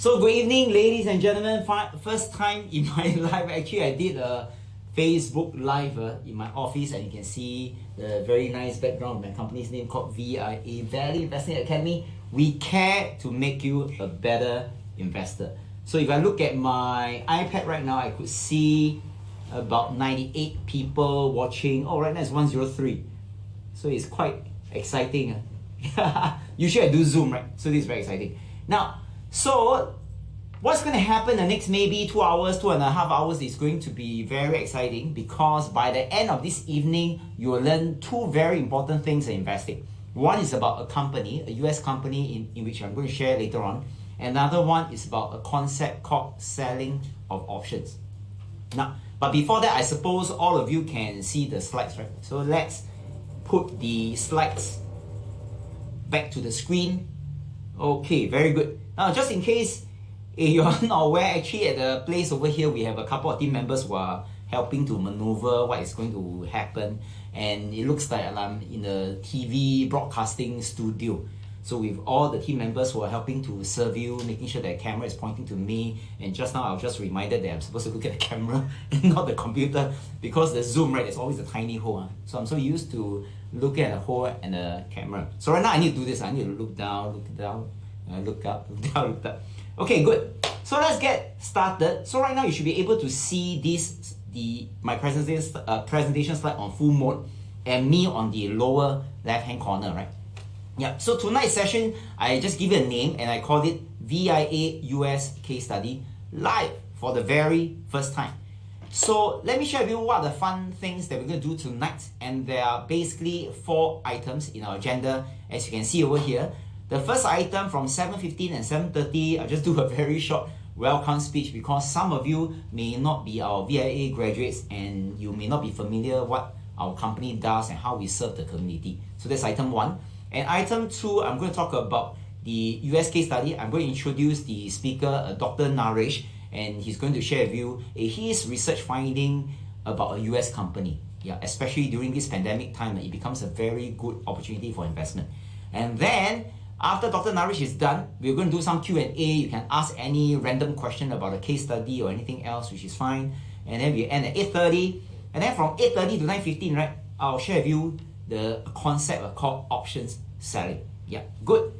So good evening, ladies and gentlemen. First time in my life, actually I did a Facebook Live in my office, and you can see the very nice background of my company's name called VIA, Value Investing Academy. We care to make you a better investor. So if I look at my iPad right now, I could see about 98 people watching. Oh, right now it's 103. So it's quite exciting. Usually I do Zoom, right? So this is very exciting. Now, so what's going to happen the next maybe 2 hours, 2.5 hours is going to be very exciting, because by the end of this evening, you will learn two very important things in investing. One is about a company, a US company in which I'm going to share later on. Another one is about a concept called selling of options. Now, but before that, I suppose all of you can see the slides, right? So let's put the slides back to the screen. Okay, very good. Now, just in case you're not aware, actually at the place over here, we have a couple of team members who are helping to maneuver what is going to happen. And it looks like I'm in a TV broadcasting studio. So with all the team members who are helping to serve you, making sure that the camera is pointing to me. And just now I was just reminded that I'm supposed to look at the camera and not the computer, because the Zoom, right, there's always a tiny hole. So I'm so used to looking at the hole and the camera. So right now I need to do this. I need to look down, look down, look up, look down, look up. Okay, good. So let's get started. So right now you should be able to see this, my presentation slide on full mode, and me on the lower left hand corner, right? Yeah. So tonight's session, I just give it a name and I called it VIA US Case Study Live for the very first time. So let me share with you what are the fun things that we're going to do tonight. And there are basically 4 items in our agenda, as you can see over here. The first item from 7:15 and 7:30, I'll just do a very short welcome speech, because some of you may not be our VIA graduates and you may not be familiar what our company does and how we serve the community. So that's item 1. And item 2, I'm going to talk about the US case study. I'm going to introduce the speaker, Dr. Naresh, and he's going to share with you his research finding about a US company. Yeah, especially during this pandemic time, it becomes a very good opportunity for investment. And then after Dr. Naresh is done, we're going to do some Q&A. You can ask any random question about a case study or anything else, which is fine. And then we end at 8:30. And then from 8:30 to 9:15, right, I'll share with you the concept called options selling. Yeah, good.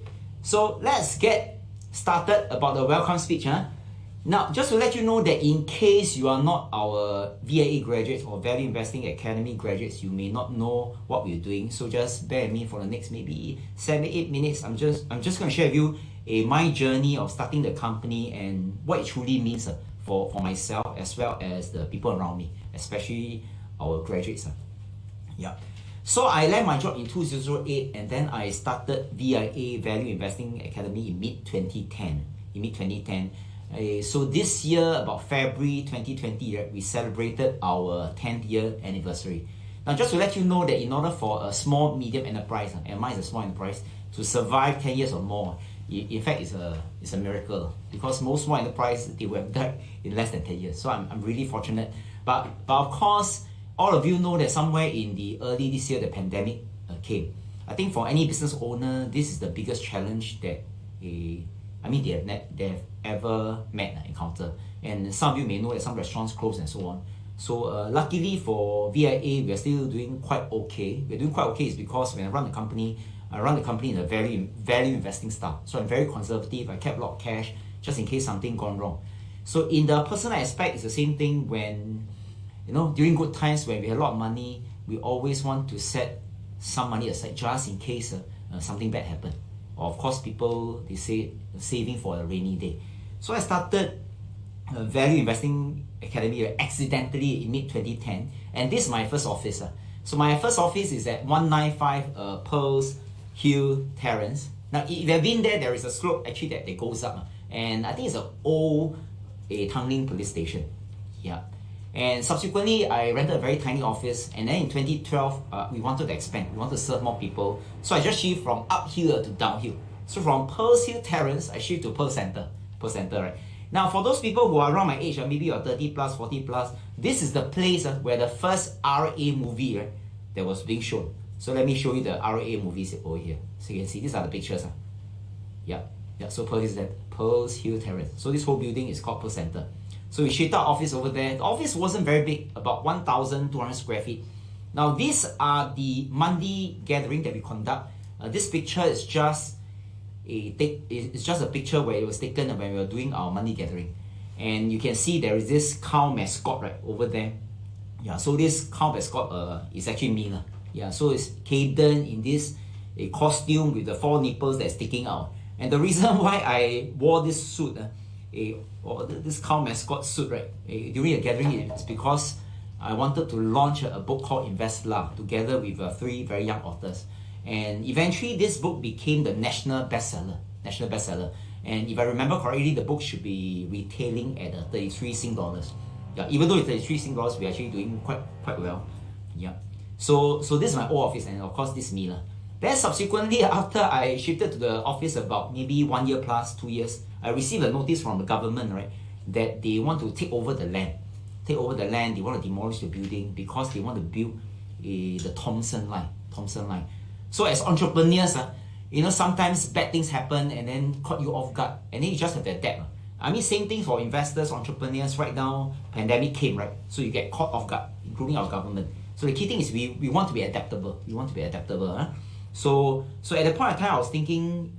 So let's get started about the welcome speech. Now, just to let you know that in case you are not our VIA graduates or Value Investing Academy graduates, you may not know what we're doing. So just bear with me for the next maybe 7-8 minutes. I'm just going to share with you my journey of starting the company and what it truly means for myself as well as the people around me, especially our graduates. Yeah. So I left my job in 2008, and then I started VIA Value Investing Academy in mid-2010. So this year, about February 2020, right, we celebrated our 10th year anniversary. Now, just to let you know that in order for a small, medium enterprise, and mine is a small enterprise, to survive 10 years or more, in fact, it's a miracle, because most small enterprises, they would have died in less than 10 years. So I'm really fortunate. But of course, all of you know that somewhere in the early this year, the pandemic came. I think for any business owner, this is the biggest challenge that they have ever encountered. And some of you may know that some restaurants closed and so on. So luckily for VIA, we are still doing quite okay. We're doing quite okay is because when I run the company in a very value investing style. So I'm very conservative. I kept a lot of cash just in case something gone wrong. So in the personal aspect, it's the same thing when, during good times when we have a lot of money, we always want to set some money aside just in case something bad happens. Or of course, people, they say saving for a rainy day. So I started Value Investing Academy accidentally in mid-2010, and this is my first office. So my first office is at 195 Pearls Hill Terrace. Now, if you have been there, there is a slope actually that goes up, and I think it's an old Tanglin police station. Yeah. And subsequently, I rented a very tiny office, and then in 2012, we wanted to expand. We wanted to serve more people. So I just shift from uphill to downhill. So from Pearls Hill Terrace, I shift to Pearl Center, right? Now, for those people who are around my age, maybe you're 30 plus, 40 plus, this is the place where the first RA movie that was being shown. So let me show you the RA movies over here. So you can see these are the pictures. Yeah. So Pearl Pearls Hill Terrace. So this whole building is called Pearl Center. So we shifted our office over there. The office wasn't very big, about 1,200 square feet. Now these are the monthly gathering that we conduct. This picture is just it's just a picture where it was taken when we were doing our monthly gathering. And you can see there is this cow mascot right over there. Yeah, so this cow mascot is actually me. Yeah, so it's Caden in this a costume with the 4 nipples that's sticking out. And the reason why I wore this suit, or this cow mascot suit, right, during a gathering is because I wanted to launch a book called Invest La together with 3 very young authors. And eventually this book became the national bestseller. And if I remember correctly, the book should be retailing at 33 Sing dollars. Yeah, even though it's 33 Sing dollars, we're actually doing quite well. Yeah. So this is my old office, and of course this is me. Then subsequently, after I shifted to the office about maybe 1 year plus, 2 years, I received a notice from the government, right, that they want to take over the land. They want to demolish the building because they want to build the Thomson line. So as entrepreneurs, sometimes bad things happen and then caught you off guard, and then you just have to adapt. I mean, same thing for investors, entrepreneurs. Right now, pandemic came, right? So you get caught off guard, including our government. So the key thing is we want to be adaptable. So at the point of time, I was thinking,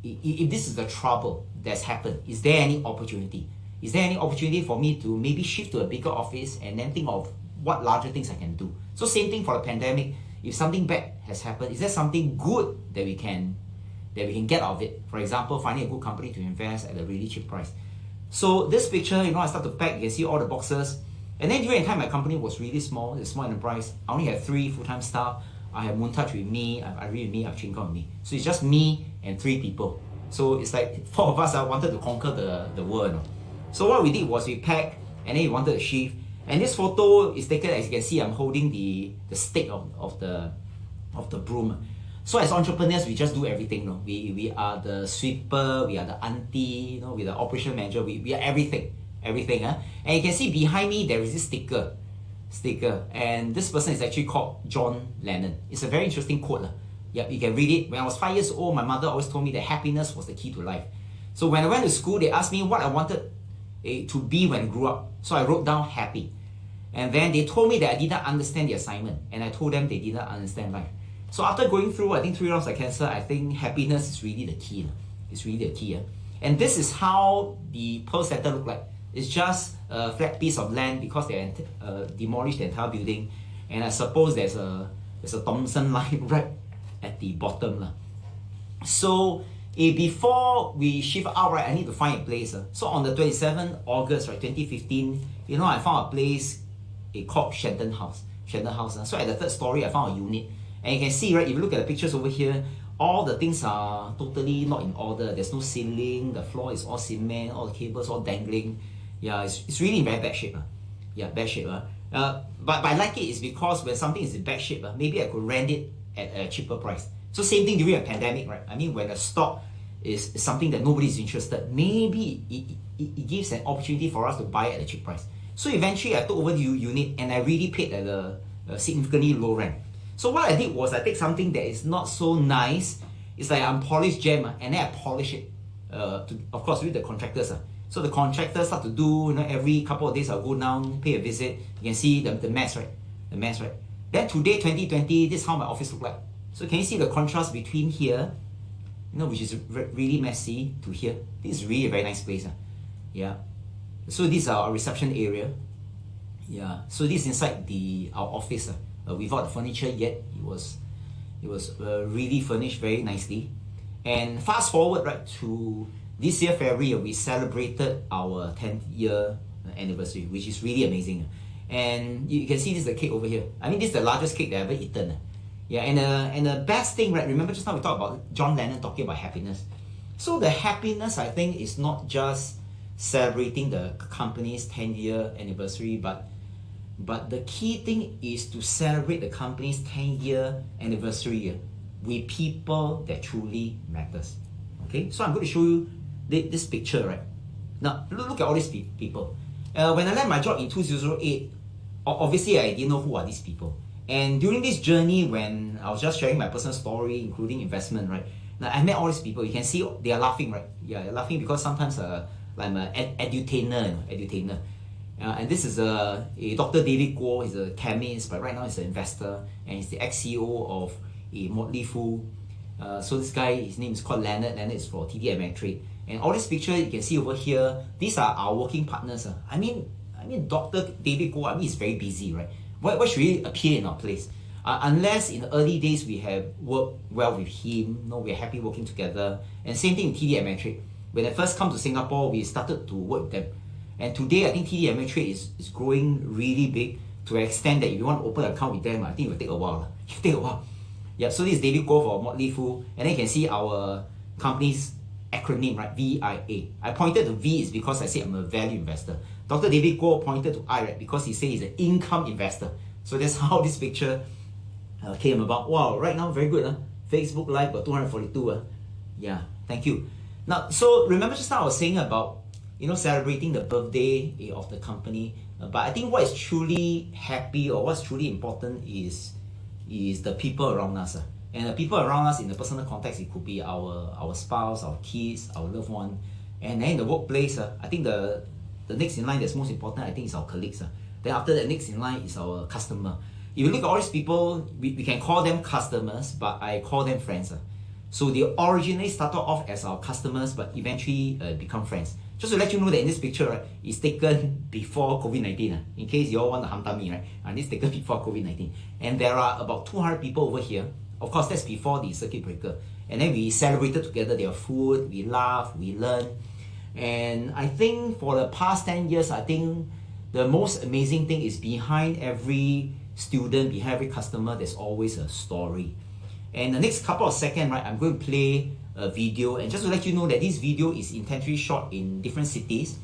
if this is the trouble that's happened, is there any opportunity? Is there any opportunity for me to maybe shift to a bigger office and then think of what larger things I can do? So same thing for the pandemic. If something bad has happened, is there something good that we can get out of it? For example, finding a good company to invest at a really cheap price. So this picture, I start to pack. You can see all the boxes. And then during the time, my company was really small. It's a small enterprise. I only had 3 full-time staff. I have Moontouch with me, I have Irene with me, I have Chin Kong with me. So it's just me and 3 people. So it's like 4 of us wanted to conquer the world. So what we did was we packed, and then we wanted to shift. And this photo is taken, as you can see, I'm holding the stick of the broom. So as entrepreneurs, we just do everything. We are the sweeper, we are the auntie, we're the operation manager, we are everything. And you can see behind me there is this sticker, and this person is actually called John Lennon. It's a very interesting quote. Yeah, you can read it. When I was 5 years old, my mother always told me that happiness was the key to life. So when I went to school, they asked me what I wanted to be when I grew up. So I wrote down happy. And then they told me that I didn't understand the assignment, and I told them they didn't understand life. So after going through, I think 3 rounds of cancer, I think happiness is really the key. It's really the key. And this is how the Pearl Center looked like. It's just a flat piece of land because they demolished the entire building. And I suppose there's a Thomson line right at the bottom. So before we shift out, right, I need to find a place. So on the 27th August, right, 2015, I found a place called Shenton House. So at the 3rd story, I found a unit. And you can see, right, if you look at the pictures over here, all the things are totally not in order. There's no ceiling, the floor is all cement, all the cables all dangling. Yeah, it's really in very bad shape. Bad shape. But I like it is because when something is in bad shape, maybe I could rent it at a cheaper price. So same thing during a pandemic, right? I mean, when a stock is something that nobody's interested, maybe it gives an opportunity for us to buy at a cheap price. So eventually I took over the unit and I really paid at a significantly low rent. So what I did was I take something that is not so nice, it's like unpolished gem, and then I polish it, of course with the contractors. So the contractors start to do, every couple of days I'll go down, pay a visit. You can see the mess, right? Then today, 2020, this is how my office look like. So can you see the contrast between here, which is really messy, to here? This is really a very nice place. Yeah. So this is our reception area. Yeah. So this is inside our office. Without the furniture yet, it was really furnished very nicely. And fast forward right to this year February, we celebrated our 10th year anniversary, which is really amazing. And you can see this is the cake over here. I mean, this is the largest cake that I've ever eaten. Yeah, and the best thing, right? Remember just now we talked about John Lennon talking about happiness. So the happiness, I think, is not just celebrating the company's 10-year anniversary, but the key thing is to celebrate the company's 10-year anniversary with people that truly matters. Okay, so I'm going to show you this picture, right? Now, look at all these people. When I left my job in 2008, obviously I didn't know who are these people. And during this journey, when I was just sharing my personal story, including investment, right? Like I met all these people. You can see they are laughing, right? Yeah, they're laughing because sometimes I'm an edutainer, edutainer. And this is a Dr. David Guo. He's a chemist, but right now he's an investor, and he's the ex-CEO of a Motley Fool. So this guy, his name is called Leonard. Leonard is for TD Ameritrade. And all this picture you can see over here, these are our working partners. I mean, Dr. David Guo, he's very busy, right? Why should he appear in our place? Unless in the early days we have worked well with him, we're happy working together. And same thing in TD Ameritrade. When I first come to Singapore, we started to work with them. And today, I think TD Ameritrade is growing really big to an extent that if you want to open an account with them, I think it will take a while. It will take a while. Yeah, so this is David Guo for Motley Fool. And then you can see our company's acronym, right? VIA. I pointed to V is because I said I'm a value investor. Dr. David Guo pointed to I, right? Because he said he's an income investor. So that's how this picture came about. Wow, right now, very good. Facebook Live got 242. Yeah, thank you. Now, so remember just now I was saying about celebrating the birthday of the company. But I think what is truly happy or what's truly important is the people around us. And the people around us in the personal context, it could be our spouse, our kids, our loved one. And then in the workplace, I think the next in line that's most important, I think, is our colleagues. Then after that, next in line is our customer. If you look at all these people, we can call them customers, but I call them friends. So they originally started off as our customers, but eventually become friends. Just to let you know that in this picture, right, it's taken before COVID-19. In case you all want to hamta me, right? And it's taken before COVID-19. And there are about 200 people over here. Of course, that's before the circuit breaker. And then we celebrated together their food, we laughed, we learned. And I think for the past 10 years, I think the most amazing thing is behind every student, behind every customer, there's always a story. And the next couple of seconds, right, I'm going to play a video, and just to let you know that this video is intentionally shot in different cities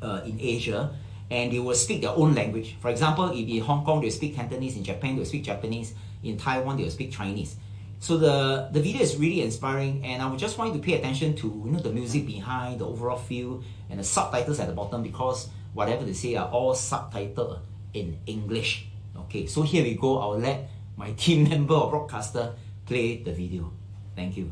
in Asia, and they will speak their own language. For example, if in Hong Kong, they'll speak Cantonese, in Japan, they'll speak Japanese, in Taiwan, they'll speak Chinese. So the video is really inspiring, and I would just want you to pay attention to the music behind, the overall feel, and the subtitles at the bottom, because whatever they say are all subtitled in English. Okay, so here we go. I'll let my team member or broadcaster play the video. Thank you.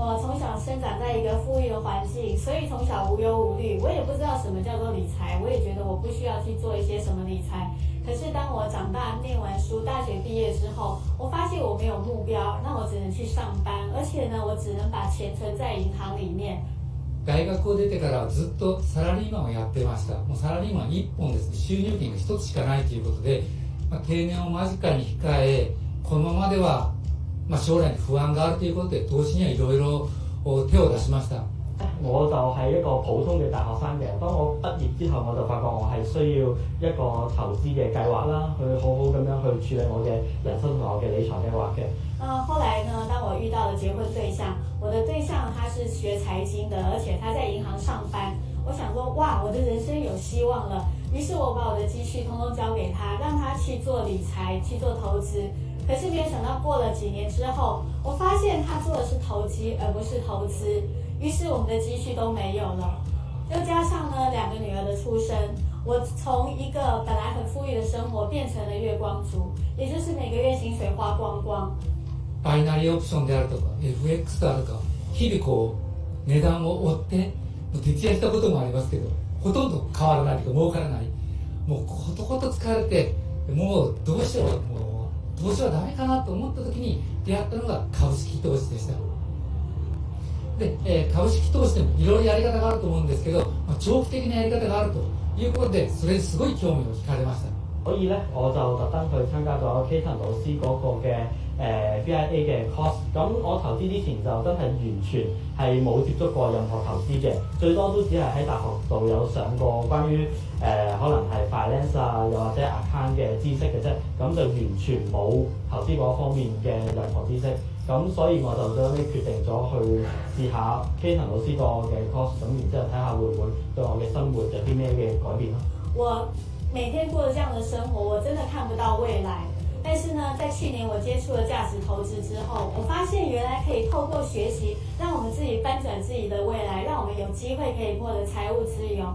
我从小生长在一个富裕的环境，所以从小无忧无虑。我也不知道什么叫做理财，我也觉得我不需要去做一些什么理财。可是当我长大念完书，大学毕业之后，我发现我没有目标，那我只能去上班，而且呢，我只能把钱存在银行里面。大学を出てからずっとサラリーマンをやってました。もうサラリーマン一本ですね、収入源が一つしかないということで、定年を間近に控え、このままでは将来に不安があるということで投資にはいろいろ手を出しました。我就係一個普通嘅大學生嘅，當我畢業之後，我就發覺我係需要一個投資嘅計劃啦，去好好咁樣去處理我嘅人生同我嘅理財計劃嘅。後來呢，當我遇到了結婚對象，我的對象他是學財經的，而且他在銀行上班。我想說，哇，我的人生有希望了。於是我把我的積蓄通通交給他，讓他去做理財，去做投資。可是沒有想到過了幾年之後，我發現他做的是投機而不是投資，於是我們的積蓄都沒有了。又加上呢2個女兒的出生，我從一個本來很富裕的生活變成了月光族，也就是每個月薪水花光光。バイナリーオプションであるとか FX であるとか、日々値段を追って徹夜したこともありますけど、ほとんど変わらないとか儲からない。もうことごと疲れて、もうどうしよう、投資はダメかなと思った時に出会ったのが株式投資でした。で、株式投資でもいろいろやり方があると思うんですけど、長期的なやり方があるということで、それにすごい興味を惹かれました。所以咧，我就特登去參加咗 Katon 老師嗰個嘅VIA 嘅 course。咁我投資之前就真係完全係冇接觸過任何投資嘅，最多都只係喺大學度有上過關於可能係 finance 啊，又或者 account 嘅知識嘅啫。咁就完全冇投資嗰方面嘅任何知識。咁所以我就最後尾決定咗去試下 Katon 老師個嘅 course，咁然之後睇下會唔會對我嘅生活有啲咩嘅改變咯。我每天過着這樣的生活，我真的看不到未來。但是呢，在去年我接触了价值投資之後，我發現原來可以透過學習，讓我們自己翻轉自己的未來，讓我們有機會可以獲得財務自由。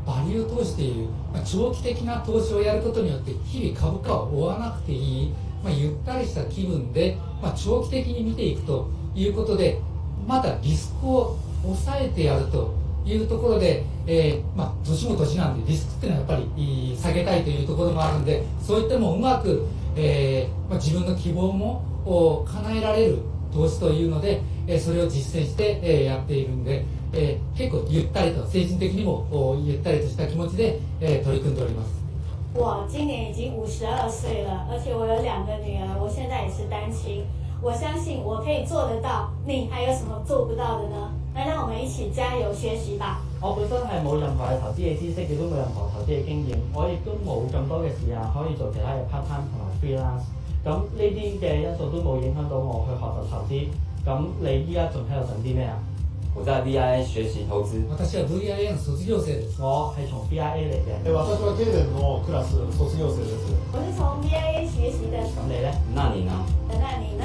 バリュー投資っていう、長期的な投資をやることによって日々株価を追わなくていい、ゆったりした気分で、長期的に見ていくということで、またリスクを抑えてやるというところで、年も年なんでリスクっていうのはやっぱり下げたいというところもあるんで、そういったのをうまく、自分の希望も叶えられる投資というので、それを実践して、やっているんで、結構ゆったりと精神的にもゆったりとした気持ちで、取り組んでおります。我今年已經52歲了，而且我有2個女兒，我現在也是單親。我相信我可以做得到，你還有什麼做不到的呢？那讓我們一起加油學習吧。我本身係冇任何嘅投資嘅知識，亦都冇任何投資嘅經驗，我亦都冇咁多嘅時間可以做其他嘅 part time 同埋 freelance。咁呢啲嘅因素都冇影響到我去學習投資。咁你依家仲喺度等啲咩啊？我在 VIA 學習投資。私は VIA の卒業生です。我係從 VIA 嚟嘅。私は経連のクラス卒業生です。我是從 VIA 學習的。咁你呢？那你呢？那你呢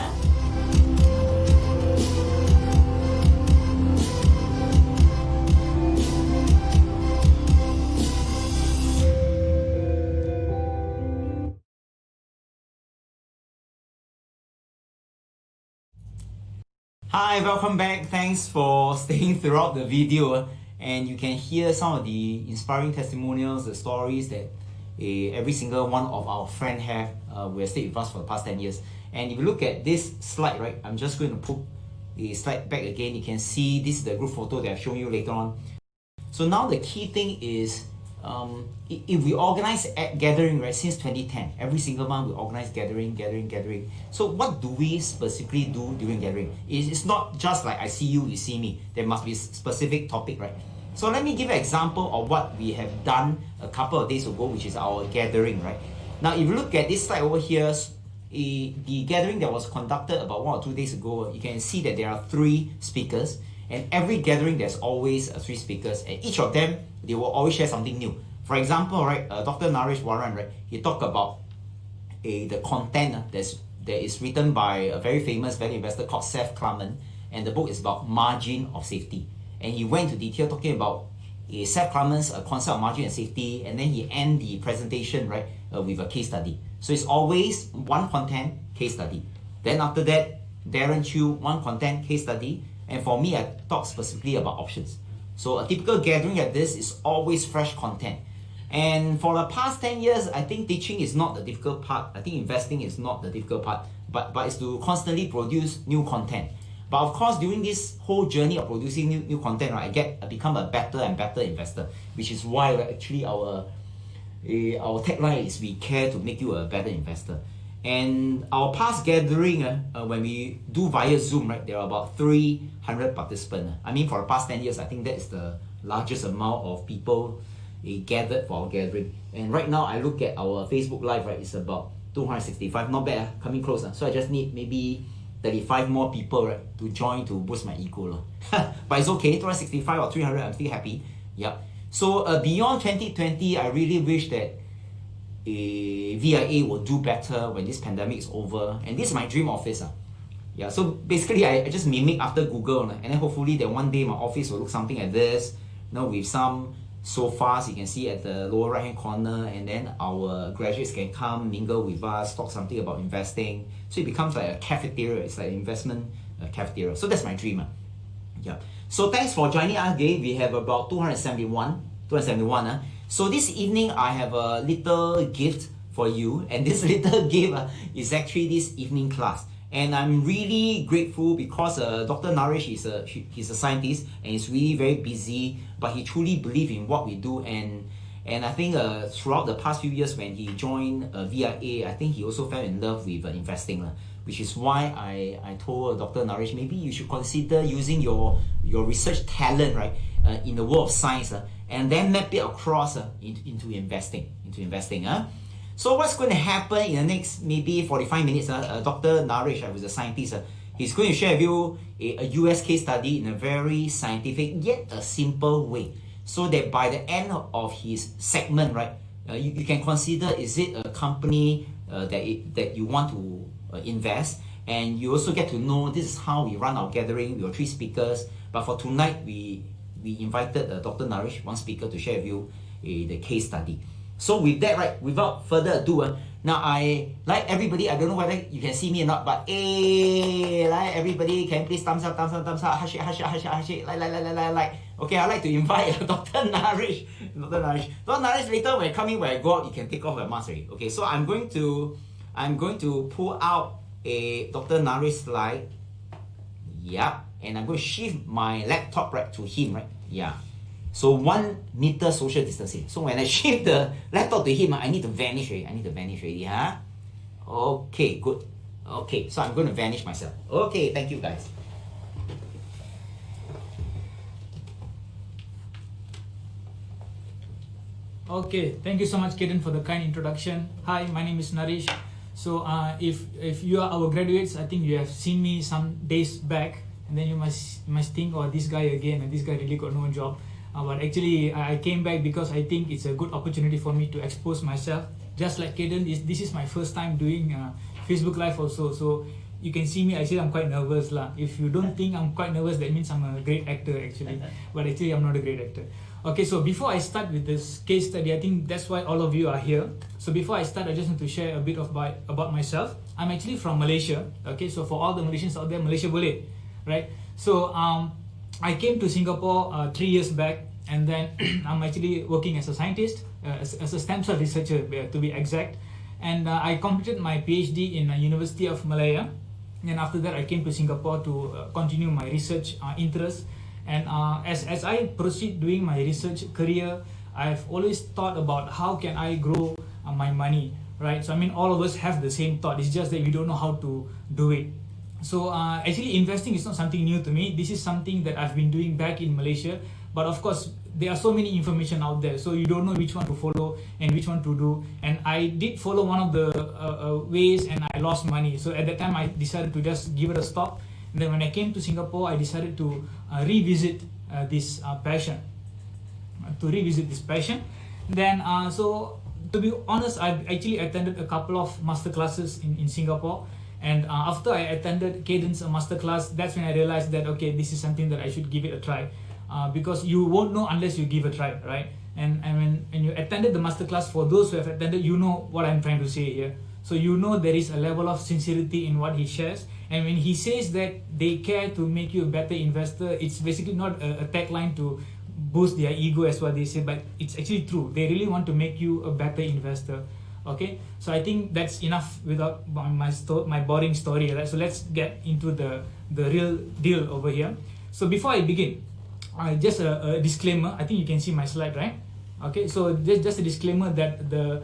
？Hi, welcome back. Thanks for staying throughout the video. And you can hear some of the inspiring testimonials, the stories that every single one of our friends have who have stayed with us for the past 10 years. And if you look at this slide, right, I'm just going to put the slide back again. You can see this is the group photo that I've shown you later on. So now the key thing is, if we organize a gathering, right, since 2010, every single month we organize gathering. So what do we specifically do during gathering? It's not just like I see you, you see me. There must be a specific topic, right? So let me give an example of what we have done a couple of days ago, which is our gathering, right? Now, if you look at this slide over here, the gathering that was conducted about 1 or 2 days ago, you can see that there are 3 speakers. And every gathering, there's always 3 speakers, and each of them, they will always share something new. For example, right, Dr. Naresh Waran, right, he talked about the content that is written by a very famous value investor called Seth Klarman, and the book is about margin of safety. And he went into detail talking about Seth Klarman's concept of margin and safety, and then he ended the presentation, right, with a case study. So it's always one content, case study. Then after that, Darren Chu, one content, case study. And for me, I talk specifically about options. So a typical gathering like this is always fresh content. And for the past 10 years, I think teaching is not the difficult part. I think investing is not the difficult part, but it's to constantly produce new content. But of course, during this whole journey of producing new content, right, I become a better and better investor, which is why actually our tagline is we care to make you a better investor. And our past gathering, when we do via Zoom, right, there are about 300 participants. I mean, for the past 10 years, I think that is the largest amount of people gathered for our gathering. And right now, I look at our Facebook Live, right, it's about 265, not bad, coming close. So I just need maybe 35 more people, right, to join to boost my ego. But it's okay, 265 or 300, I'm still happy. Yep. So beyond 2020, I really wish that VIA will do better when this pandemic is over, and this is my dream office. Yeah, so basically I just mimic after Google, and then hopefully that one day my office will look something like this, with some sofas you can see at the lower right hand corner, and then our graduates can come mingle with us, talk something about investing. So it becomes like a cafeteria. It's like an investment cafeteria. So that's my dream. Yeah. So thanks for joining us again. We have about 271. So this evening I have a little gift for you, and this little gift is actually this evening class. And I'm really grateful because Dr. Naresh he's a scientist, and he's really very busy, but he truly believes in what we do. And I think throughout the past few years when he joined VIA, I think he also fell in love with investing, which is why I told Dr. Naresh, maybe you should consider using your research talent, right, in the world of science, and then map it across into investing. So what's going to happen in the next maybe 45 minutes, Dr. Naresh, who's a scientist, he's going to share with you a US case study in a very scientific yet a simple way, so that by the end of his segment, right, you can consider, is it a company that you want to invest. And you also get to know this is how we run our gathering. We have 3 speakers, but for tonight we invited Dr. Naresh, one speaker, to share with you the case study. So with that, right, without further ado, now I like everybody. I don't know whether you can see me or not, but like everybody, can please thumbs up, hush it, like. Okay, I'd like to invite Dr. Naresh. Dr. Naresh, later when I come in, when I go out, you can take off your mask already. Okay, so I'm going to pull out a Dr. Naresh slide. Yeah, and I'm going to shift my laptop right to him, right? Yeah. So 1 meter social distancing. So when I shift the laptop to him, I need to vanish already. Huh? Okay, good. Okay, so I'm going to vanish myself. Okay, thank you guys. Okay, thank you so much, Kaden, for the kind introduction. Hi, my name is Naresh. So if you are our graduates, I think you have seen me some days back, and then you must think, oh, this guy again, and this guy really got no job. But actually, I came back because I think it's a good opportunity for me to expose myself. Just like Kaden, this is my first time doing Facebook Live also. So you can see me, actually I'm quite nervous lah. If you don't think I'm quite nervous, that means I'm a great actor actually. But actually I'm not a great actor. Okay, so before I start with this case study, I think that's why all of you are here. So before I start, I just want to share a bit about myself. I'm actually from Malaysia. Okay, so for all the Malaysians out there, Malaysia boleh, right? So I came to Singapore 3 years back, and then I'm actually working as a scientist, as a stem cell researcher to be exact. And I completed my PhD in University of Malaya. And after that, I came to Singapore to continue my research interest. And as I proceed doing my research career, I've always thought about how can I grow my money, right? So I mean, all of us have the same thought. It's just that we don't know how to do it. So actually, investing is not something new to me. This is something that I've been doing back in Malaysia. But of course, there are so many information out there, so you don't know which one to follow and which one to do. And I did follow one of the ways, and I lost money. So at that time, I decided to just give it a stop. And then when I came to Singapore, I decided to revisit this passion. Then, so to be honest, I actually attended a couple of master classes in Singapore. And after I attended Caden's masterclass, that's when I realized that, okay, this is something that I should give it a try. Because you won't know unless you give a try, right? And when you attended the masterclass, for those who have attended, you know what I'm trying to say here. So you know there is a level of sincerity in what he shares. And when he says that they care to make you a better investor, it's basically not a tagline to boost their ego, as what they say, but it's actually true. They really want to make you a better investor. Okay, so I think that's enough without my boring story, right? So let's get into the real deal over here. So before I begin, just a disclaimer. I think you can see my slide, right? Okay, so just a disclaimer that the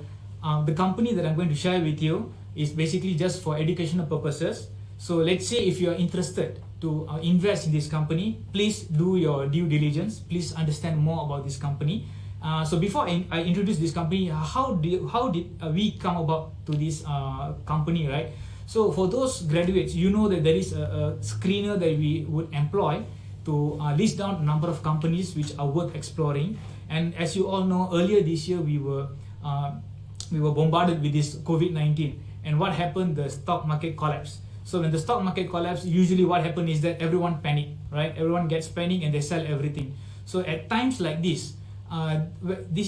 company that I'm going to share with you is basically just for educational purposes. So let's say if you are interested to invest in this company, please do your due diligence. Please understand more about this company. So before I introduce this company, how did we come about to this company, right? So for those graduates, you know that there is a screener that we would employ to list down a number of companies which are worth exploring. And as you all know, earlier this year we were bombarded with this COVID-19. And what happened? The stock market collapsed. So when the stock market collapsed, usually what happened is that everyone panic, right? Everyone gets panic and they sell everything. So at times like this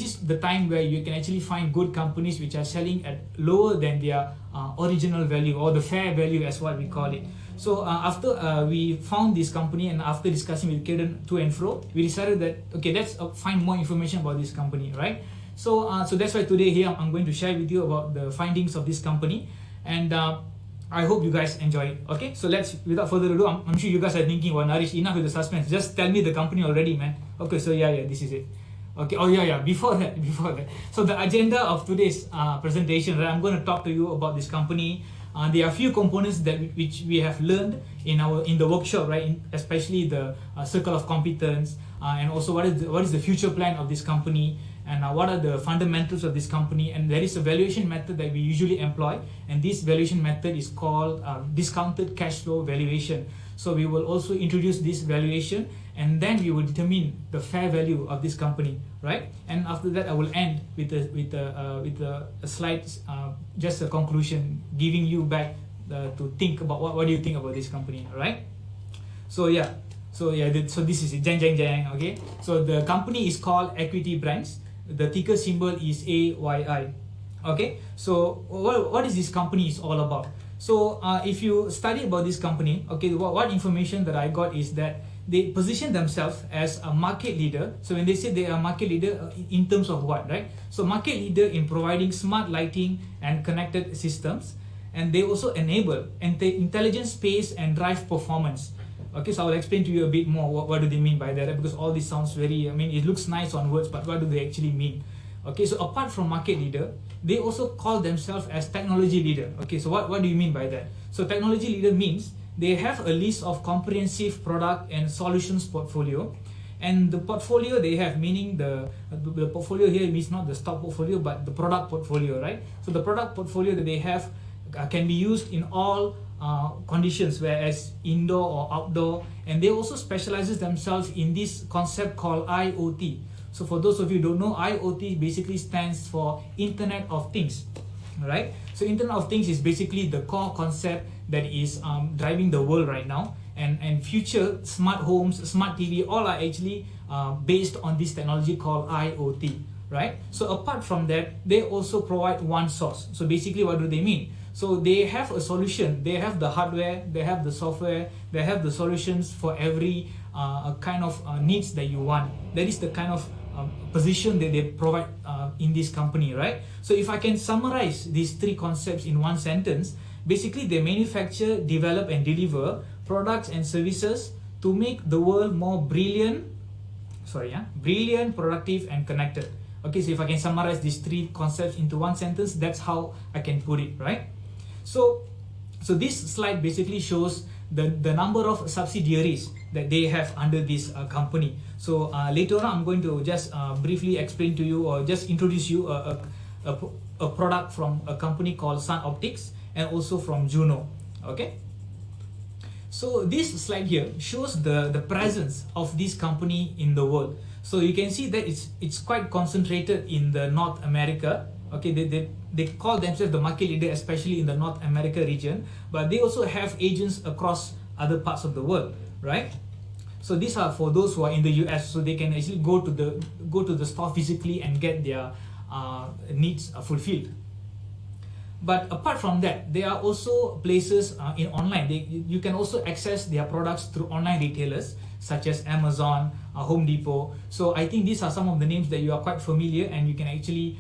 is the time where you can actually find good companies which are selling at lower than their original value, or the fair value as what we call it. So after we found this company, and after discussing with Kaden to and fro, we decided that, okay, let's find more information about this company, right? So that's why today here I'm going to share with you about the findings of this company, and I hope you guys enjoy it. Okay, so let's, without further ado, I'm sure you guys are thinking, well, Naresh, enough with the suspense, just tell me the company already, man. Okay, so yeah, this is it. Okay, before that, so the agenda of today's presentation, right, I'm going to talk to you about this company. There are a few components which we have learned in the workshop, right? Especially the circle of competence, and also what is the future plan of this company, and what are the fundamentals of this company. And there is a valuation method that we usually employ, and this valuation method is called discounted cash flow valuation. So we will also introduce this valuation, and then we will determine the fair value of this company, right? And after that, I will end with a slide, just a conclusion, giving you back to think about what do you think about this company, right? So so this is it, jang jang jang. Okay, so the company is called Equity Brands. The ticker symbol is AYI. Okay, so what is this company is all about? So if you study about this company, okay, what information that I got is that they position themselves as a market leader. So when they say they are market leader, in terms of what, right? So market leader in providing smart lighting and connected systems, and they also enable intelligent space and drive performance. Okay, so I will explain to you a bit more what do they mean by that, because all this sounds very, I mean, it looks nice on words, but what do they actually mean? Okay, so apart from market leader, they also call themselves as technology leader. Okay, so what do you mean by that? So technology leader means they have a list of comprehensive product and solutions portfolio, and the portfolio they have, meaning the portfolio here means not the stock portfolio but the product portfolio, right? So the product portfolio that they have can be used in all conditions, whereas indoor or outdoor, and they also specializes themselves in this concept called IoT. So for those of you who don't know, IoT basically stands for Internet of Things, right? So Internet of Things is basically the core concept that is driving the world right now, and future smart homes, smart TV, all are actually based on this technology called IoT, right? So apart from that, they also provide one source. So basically, what do they mean? So they have a solution, they have the hardware, they have the software, they have the solutions for every kind of needs that you want. That is the kind of position that they provide in this company, right? So if I can summarize these three concepts in one sentence, basically they manufacture, develop and deliver products and services to make the world more brilliant, productive and connected. Okay, so if I can summarize these three concepts into one sentence, that's how I can put it, right? So this slide basically shows the number of subsidiaries that they have under this company. So later on, I'm going to just briefly explain to you, or just introduce you a product from a company called Sun Optics, and also from Juno. Okay. So this slide here shows the presence of this company in the world. So you can see that it's quite concentrated in the North America. Okay, they call themselves the market leader, especially in the North America region, but they also have agents across other parts of the world, right? So these are for those who are in the US, so they can actually go to the store physically and get their needs fulfilled. But apart from that, there are also places in online. You can also access their products through online retailers such as Amazon, Home Depot. So I think these are some of the names that you are quite familiar, and you can actually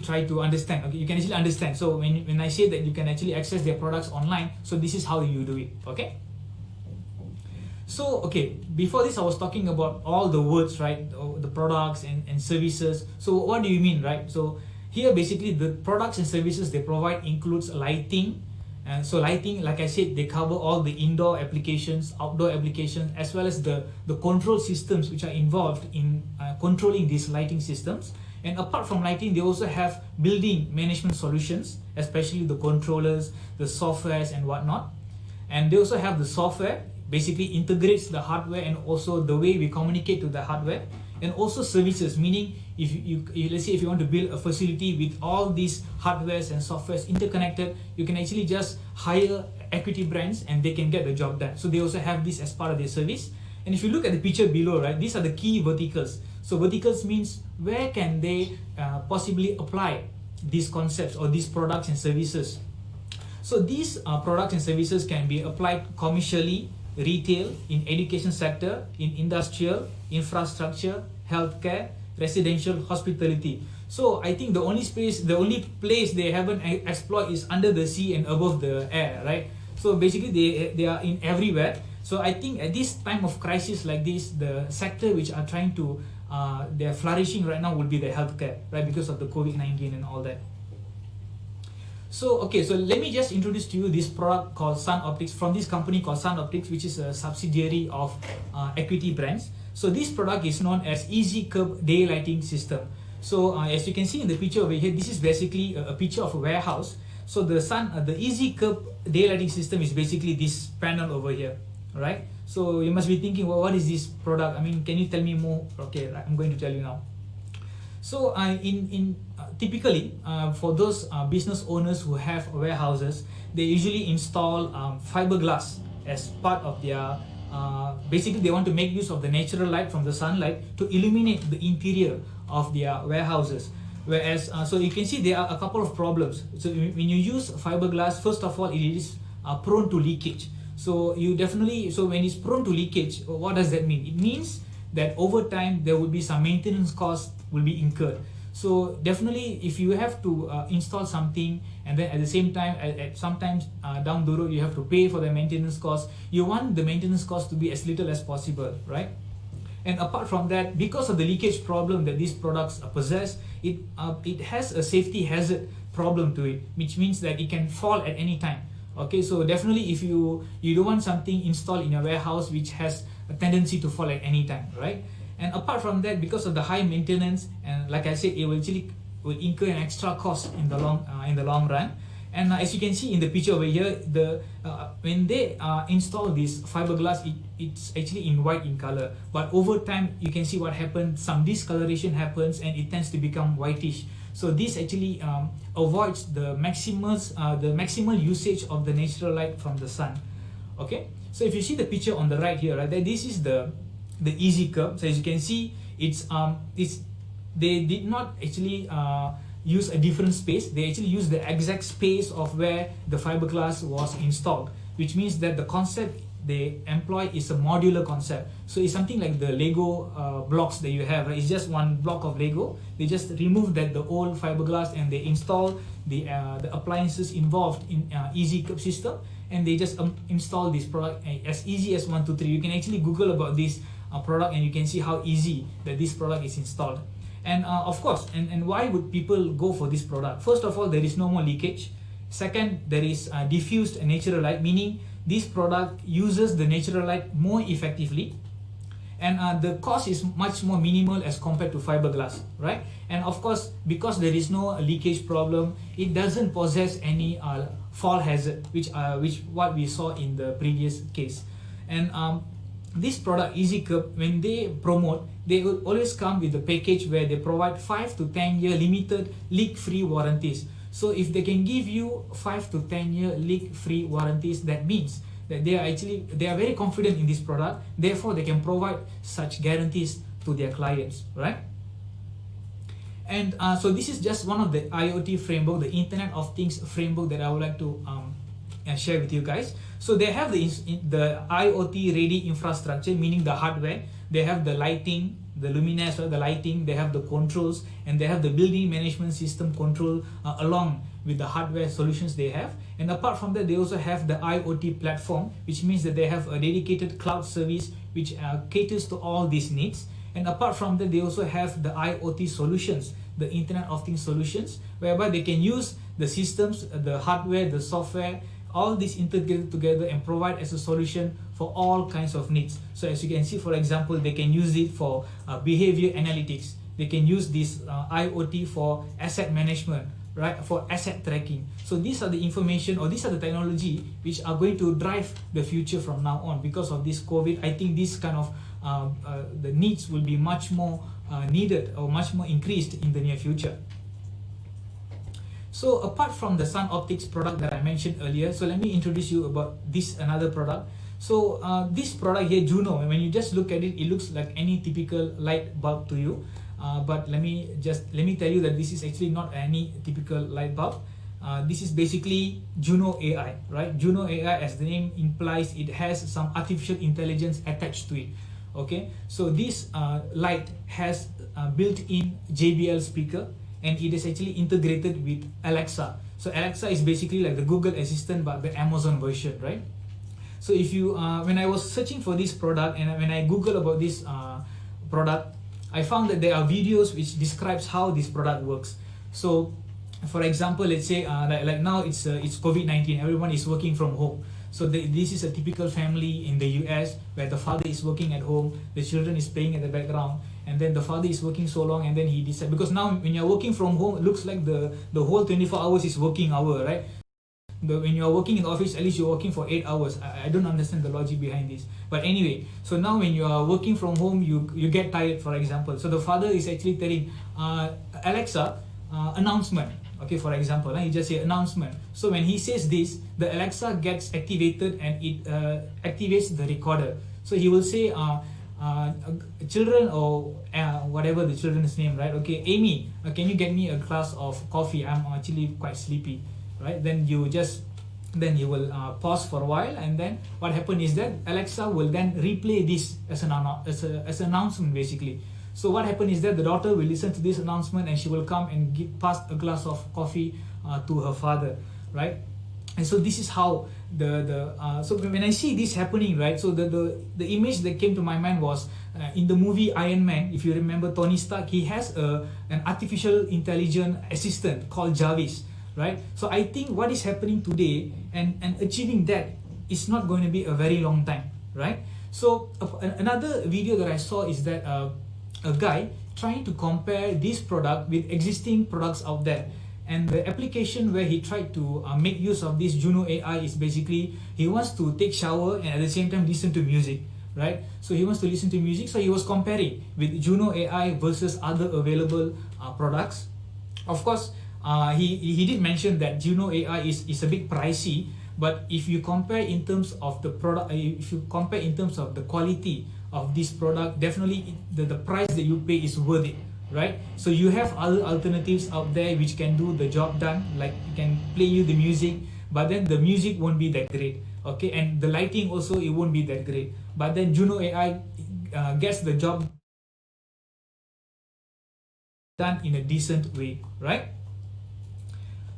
try to understand. Okay, you can actually understand. So when I say that you can actually access their products online, so this is how you do it. Okay. So okay, before this I was talking about all the words, right? The products and services. So what do you mean, right? So here basically the products and services they provide includes lighting. And so lighting, like I said, they cover all the indoor applications, outdoor applications, as well as the control systems which are involved in controlling these lighting systems. And apart from lighting, they also have building management solutions, especially the controllers, the softwares and whatnot. And they also have the software, basically integrates the hardware and also the way we communicate to the hardware. And also services, meaning if you let's say if you want to build a facility with all these hardwares and softwares interconnected, you can actually just hire Equity Brands and they can get the job done. So they also have this as part of their service. And if you look at the picture below, right, these are the key verticals. So verticals means where can they possibly apply these concepts or these products and services. So these products and services can be applied commercially, retail, in education sector, in industrial, infrastructure, healthcare, residential, hospitality. So I think the only place they haven't explored is under the sea and above the air, right? So basically they are in everywhere. So I think at this time of crisis like this, the sector which are trying to they're flourishing right now would be the healthcare, right? Because of the COVID-19 and all that. So okay, so let me just introduce to you this product called Sun Optics, from this company called Sun Optics, which is a subsidiary of Equity Brands. So this product is known as Easy Curb Daylighting System. So as you can see in the picture over here, this is basically a picture of a warehouse. So the sun, the easy curve daylighting system is basically this panel over here, right? So you must be thinking, well, what is this product? I mean, can you tell me more? Okay, I'm going to tell you now. So typically for those business owners who have warehouses, they usually install fiberglass as part of their basically they want to make use of the natural light from the sunlight to illuminate the interior of their warehouses. Whereas so you can see there are a couple of problems. So when you use fiberglass, first of all, it is prone to leakage. So you definitely, so when it's prone to leakage, what does that mean? It means that over time there will be some maintenance costs will be incurred. So definitely, if you have to install something, and then at the same time, sometimes down the road you have to pay for the maintenance cost, you want the maintenance cost to be as little as possible, right? And apart from that, because of the leakage problem that these products possess, it has a safety hazard problem to it, which means that it can fall at any time. Okay, so definitely if you don't want something installed in your warehouse which has a tendency to fall at any time, right? And apart from that, because of the high maintenance, and like I said, it will actually incur an extra cost in the long run. And as you can see in the picture over here, when they install this fiberglass, it's actually in white in color. But over time, you can see what happens. Some discoloration happens, and it tends to become whitish. So this actually avoids the maximal usage of the natural light from the sun. Okay. So if you see the picture on the right here, right, this is the easy curve. So as you can see, they did not actually use a different space. They actually used the exact space of where the fiberglass was installed, which means that the concept they employ is a modular concept. So it's something like the Lego blocks that you have, right? It's just one block of Lego. They just remove the old fiberglass and they install the appliances involved in easy curve system, and they just install this product as easy as 1, 2, 3. You can actually Google about this product, and you can see how easy that this product is installed. And of course, and why would people go for this product? First of all, there is no more leakage. Second, there is diffused natural light, meaning this product uses the natural light more effectively, and the cost is much more minimal as compared to fiberglass, right? And of course, because there is no leakage problem, it doesn't possess any fall hazard, which what we saw in the previous case. And this product Easy Curve, when they promote, they will always come with a package where they provide 5 to 10 year limited leak-free warranties. So if they can give you 5 to 10 year leak-free warranties, that means that they are very confident in this product. Therefore, they can provide such guarantees to their clients, right? And so this is just one of the IoT framework, the Internet of Things framework that I would like to share with you guys. So they have the IoT ready infrastructure, meaning the hardware. They have the lighting, the luminaires, the lighting, they have the controls, and they have the building management system control along with the hardware solutions they have. And apart from that, they also have the IoT platform, which means that they have a dedicated cloud service which caters to all these needs. And apart from that, they also have the IoT solutions, the Internet of Things solutions, whereby they can use the systems, the hardware, the software, all this integrated together and provide as a solution for all kinds of needs. So as you can see, for example, they can use it for behavior analytics. They can use this IoT for asset management, right, for asset tracking. So these are the information, or these are the technology which are going to drive the future from now on. Because of this COVID, I think this kind of the needs will be much more needed or much more increased in the near future. So apart from the Sun Optics product that I mentioned earlier, so let me introduce you about this another product. So this product here, Juno, when you just look at it, it looks like any typical light bulb to you. But let me tell you that this is actually not any typical light bulb. This is basically Juno AI, right? Juno AI, as the name implies, it has some artificial intelligence attached to it. Okay, so this light has built-in JBL speaker, and it is actually integrated with Alexa. So Alexa is basically like the Google Assistant but the Amazon version, right? So if you when I was searching for this product, and when I Google about this product, I found that there are videos which describes how this product works. So for example, let's say like now it's COVID-19, everyone is working from home. So this is a typical family in the US where the father is working at home, the children is playing in the background, and then the father is working so long, and then he decides, because now when you're working from home, it looks like the whole 24 hours is working hour, right? when you are working in the office, at least you're working for 8 hours. I don't understand the logic behind this. But anyway, so now when you are working from home, you get tired, for example. So the father is actually telling Alexa, announcement. Okay, for example, he just say announcement. So when he says this, the Alexa gets activated and it activates the recorder. So he will say children, or whatever the children's name, right? Okay, Amy, can you get me a glass of coffee? I'm actually quite sleepy, right? Then you will pause for a while, and then what happens is that Alexa will then replay this as an announcement basically. So what happens is that the daughter will listen to this announcement and she will come and pass a glass of coffee to her father, right? And so this is how so when I see this happening, right? So the image that came to my mind was in the movie Iron Man. If you remember Tony Stark, he has an artificial intelligence assistant called Jarvis, right? So I think what is happening today and achieving that is not going to be a very long time, right? So another video that I saw is that a guy trying to compare this product with existing products out there. And the application where he tried to make use of this Juno AI is basically he wants to take shower and at the same time listen to music, right? So he wants to listen to music, so he was comparing with Juno AI versus other available products. Of course, he did mention that Juno AI is a bit pricey, but if you compare in terms of the product, if you compare in terms of the quality of this product, definitely the price that you pay is worth it, right? So you have other alternatives out there which can do the job done, like you can play you the music, but then the music won't be that great, okay? And the lighting also, it won't be that great. But then Juno AI gets the job done in a decent way, right?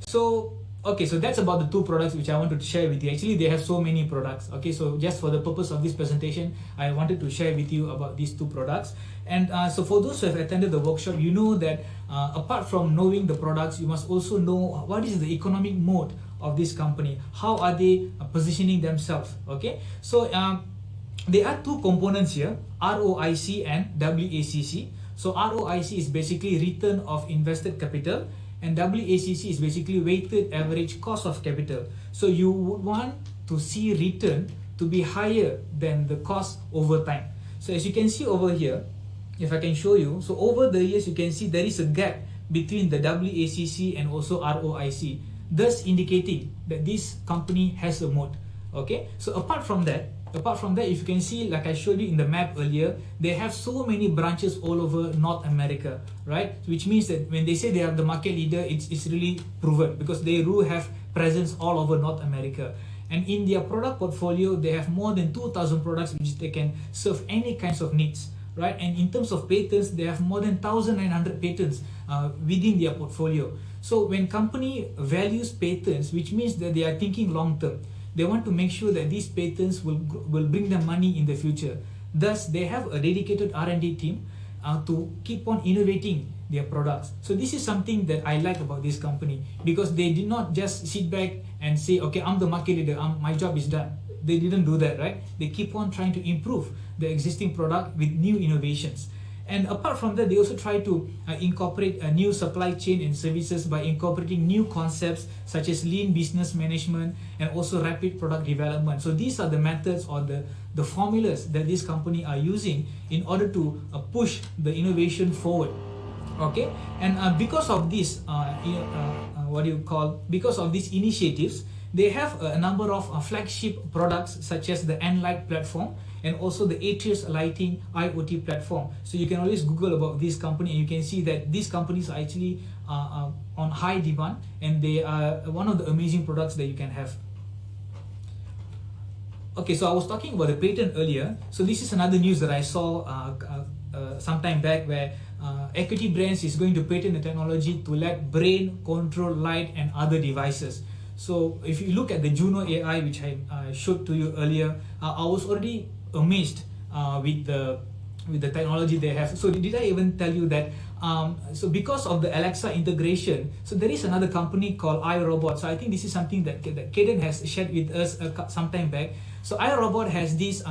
So okay, so that's about the two products which I wanted to share with you. Actually, they have so many products. Okay, so just for the purpose of this presentation, I wanted to share with you about these two products. And so for those who have attended the workshop, you know that apart from knowing the products, you must also know what is the economic mode of this company. How are they positioning themselves? Okay, so there are two components here, ROIC and WACC. So ROIC is basically return of invested capital, and WACC is basically weighted average cost of capital. So you would want to see return to be higher than the cost over time. So as you can see over here, if I can show you, so over the years you can see there is a gap between the WACC and also ROIC, thus indicating that this company has a moat. Okay, so apart from that, if you can see, like I showed you in the map earlier, they have so many branches all over North America, right? Which means that when they say they are the market leader, it's really proven, because they do have presence all over North America. And in their product portfolio, they have more than 2,000 products which they can serve any kinds of needs, right? And in terms of patents, they have more than 1,900 patents within their portfolio. So when company values patents, which means that they are thinking long term. They want to make sure that these patents will bring them money in the future. Thus, they have a dedicated R&D team to keep on innovating their products. So this is something that I like about this company, because they did not just sit back and say, okay, I'm the market leader, my job is done. They didn't do that, right? They keep on trying to improve the existing product with new innovations. And apart from that, they also try to incorporate a new supply chain and services by incorporating new concepts such as lean business management and also rapid product development. So these are the methods or the formulas that this company are using in order to push the innovation forward. Okay, and because of this, because of these initiatives, they have a number of flagship products such as the Enlight platform and also the Atrius Lighting IoT platform. So you can always Google about this company and you can see that these companies are actually on high demand, and they are one of the amazing products that you can have. Okay, so I was talking about the patent earlier. So this is another news that I saw some time back, where Equity Brands is going to patent the technology to let brain control light and other devices. So if you look at the Juno AI, which I showed to you earlier, I was already amazed with the technology they have. So did I even tell you that so because of the Alexa integration, so there is another company called iRobot. So I think this is something that Kaden has shared with us some time back. So iRobot has this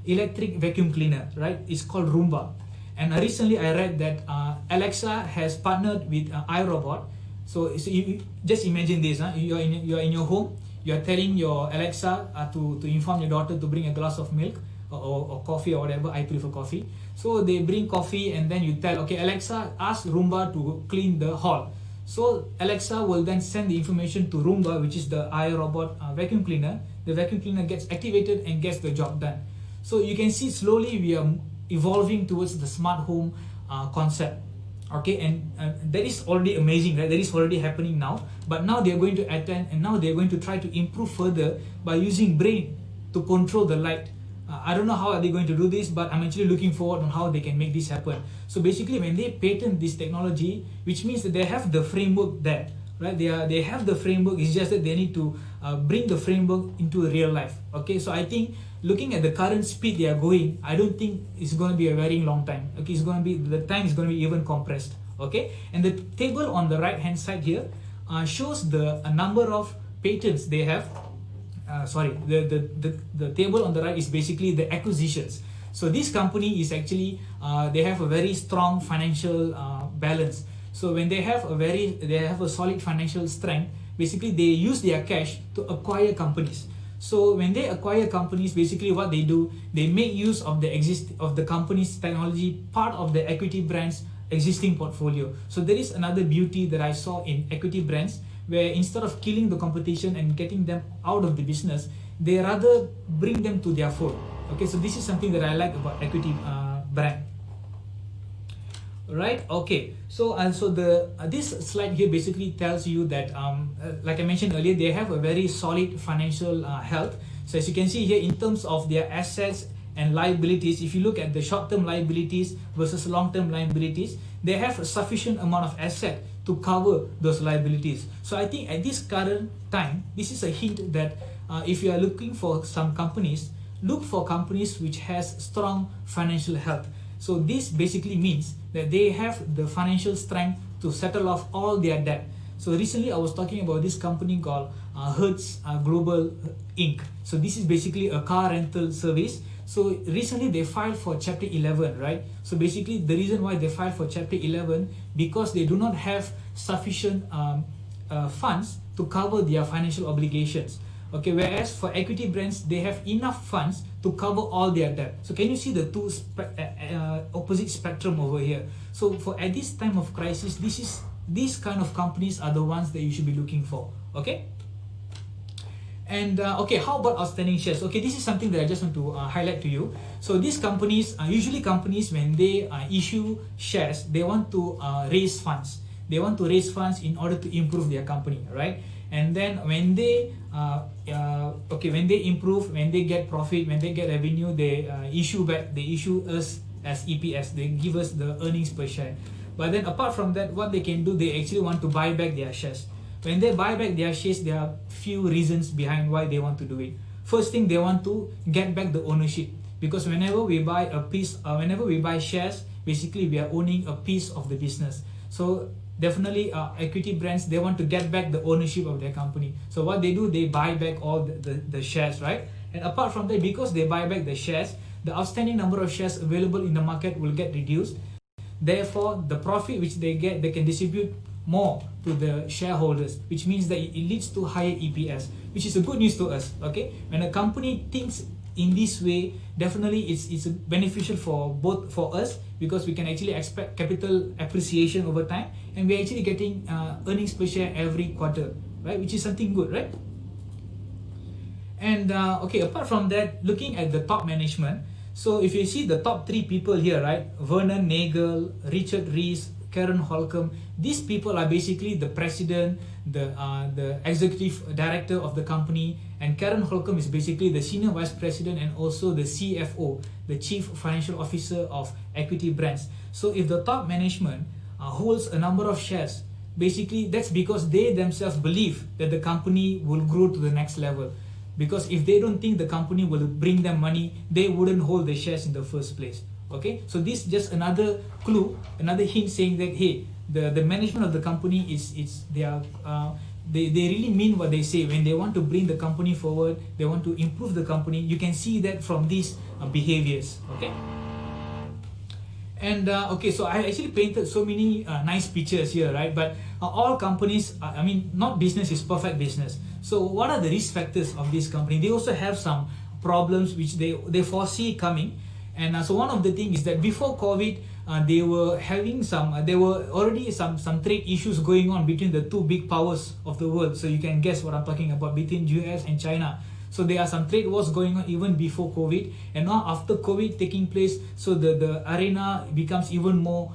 electric vacuum cleaner, right? It's called Roomba. And recently I read that Alexa has partnered with iRobot. So you just imagine this, you are in your home, you are telling your Alexa to inform your daughter to bring a glass of milk or coffee or whatever. I prefer coffee. So they bring coffee, and then you tell, okay, Alexa, ask Roomba to clean the hall. So Alexa will then send the information to Roomba, which is the iRobot vacuum cleaner. The vacuum cleaner gets activated and gets the job done. So you can see slowly we are evolving towards the smart home concept. Okay, and that is already amazing, right? That is already happening now. But now they are going to attend, and now they are going to try to improve further by using brain to control the light. I don't know how are they going to do this, but I'm actually looking forward on how they can make this happen. So basically, when they patent this technology, which means that they have the framework there, right? They have the framework. It's just that they need to bring the framework into real life. Okay, so I think looking at the current speed they are going, I don't think it's going to be a very long time. Okay, it's going to be, the time is going to be even compressed. Okay, and the table on the right hand side here shows the number of patents they have. The table on the right is basically the acquisitions. So this company is actually they have a very strong financial balance. So when they have a solid financial strength, basically they use their cash to acquire companies. So when they acquire companies, basically what they do, they make use of the company's technology, part of the equity brand's existing portfolio. So there is another beauty that I saw in equity brands, where instead of killing the competition and getting them out of the business, they rather bring them to their fold. Okay, so this is something that I like about equity brand. Right? Okay. So this slide here basically tells you that like I mentioned earlier, they have a very solid financial health. So as you can see here, in terms of their assets and liabilities, if you look at the short-term liabilities versus long-term liabilities, they have a sufficient amount of asset to cover those liabilities. So I think at this current time, this is a hint that if you are looking for some companies, look for companies which has strong financial health. So this basically means that they have the financial strength to settle off all their debt. So recently I was talking about this company called Hertz Global Inc. So this is basically a car rental service. So recently they filed for Chapter 11, right? So basically the reason why they filed for Chapter 11, because they do not have sufficient funds to cover their financial obligations. Okay, whereas for equity brands, they have enough funds to cover all their debt. So can you see the two opposite spectrum over here? So for at this time of crisis, these kind of companies are the ones that you should be looking for. Okay. And okay, how about outstanding shares? Okay, this is something that I just want to highlight to you. So these companies, usually companies, when they issue shares, they want to raise funds. They want to raise funds in order to improve their company, right? And then when they when they improve, when they get profit, when they get revenue, they issue back. They issue us as EPS. They give us the earnings per share. But then apart from that, what they can do, they actually want to buy back their shares. When they buy back their shares, there are few reasons behind why they want to do it. First thing, they want to get back the ownership, because whenever we buy a piece, whenever we buy shares, basically we are owning a piece of the business. So definitely equity brands, they want to get back the ownership of their company. So what they do, they buy back all the shares, right? And apart from that, because they buy back the shares, the outstanding number of shares available in the market will get reduced. Therefore, the profit which they get, they can distribute more to the shareholders, which means that it leads to higher EPS, which is a good news to us. Okay, when a company thinks in this way, definitely it's beneficial for us, because we can actually expect capital appreciation over time, and we're actually getting earnings per share every quarter, right? Which is something good, right? And okay, apart from that, looking at the top management, so if you see the top three people here, right? Vernon Nagel, Richard Rees, Karen Holcomb, these people are basically the president, the executive director of the company, and Karen Holcomb is basically the senior vice president and also the CFO, the chief financial officer of equity brands. So if the top management holds a number of shares, basically that's because they themselves believe that the company will grow to the next level. Because if they don't think the company will bring them money, they wouldn't hold the shares in the first place. Okay, so this is just another clue, another hint saying that hey, the management of the company they really mean what they say. When they want to bring the company forward, they want to improve the company. You can see that from these behaviors. Okay. And okay, so I actually painted so many nice pictures here, right? But all companies, I mean, not business is perfect business. So what are the risk factors of this company? They also have some problems which they foresee coming. And so one of the things is that before COVID, they were having there were already some trade issues going on between the two big powers of the world. So you can guess what I'm talking about, between US and China. So there are some trade wars going on even before COVID, and now after COVID taking place, so the arena becomes even more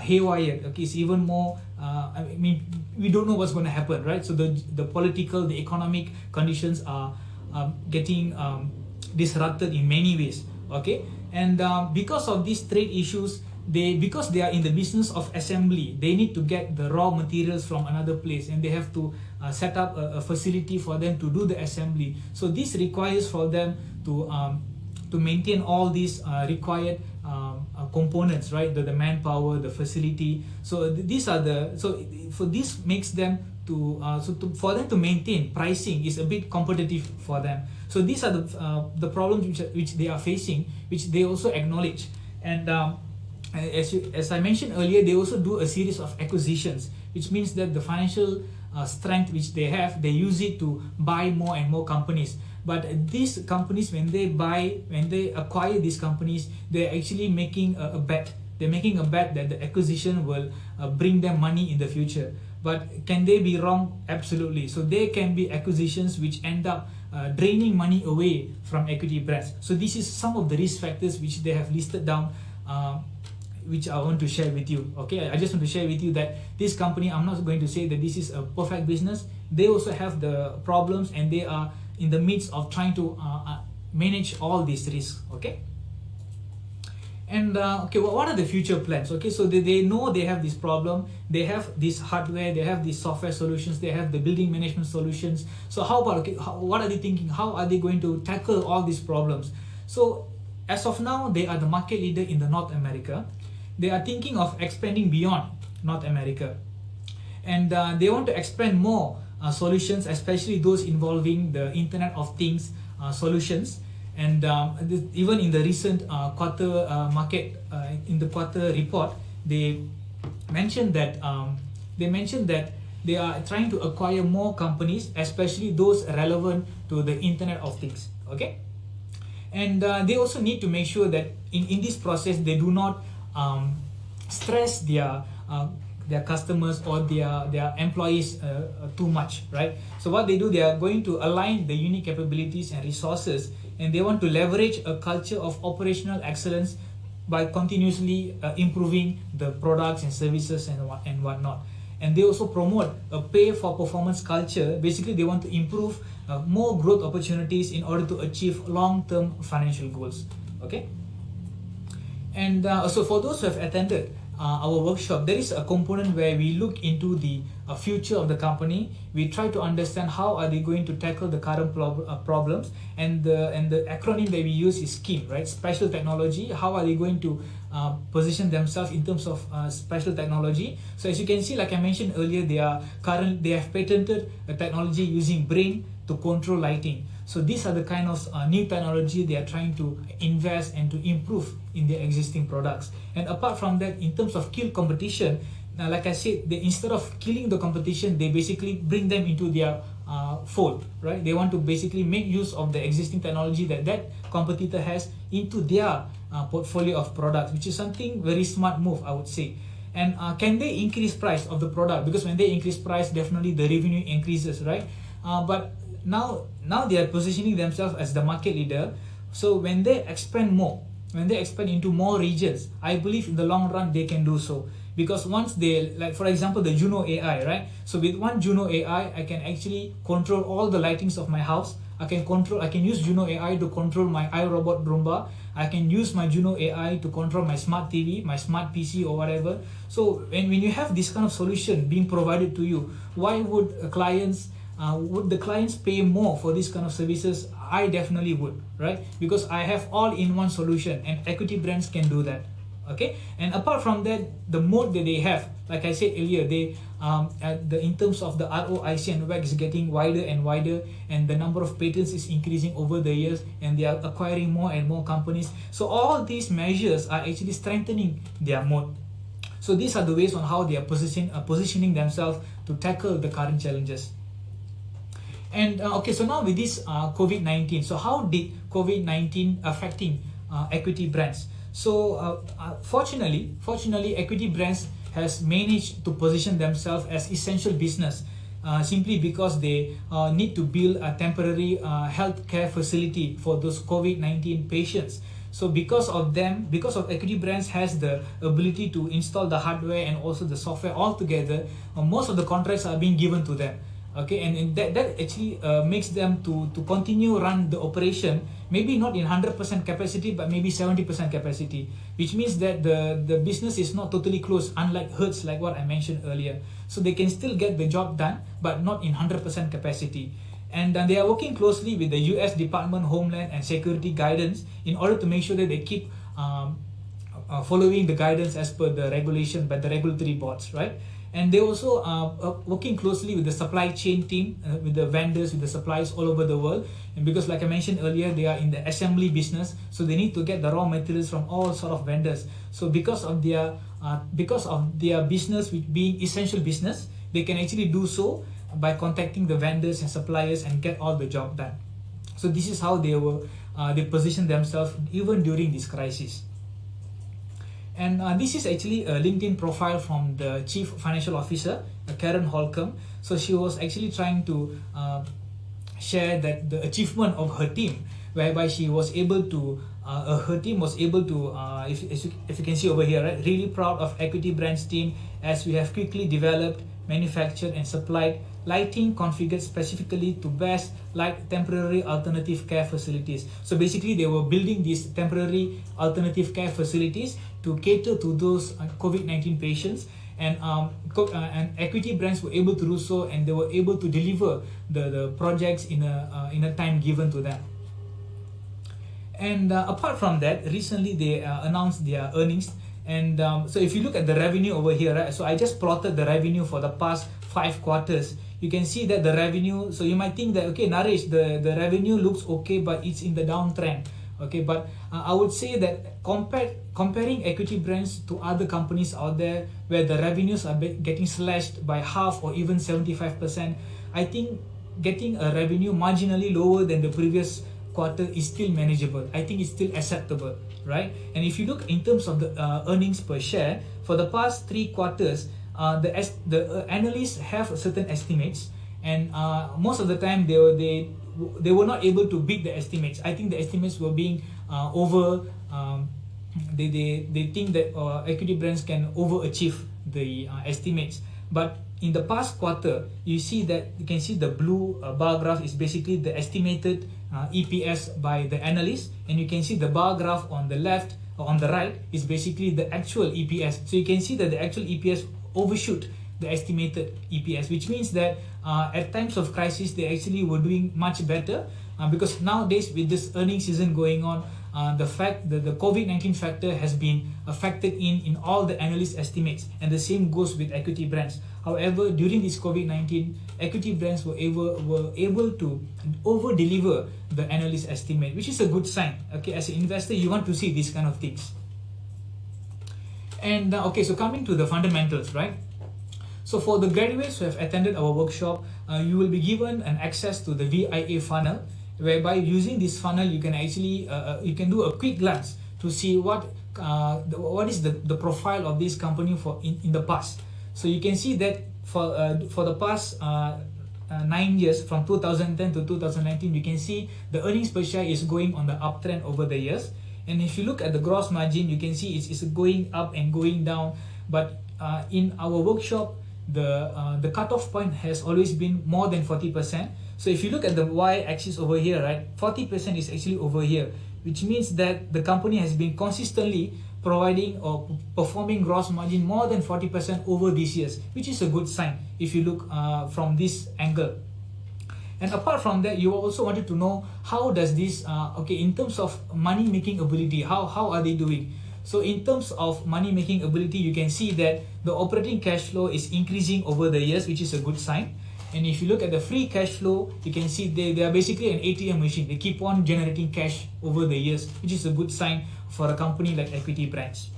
haywire. Okay, it's even more. I mean, we don't know what's going to happen, right? So the political, the economic conditions are getting disrupted in many ways. Okay, and because of these trade issues, because they are in the business of assembly, they need to get the raw materials from another place, and they have to set up a facility for them to do the assembly. So this requires for them to maintain all these required components, right? The manpower, the facility. So these are for this makes them for them to maintain pricing is a bit competitive for them. So these are the problems which they are facing, which they also acknowledge. And as I mentioned earlier, they also do a series of acquisitions, which means that the financial strength which they have, they use it to buy more and more companies. But these companies, when they acquire these companies, they're actually making a bet. They're making a bet that the acquisition will bring them money in the future. But can they be wrong? Absolutely. So there can be acquisitions which end up draining money away from equity brands. So this is some of the risk factors which they have listed down, which I want to share with you. Okay, I just want to share with you that this company, I'm not going to say that this is a perfect business. They also have the problems, and they are in the midst of trying to manage all these risks. Okay. And okay, what are the future plans? Okay, so they know they have this problem, they have this hardware, they have these software solutions, they have the building management solutions. So how about, what are they thinking? How are they going to tackle all these problems? So as of now, they are the market leader in the North America. They are thinking of expanding beyond North America, and they want to expand more solutions, especially those involving the Internet of Things solutions. And even in the recent quarter market, in the quarter report, they mentioned that they are trying to acquire more companies, especially those relevant to the Internet of Things. Okay, and they also need to make sure that in this process they do not stress their customers or their employees too much, right? So what they do, they are going to align the unique capabilities and resources, and they want to leverage a culture of operational excellence by continuously improving the products and services and whatnot. And they also promote a pay for performance culture. Basically, they want to improve more growth opportunities in order to achieve long-term financial goals. Okay. And so for those who have attended our workshop, there is a component where we look into the future of the company. We try to understand how are they going to tackle the current problems, and the acronym that we use is SKIM, right? Special technology. How are they going to position themselves in terms of special technology? So as you can see, like I mentioned earlier, they have patented a technology using brain to control lighting. So these are the kind of new technology they are trying to invest and to improve in their existing products. And apart from that, in terms of kill competition, like I said, instead of killing the competition, they basically bring them into their fold, right? They want to basically make use of the existing technology that competitor has into their portfolio of products, which is something very smart move, I would say. And can they increase price of the product? Because when they increase price, definitely the revenue increases, right? But now they are positioning themselves as the market leader. So when they expand into more regions, I believe in the long run they can do so. Because once they, like for example, the Juno AI, right? So with one Juno AI, I can actually control all the lightings of my house. I can use Juno AI to control my iRobot Roomba. I can use my Juno AI to control my smart TV, my smart PC or whatever. So when you have this kind of solution being provided to you, why would the clients pay more for this kind of services? I definitely would, right? Because I have all-in-one solution, and equity brands can do that. Okay, and apart from that, the mode that they have, like I said earlier, in terms of the ROIC and WACC is getting wider and wider, and the number of patents is increasing over the years, and they are acquiring more and more companies. So all these measures are actually strengthening their mode. So these are the ways on how they are positioning themselves to tackle the current challenges. And okay, so now with this COVID-19, so how did COVID-19 affecting equity brands? So fortunately, equity brands has managed to position themselves as essential business simply because they need to build a temporary healthcare facility for those COVID-19 patients. So because of equity brands has the ability to install the hardware and also the software all together, most of the contracts are being given to them. Okay, and that actually makes them to continue run the operation, maybe not in 100% capacity, but maybe 70% capacity, which means that the business is not totally closed, unlike Hertz, like what I mentioned earlier. So they can still get the job done, but not in 100% capacity. And they are working closely with the US Department of Homeland and Security guidance in order to make sure that they keep following the guidance as per the regulation by the regulatory boards, right? And they also are working closely with the supply chain team, with the vendors, with the suppliers all over the world. And because, like I mentioned earlier, they are in the assembly business, so they need to get the raw materials from all sort of vendors. So because of their business with being essential business, they can actually do so by contacting the vendors and suppliers and get all the job done. So this is how they position themselves even during this crisis. And this is actually a LinkedIn profile from the Chief Financial Officer, Karen Holcomb. So she was actually trying to share that the achievement of her team, whereby she was able to, her team was able to, if you can see over here, right, really proud of Equity Brands team as we have quickly developed, manufactured and supplied lighting configured specifically to best light temporary alternative care facilities. So basically they were building these temporary alternative care facilities to cater to those COVID-19 patients, and Equity Brands were able to do so, and they were able to deliver the projects in a time given to them. And apart from that, recently they announced their earnings. And so if you look at the revenue over here, right, so I just plotted the revenue for the past 5 quarters. You can see that the revenue, so you might think that, okay, Naresh, the revenue looks okay, but it's in the downtrend. Okay, but I would say that comparing Equity Brands to other companies out there where the revenues are getting slashed by half or even 75%, I think getting a revenue marginally lower than the previous quarter is still manageable. I think it's still acceptable, right? And if you look in terms of the earnings per share, for the past 3 quarters, the analysts have certain estimates, and most of the time they were not able to beat the estimates. I think the estimates were being they think that Equity Brands can overachieve the estimates. But in the past quarter, you can see the blue bar graph is basically the estimated EPS by the analysts, and you can see the bar graph on the left or on the right is basically the actual EPS. So you can see that the actual EPS overshoot the estimated EPS, which means that at times of crisis they actually were doing much better, because nowadays with this earnings season going on, the fact that the COVID-19 factor has been factored in all the analyst estimates, and the same goes with Equity Brands. However, during this COVID-19, Equity Brands were able to over-deliver the analyst estimate, which is a good sign. Okay, as an investor, you want to see these kind of things. And okay, so coming to the fundamentals, right? So for the graduates who have attended our workshop, you will be given an access to the VIA funnel, whereby using this funnel you can actually you can do a quick glance to see what is the profile of this company in the past. So you can see that for the past 9 years, from 2010 to 2019, you can see the earnings per share is going on the uptrend over the years. And if you look at the gross margin, you can see it's going up and going down. But in our workshop, the cutoff point has always been more than 40%. So if you look at the y-axis over here, right, 40% is actually over here, which means that the company has been consistently providing or performing gross margin more than 40% over these years, which is a good sign if you look from this angle. And apart from that, you also wanted to know how does this, in terms of money making ability, how are they doing? So in terms of money making ability, you can see that the operating cash flow is increasing over the years, which is a good sign. And if you look at the free cash flow, you can see they are basically an ATM machine. They keep on generating cash over the years, which is a good sign for a company like Equity Brands.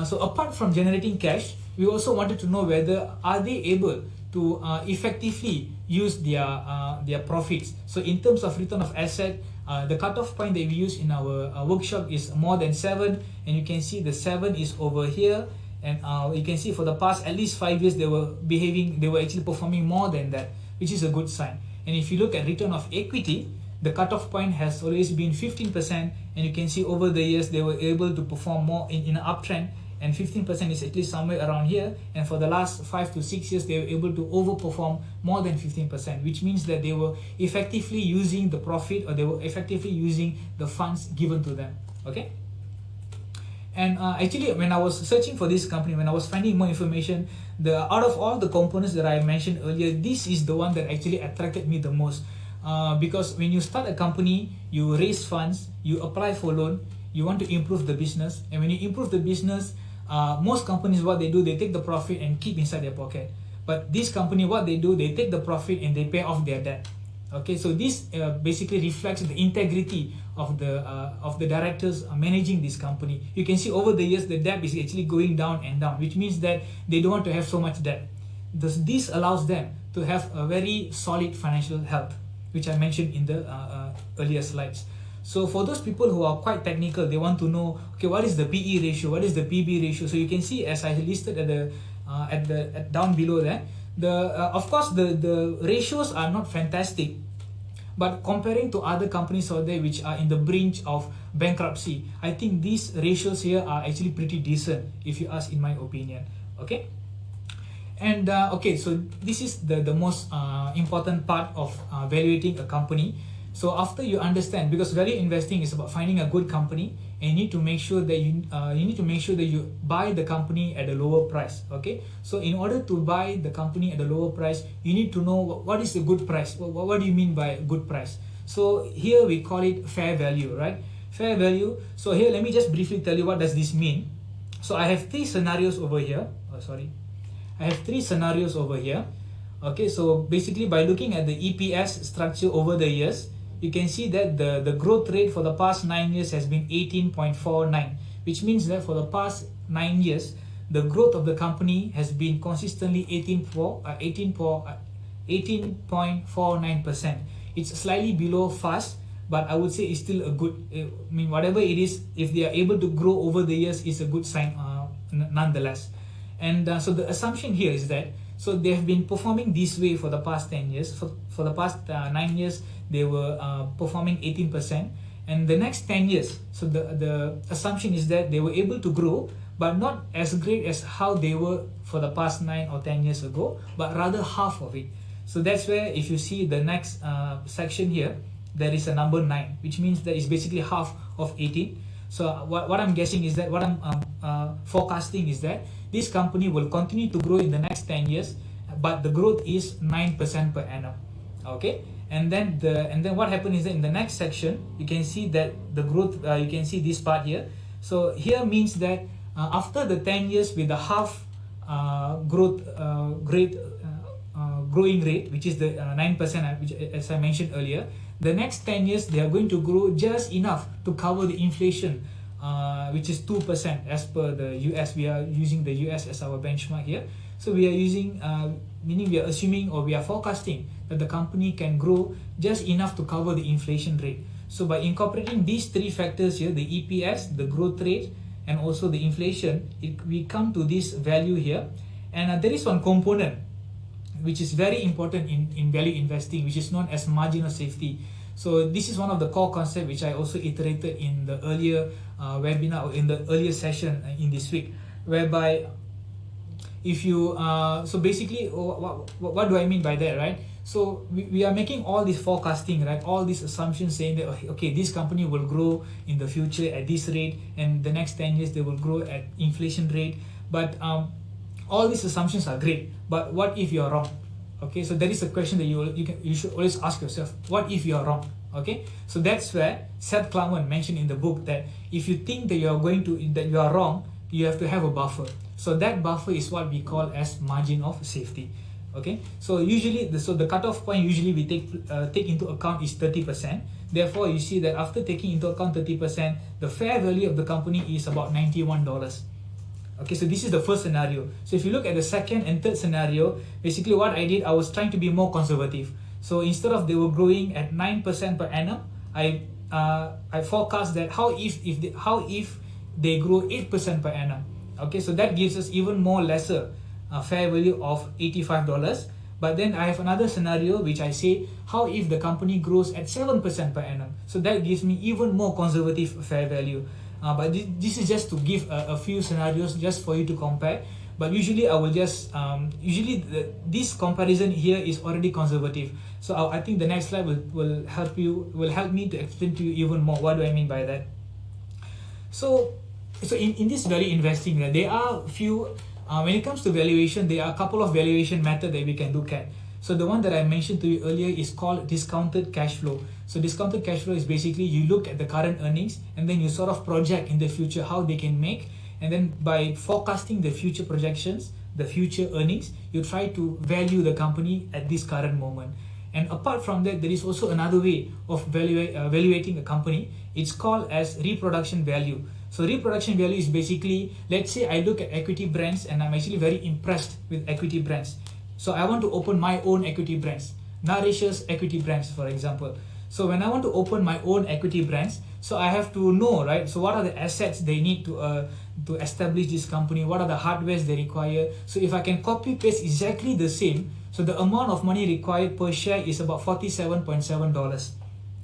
So apart from generating cash, we also wanted to know whether are they able to effectively use their profits. So in terms of return of asset, the cutoff point that we use in our workshop is more than 7, and you can see the 7 is over here, and you can see for the past at least 5 years they were actually performing more than that, which is a good sign. And if you look at return of equity, the cutoff point has always been 15%, and you can see over the years they were able to perform more in an uptrend, and 15% is at least somewhere around here, and for the last 5 to 6 years they were able to overperform more than 15%, which means that they were effectively using the profit, or they were effectively using the funds given to them. Okay. And actually, when I was searching for this company, when I was finding more information, out of all the components that I mentioned earlier, this is the one that actually attracted me the most. Because when you start a company, you raise funds, you apply for loan, you want to improve the business, and when you improve the business, most companies, what they do, they take the profit and keep inside their pocket. But this company, what they do, they take the profit and they pay off their debt. Okay, so this basically reflects the integrity of the directors managing this company. You can see over the years the debt is actually going down and down, which means that they don't want to have so much debt. This allows them to have a very solid financial health, which I mentioned in the earlier slides. So for those people who are quite technical, they want to know, okay, what is the PE ratio, what is the PB ratio? So you can see, as I listed at down below there, of course the ratios are not fantastic, but comparing to other companies out there which are in the brink of bankruptcy, I think these ratios here are actually pretty decent, if you ask, in my opinion. Okay. And okay, so this is the most important part of valuating a company. So after you understand, because value investing is about finding a good company, and you need to make sure that you buy the company at a lower price. Okay, so in order to buy the company at a lower price, you need to know what is a good price. What do you mean by good price? So here we call it fair value, right? Fair value. So here, let me just briefly tell you what does this mean. So I have three scenarios over here. I have three scenarios over here. Okay, so basically by looking at the EPS structure over the years, you can see that the growth rate for the past 9 years has been 18.49, which means that for the past 9 years, the growth of the company has been consistently 18.49%. It's slightly below fast, but I would say it's still a good, I mean, whatever it is, if they are able to grow over the years, it's a good sign nonetheless. And so the assumption here is that, so they have been performing this way for the past 10 years. For the past 9 years, they were performing 18%. And the next 10 years, so the assumption is that they were able to grow, but not as great as how they were for the past 9 or 10 years ago, but rather half of it. So that's where, if you see the next section here, there is a number 9, which means that it's basically half of 18. So what I'm guessing is that, what I'm forecasting is that this company will continue to grow in the next 10 years, but the growth is 9% per annum. Okay, and then what happened is that in the next section, you can see that the growth, you can see this part here. So here means that after the 10 years with the half growing rate, which is the 9%, which, as I mentioned earlier, the next 10 years they are going to grow just enough to cover the inflation, which is 2% as per the US. We are using the US as our benchmark here. So we are using, meaning we are assuming, or we are forecasting that the company can grow just enough to cover the inflation rate. So by incorporating these three factors here, the EPS, the growth rate, and also the inflation, we come to this value here. And there is one component which is very important in value investing, which is known as margin of safety. So this is one of the core concepts which I also iterated in the earlier webinar, or in the earlier session in this week, whereby if you so basically what do I mean by that, right? So we are making all this forecasting, right? All these assumptions saying that, okay, this company will grow in the future at this rate, and the next 10 years they will grow at inflation rate. But all these assumptions are great, but what if you are wrong? Okay, so that is a question that you should always ask yourself. What if you are wrong? Okay, so that's where Seth Klarman mentioned in the book that if you think that you are wrong, you have to have a buffer. So that buffer is what we call as margin of safety. Okay, so usually the cutoff point usually we take into account is 30%. Therefore, you see that after taking into account 30%, the fair value of the company is about $91. Okay, so this is the first scenario. So if you look at the second and third scenario, basically what I did, I was trying to be more conservative. So instead of they were growing at 9% per annum, I forecast that how if they grow 8% per annum. Okay, so that gives us even more lesser fair value of $85. But then I have another scenario which I say, how if the company grows at 7% per annum? So that gives me even more conservative fair value. But this is just to give a few scenarios just for you to compare. But usually I will just this comparison here is already conservative. So I think the next slide will help me to explain to you even more what do I mean by that. So in this value investing, there are few when it comes to valuation, there are a couple of valuation methods that we can look at. So the one that I mentioned to you earlier is called discounted cash flow. So discounted cash flow is basically you look at the current earnings and then you sort of project in the future how they can make, and then by forecasting the future projections, the future earnings, you try to value the company at this current moment. And apart from that, there is also another way of evaluating a company. It's called as reproduction value. So reproduction value is basically, let's say I look at equity brands and I'm actually very impressed with equity brands. So I want to open my own equity brands, Nourish's equity brands, for example. So when I want to open my own equity brands, so I have to know, right? So what are the assets they need to establish this company? What are the hardwares they require? So if I can copy paste exactly the same, so the amount of money required per share is about $47.7.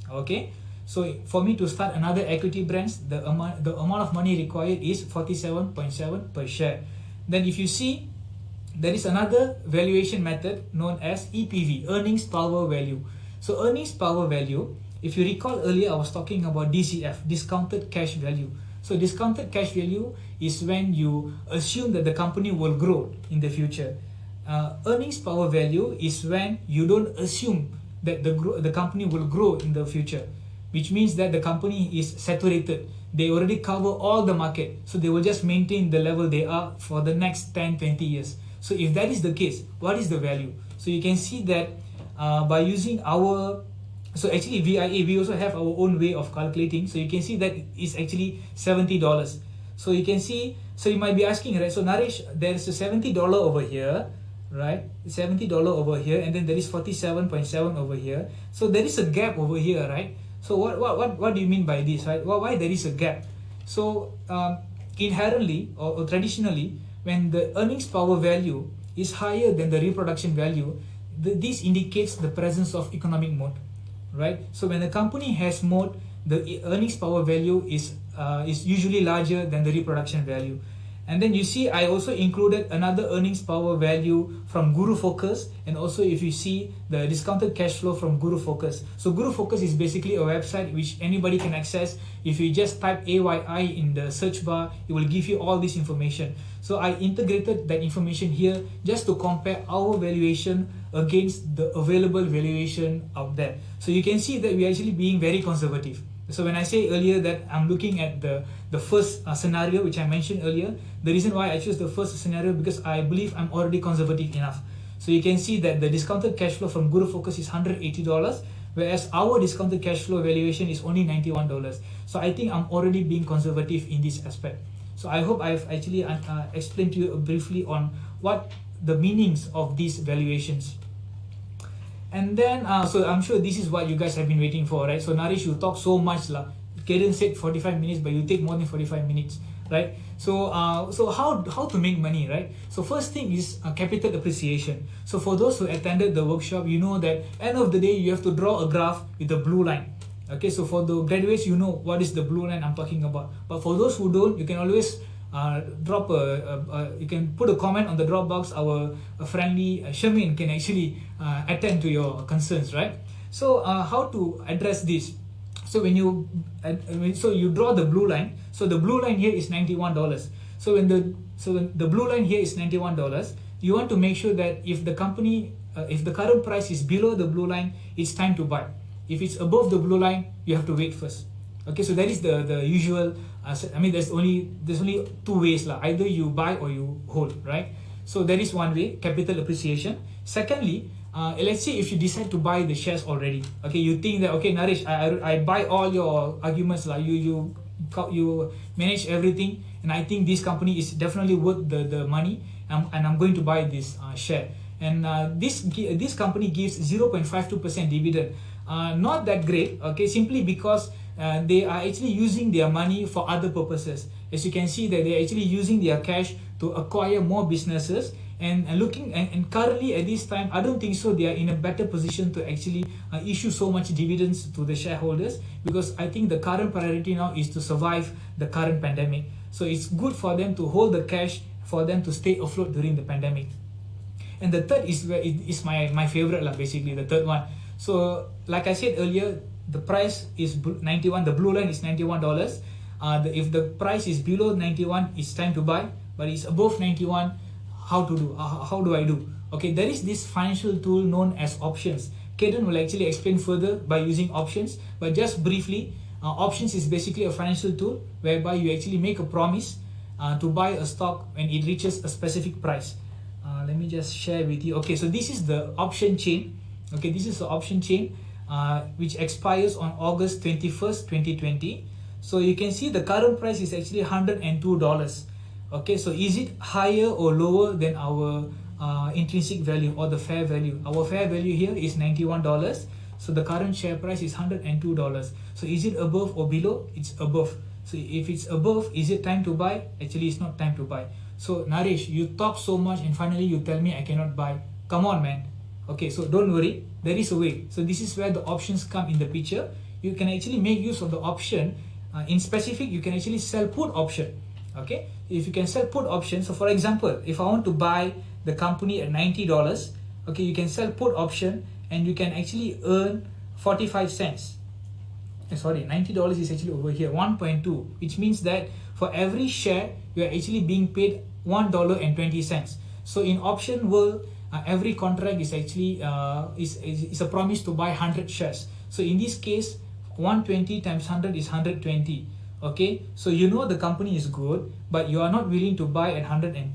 Okay. So for me to start another equity brands, the amount of money required is $47.7 per share. Then if you see, there is another valuation method known as EPV, earnings power value. So earnings power value, if you recall earlier, I was talking about DCF, discounted cash value. So discounted cash value is when you assume that the company will grow in the future. Earnings power value is when you don't assume that the company will grow in the future, which means that the company is saturated. They already cover all the market, so they will just maintain the level they are for the next 10-20 years. So if that is the case, what is the value? So you can see that by using our, so actually VIA, we also have our own way of calculating. So you can see that it's actually $70. So you can see, so you might be asking, right? So Naresh, there is a $70 over here, right? $70 over here, and then there is 47.7 over here. So there is a gap over here, right? So what do you mean by this, right? Why there is a gap? So inherently or traditionally, when the earnings power value is higher than the reproduction value, this indicates the presence of economic moat, right? So when a company has moat, the earnings power value is usually larger than the reproduction value. And then you see, I also included another earnings power value from Guru Focus, and also if you see the discounted cash flow from Guru Focus. So Guru Focus is basically a website which anybody can access. If you just type AYI in the search bar, it will give you all this information. So I integrated that information here just to compare our valuation against the available valuation out there. So you can see that we are actually being very conservative. So when I say earlier that I'm looking at the first scenario which I mentioned earlier, the reason why I choose the first scenario because I believe I'm already conservative enough. So you can see that the discounted cash flow from Guru Focus is $180, whereas our discounted cash flow valuation is only $91. So I think I'm already being conservative in this aspect. So I hope I've actually explained to you briefly on what the meanings of these valuations. And then, so I'm sure this is what you guys have been waiting for, right? So Naresh, you talk so much lah. Kaden said 45 minutes, but you take more than 45 minutes, right? So, so how to make money, right? So first thing is capital appreciation. So for those who attended the workshop, you know that end of the day you have to draw a graph with the blue line. Okay, so for the graduates, you know what is the blue line I'm talking about. But for those who don't, you can always drop you can put a comment on the Dropbox. Our friendly Shamin can actually attend to your concerns, right? So how to address this? So when you draw the blue line, so the blue line here is $91. So when the blue line here is $91, you want to make sure that if the company if the current price is below the blue line, it's time to buy. If it's above the blue line, you have to wait first. Okay, so that is the usual. I mean, there's only two ways lah. Either you buy or you hold, right? So that is one way, capital appreciation. Secondly, let's say if you decide to buy the shares already. Okay, you think that okay, Naresh, I buy all your arguments lah. You you manage everything, and I think this company is definitely worth the money, and I'm going to buy this share. And this company gives 0.52% dividend. Not that great, okay, simply because they are actually using their money for other purposes. As you can see that they're actually using their cash to acquire more businesses, and currently at this time, I don't think so they are in a better position to actually issue so much dividends to the shareholders, because I think the current priority now is to survive the current pandemic. So it's good for them to hold the cash for them to stay afloat during the pandemic. And the third is my favorite lah, basically the third one. So like I said earlier, the price is 91, the blue line is $91. If the price is below 91, it's time to buy, but it's above 91, how do I do? Okay, there is this financial tool known as options. Kaden will actually explain further by using options, but just briefly, options is basically a financial tool whereby you actually make a promise to buy a stock when it reaches a specific price. Let me just share with you. Okay, so this is the option chain. Okay, this is the option chain which expires on August 21st, 2020. So you can see the current price is actually $102. Okay, so is it higher or lower than our intrinsic value or the fair value? Our fair value here is $91. So the current share price is $102. So is it above or below? It's above. So if it's above, is it time to buy? Actually, it's not time to buy. So Naresh, you talk so much and finally you tell me I cannot buy. Come on, man. Okay, so don't worry, there is a way. So this is where the options come in the picture. You can actually make use of the option. In specific, you can actually sell put option. Okay, if you can sell put option, so for example, if I want to buy the company at $90, okay, you can sell put option and you can actually earn 45 cents. Sorry, $90 is actually over here, 1.2, which means that for every share, you are actually being paid $1.20. So in option world, every contract is actually is a promise to buy 100 shares. So in this case, 120 times 100 is 120. Okay, so you know the company is good, but you are not willing to buy at 102.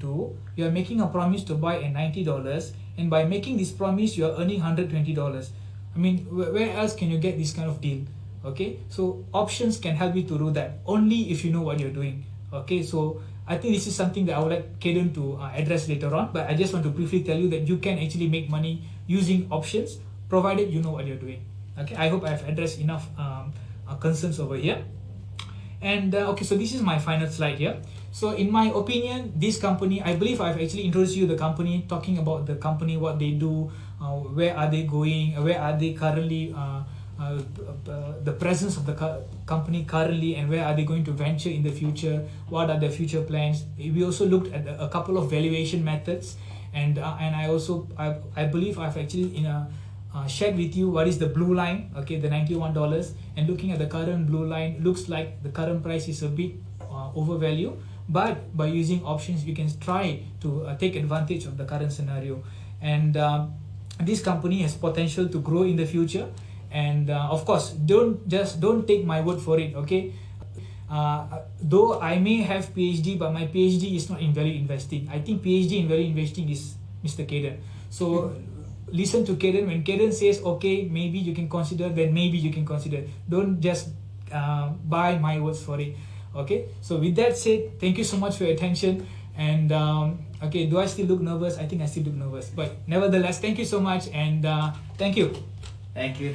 You are making a promise to buy at $90, and by making this promise, you are earning $120. I mean, where else can you get this kind of deal? Okay, so options can help you to do that only if you know what you're doing. Okay, so I think this is something that I would like Kaden to address later on, but I just want to briefly tell you that you can actually make money using options provided you know what you're doing. Okay, I hope I've addressed enough concerns over here. And okay, so this is my final slide here. So in my opinion, this company, I believe I've actually introduced you the company, talking about the company, what they do, where are they going, where are they currently, the presence of the company currently, and where are they going to venture in the future, what are their future plans. We also looked at a couple of valuation methods, and I believe I've actually shared with you what is the blue line, okay, the $91, and looking at the current blue line, looks like the current price is a bit overvalued, but by using options you can try to take advantage of the current scenario. And this company has potential to grow in the future, and of course don't take my word for it, okay. Though I may have PhD, but my PhD is not in value investing. I think PhD in value investing is Mr. Kaden. So listen to Kaden. When Kaden says okay, maybe you can consider, then maybe you can consider. Don't just buy my words for it. Okay, so with that said, thank you so much for your attention. And okay, do I still look nervous? I think I still look nervous, but nevertheless, thank you so much, and thank you. Thank you.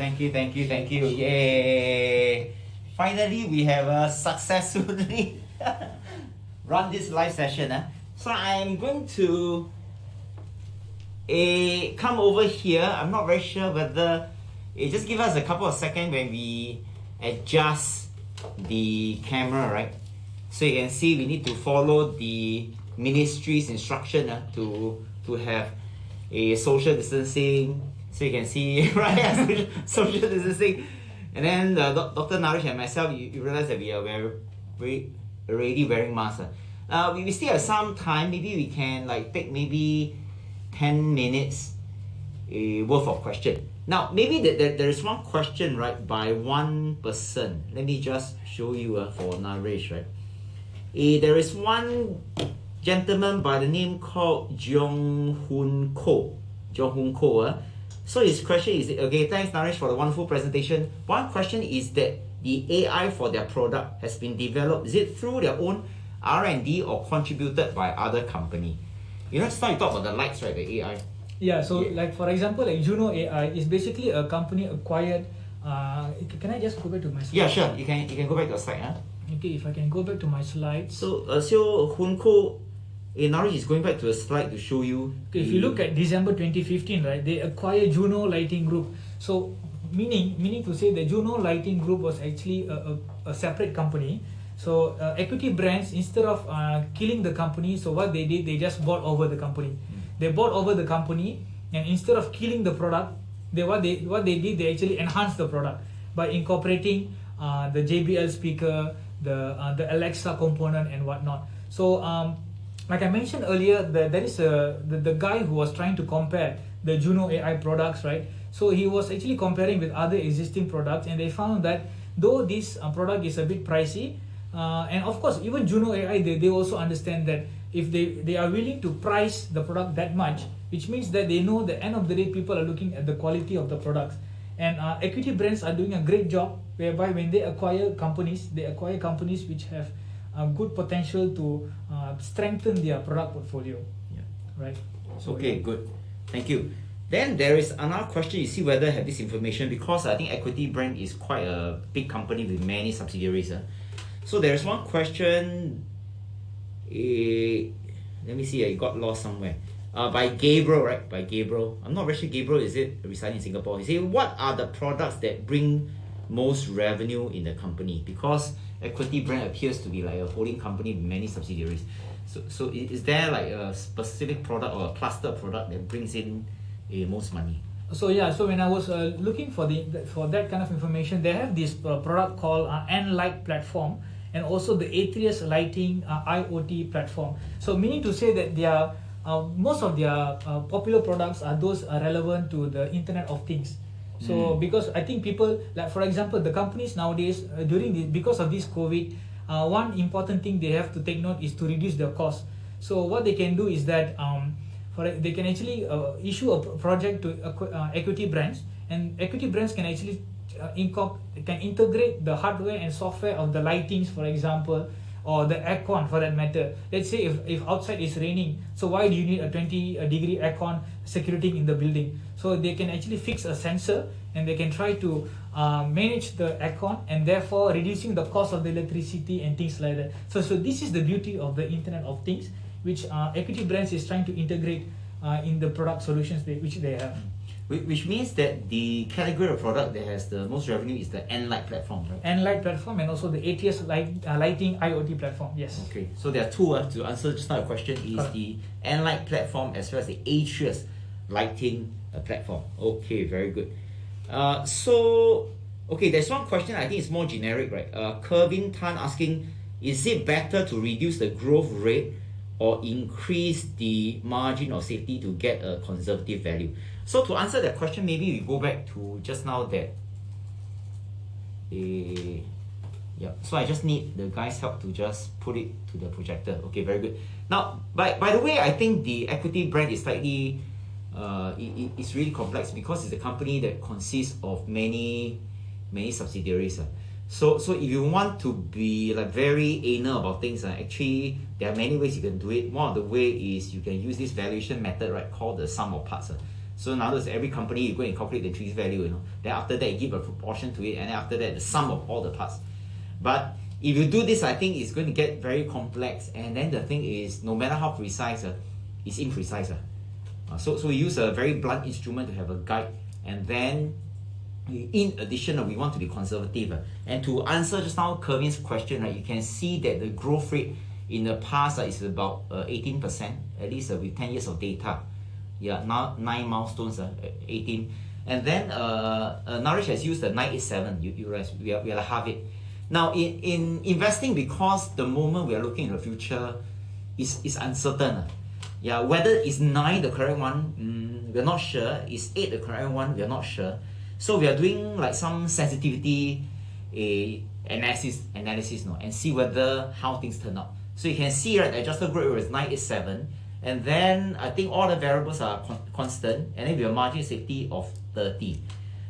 Yay! Finally, we have successfully run this live session. So I'm going to come over here. I'm not very sure whether just give us a couple of seconds when we adjust the camera, right? So you can see we need to follow the ministry's instruction to have a social distancing. So you can see, right, social distancing. And then Dr. Naresh and myself, you realize that we are already wearing masks. We still have some time. Maybe we can take maybe 10 minutes worth of question. Now, maybe there is one question, right, by one person. Let me just show you for Naresh, right. There is one gentleman by the name called Jong Hoon Ko. So his question is, okay, thanks Naresh for the wonderful presentation. One question is that the AI for their product has been developed? Is it through their own R&D or contributed by other company? You know, just now you talk about the likes, right? The AI. Yeah, so like for example, like Juno AI is basically a company acquired. Can I just go back to my slides? Yeah, sure. You can go back to the slide. Huh? Okay, if I can go back to my slides. So Hunko, Naresh is going back to a slide to show you. Okay, if you look at December 2015, right, they acquired Juno Lighting Group. So meaning to say that Juno Lighting Group was actually a separate company. So equity brands, instead of killing the company, so what they did, they just bought over the company. They bought over the company, and instead of killing the product, what they did, they actually enhanced the product by incorporating the JBL speaker, the Alexa component and whatnot. So like I mentioned earlier, there is the guy who was trying to compare the Juno AI products, right? So he was actually comparing with other existing products, and they found that though this product is a bit pricey, and of course even Juno AI, they also understand that if they are willing to price the product that much, which means that they know the end of the day people are looking at the quality of the products. And equity brands are doing a great job, whereby when they acquire companies which have good potential to strengthen their product portfolio. Yeah. Right. So, Okay, good. Thank you. Then there is another question. You see whether I have this information, because I think equity brand is quite a big company with many subsidiaries. So there is one question. Let me see. It got lost somewhere. By Gabriel, right? By Gabriel. I'm not very sure Gabriel is it residing in Singapore. He said, what are the products that bring most revenue in the company? Because equity brand appears to be like a holding company with many subsidiaries. So is there like a specific product or a cluster product that brings in most money? So yeah, so when I was looking for that kind of information, they have this product called N-Light platform, and also the Atrius Lighting IoT platform. So meaning to say that their most of their popular products are those relevant to the Internet of Things. So because I think people, like for example, the companies nowadays because of this COVID, one important thing they have to take note is to reduce their cost. So what they can do is that they can actually issue a project to equity brands, and equity brands can actually integrate the hardware and software of the lightings, for example, or the aircon for that matter. Let's say if outside is raining, so why do you need a 20-degree aircon circulating in the building? So they can actually fix a sensor, and they can try to manage the aircon, and therefore reducing the cost of the electricity and things like that. So this is the beauty of the Internet of Things, which equity brands is trying to integrate in the product solutions which they have. Which means that the category of product that has the most revenue is the N-Light platform, right? N-Light platform, and also the ATS Lighting IoT platform, yes. Okay, so there are two to answer just now. The question is Correct. the N-Light platform as well as the Atrius Lighting platform. Okay, very good. Okay, there's one question I think it's more generic, right? Kervin Tan asking, is it better to reduce the growth rate or increase the margin of safety to get a conservative value? So to answer that question, maybe we go back to just now that yeah. So I just need the guys' help to just put it to the projector. Okay, very good. Now, by the way, I think the equity brand is slightly it's really complex, because it's a company that consists of many subsidiaries. So if you want to be like very anal about things, actually there are many ways you can do it. One of the way is you can use this valuation method, right, called the sum of parts. So in other words, every company you go and calculate the intrinsic value, then after that you give a proportion to it, and then after that the sum of all the parts. But if you do this, I think it's going to get very complex, and then the thing is, no matter how precise, it's imprecise. So we use a very blunt instrument to have a guide, and then in addition, we want to be conservative. And to answer just now Kervin's question, right, you can see that the growth rate in the past is about 18%, at least with 10 years of data. Yeah, now 9 milestones, 18. And then Naresh has used the 987. You realize we are half it. Now in investing, because the moment we are looking in the future is uncertain. Yeah, whether is 9 the correct one, we're not sure. Is 8 the correct one, we're not sure. So we are doing like some sensitivity analysis, and see whether how things turn out. So you can see, right, adjusted growth rate is 987, and then I think all the variables are constant, and then we have margin safety of 30.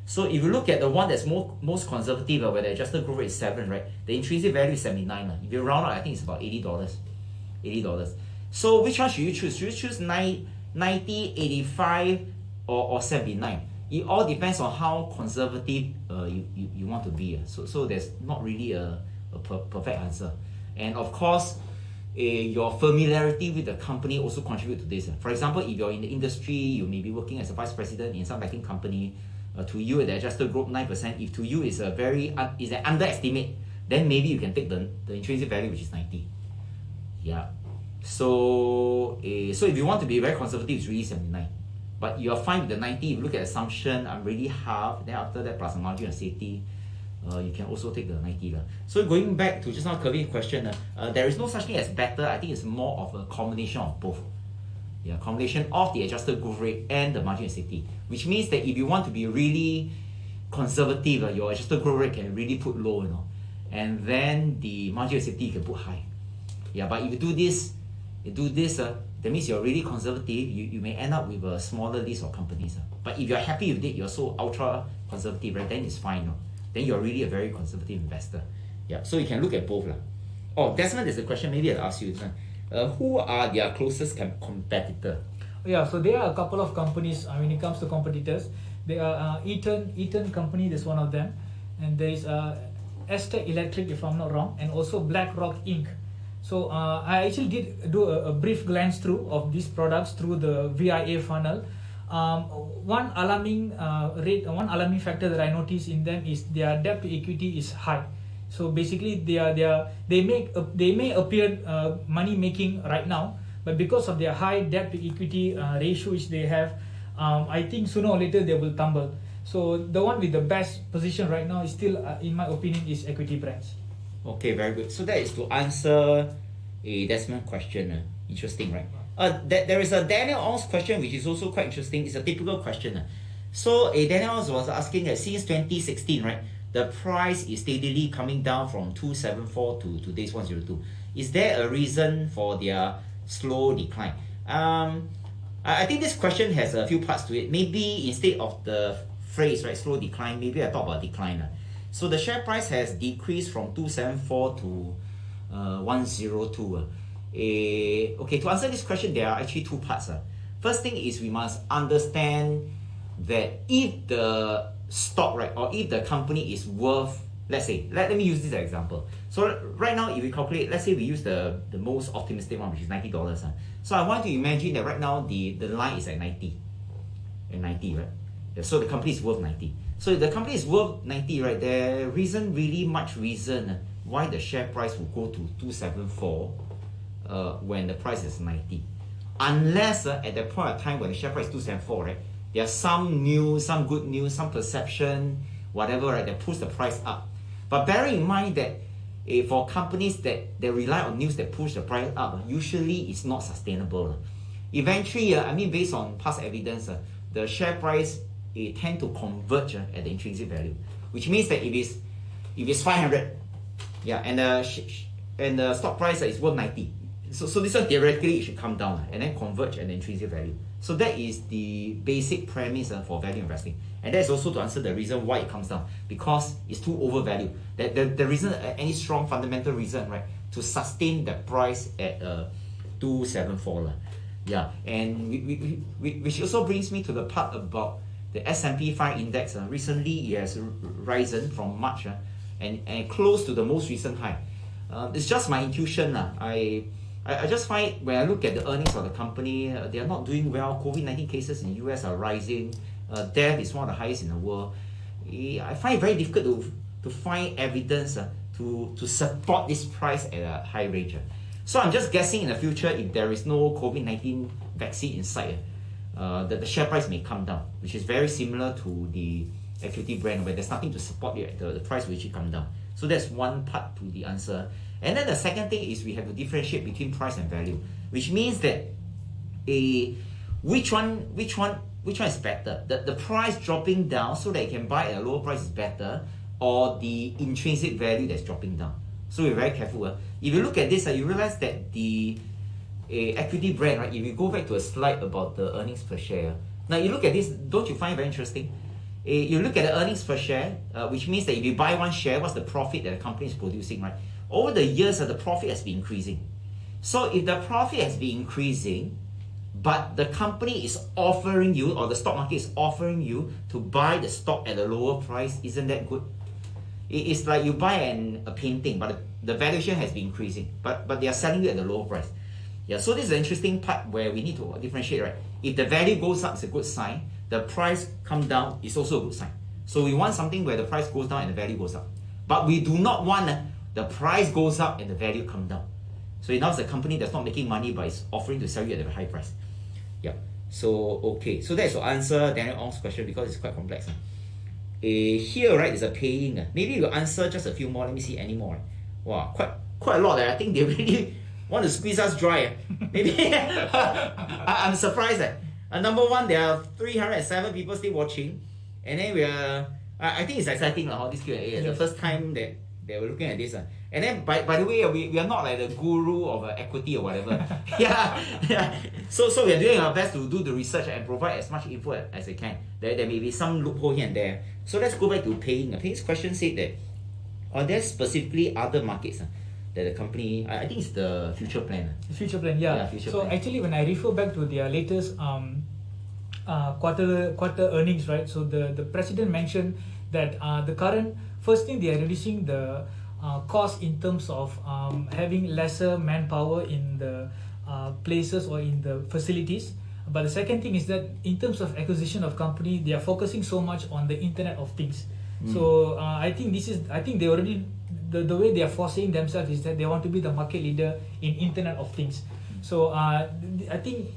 So if you look at the one that's most conservative, where the adjusted growth rate is 7, right? The intrinsic value is 79. If you round out, I think it's about $80. $80. So which one should you choose? Should you choose 90, 85, or 79? It all depends on how conservative you want to be. So there's not really a perfect answer. And of course, your familiarity with the company also contribute to this. For example, if you're in the industry, you may be working as a vice president in some banking company. To you, the adjusted growth 9%. If to you is an underestimate, then maybe you can take the intrinsic value, which is 90. Yeah. So if you want to be very conservative, it's really 79. But you're fine with the 90. If you look at assumption, I'm really half. Then after that, plus a margin of safety, you can also take the 90. So going back to just now Kevin's question, there is no such thing as better. I think it's more of a combination of both. Yeah, combination of the adjusted growth rate and the margin of safety. Which means that if you want to be really conservative, your adjusted growth rate can really put low, and then the margin of safety you can put high. Yeah, but if you do this, that means you're really conservative. You may end up with a smaller list of companies. But if you're happy with it, you're so ultra conservative, right? Then it's fine. Then you're really a very conservative investor. Yeah, so you can look at both. Oh, Desmond, there's a question. Maybe I'll ask you this one. Who are their closest competitor? Yeah, so there are a couple of companies when it comes to competitors. There are Eaton company, that's one of them, and there is Aztec Electric, if I'm not wrong, and also BlackRock Inc. So I actually did do a brief glance through of these products through the VIA funnel. One alarming factor that I noticed in them is their debt to equity is high. So basically, they may appear money making right now, but because of their high debt to equity ratio which they have, I think sooner or later they will tumble. So the one with the best position right now is still, in my opinion, is Equity Brands. Okay, very good. So that is to answer a Desmond question. Interesting, right? There is a Daniel Ong's question which is also quite interesting. It's a typical question. So Daniel Ong was asking that since 2016, right, the price is steadily coming down from 274 to today's 102. Is there a reason for their slow decline? I think this question has a few parts to it. Maybe instead of the phrase, right, slow decline, maybe I talk about decline. So the share price has decreased from 274 to 102. Okay, to answer this question, there are actually two parts. First thing is we must understand that if the stock, right, or if the company is worth, let's say, let me use this example. So right now, if we calculate, let's say we use the most optimistic one, which is $90. So I want to imagine that right now the line is at 90. At 90, right? So the company is worth 90. So if the company is worth 90, right, there isn't really much reason why the share price will go to 274 when the price is 90. Unless at that point of time when the share price is 274, right, there's some news, some good news, some perception, whatever, right, that push the price up. But bearing in mind that for companies that rely on news that push the price up, usually it's not sustainable. Eventually, based on past evidence, the share price tend to converge at the intrinsic value, which means that if it's 500, yeah, and the stock price is worth 90, so this one theoretically it should come down and then converge at the intrinsic value. So that is the basic premise for value investing, and that's also to answer the reason why it comes down, because it's too overvalued. There isn't any strong fundamental reason, right, to sustain the price at 274. Yeah, and which also brings me to the part about the S&P 5 index. Recently it has risen from March and close to the most recent high. It's just my intuition. I just find when I look at the earnings of the company, they are not doing well. COVID-19 cases in the US are rising. Death is one of the highest in the world. I find it very difficult to find evidence to support this price at a high range. So I'm just guessing in the future, if there is no COVID-19 vaccine in sight, that the share price may come down, which is very similar to the equity brand where there's nothing to support it, the price will actually come down. So that's one part to the answer. And then the second thing is we have to differentiate between price and value, which means that which one is better? The price dropping down so that you can buy at a lower price is better, or the intrinsic value that's dropping down. So we're very careful. If you look at this, you realize that the equity brand, right? If you go back to a slide about the earnings per share, now you look at this, don't you find it very interesting? You look at the earnings per share, which means that if you buy one share, what's the profit that the company is producing, right? Over the years, the profit has been increasing. So if the profit has been increasing, but the company is offering you, or the stock market is offering you to buy the stock at a lower price, isn't that good? It's like you buy a painting, but the valuation has been increasing, but they are selling you at a lower price. Yeah, so this is an interesting part where we need to differentiate, right? If the value goes up, it's a good sign. The price comes down, it's also a good sign. So we want something where the price goes down and the value goes up. But we do not want the price goes up and the value comes down. So now it's a company that's not making money but is offering to sell you at a high price. Yeah. So okay. So that's your answer Daniel Ong's question because it's quite complex. Here, right, is a paying. Maybe you answer just a few more. Let me see any more. Wow, quite a lot. I think they really want to squeeze us dry. Maybe I'm surprised. Number one, there are 307 people still watching, and then we are. I think it's exciting how this Q&A. It's the first time that we're looking at this. And then by the way, we are not like the guru of equity or whatever. yeah. So we are doing our best to do the research and provide as much info as we can. There may be some loophole here and there. So let's go back to paying. Paying's question said that are there specifically other markets that the company? I think it's the future plan. The future plan, yeah. Future so plan. Actually, when I refer back to their latest quarter earnings, right? So the president mentioned that the current first thing they are reducing the cost in terms of having lesser manpower in the places or in the facilities. But the second thing is that in terms of acquisition of company, they are focusing so much on the Internet of Things. So I think they already the way they are foreseeing themselves is that they want to be the market leader in Internet of Things. So I think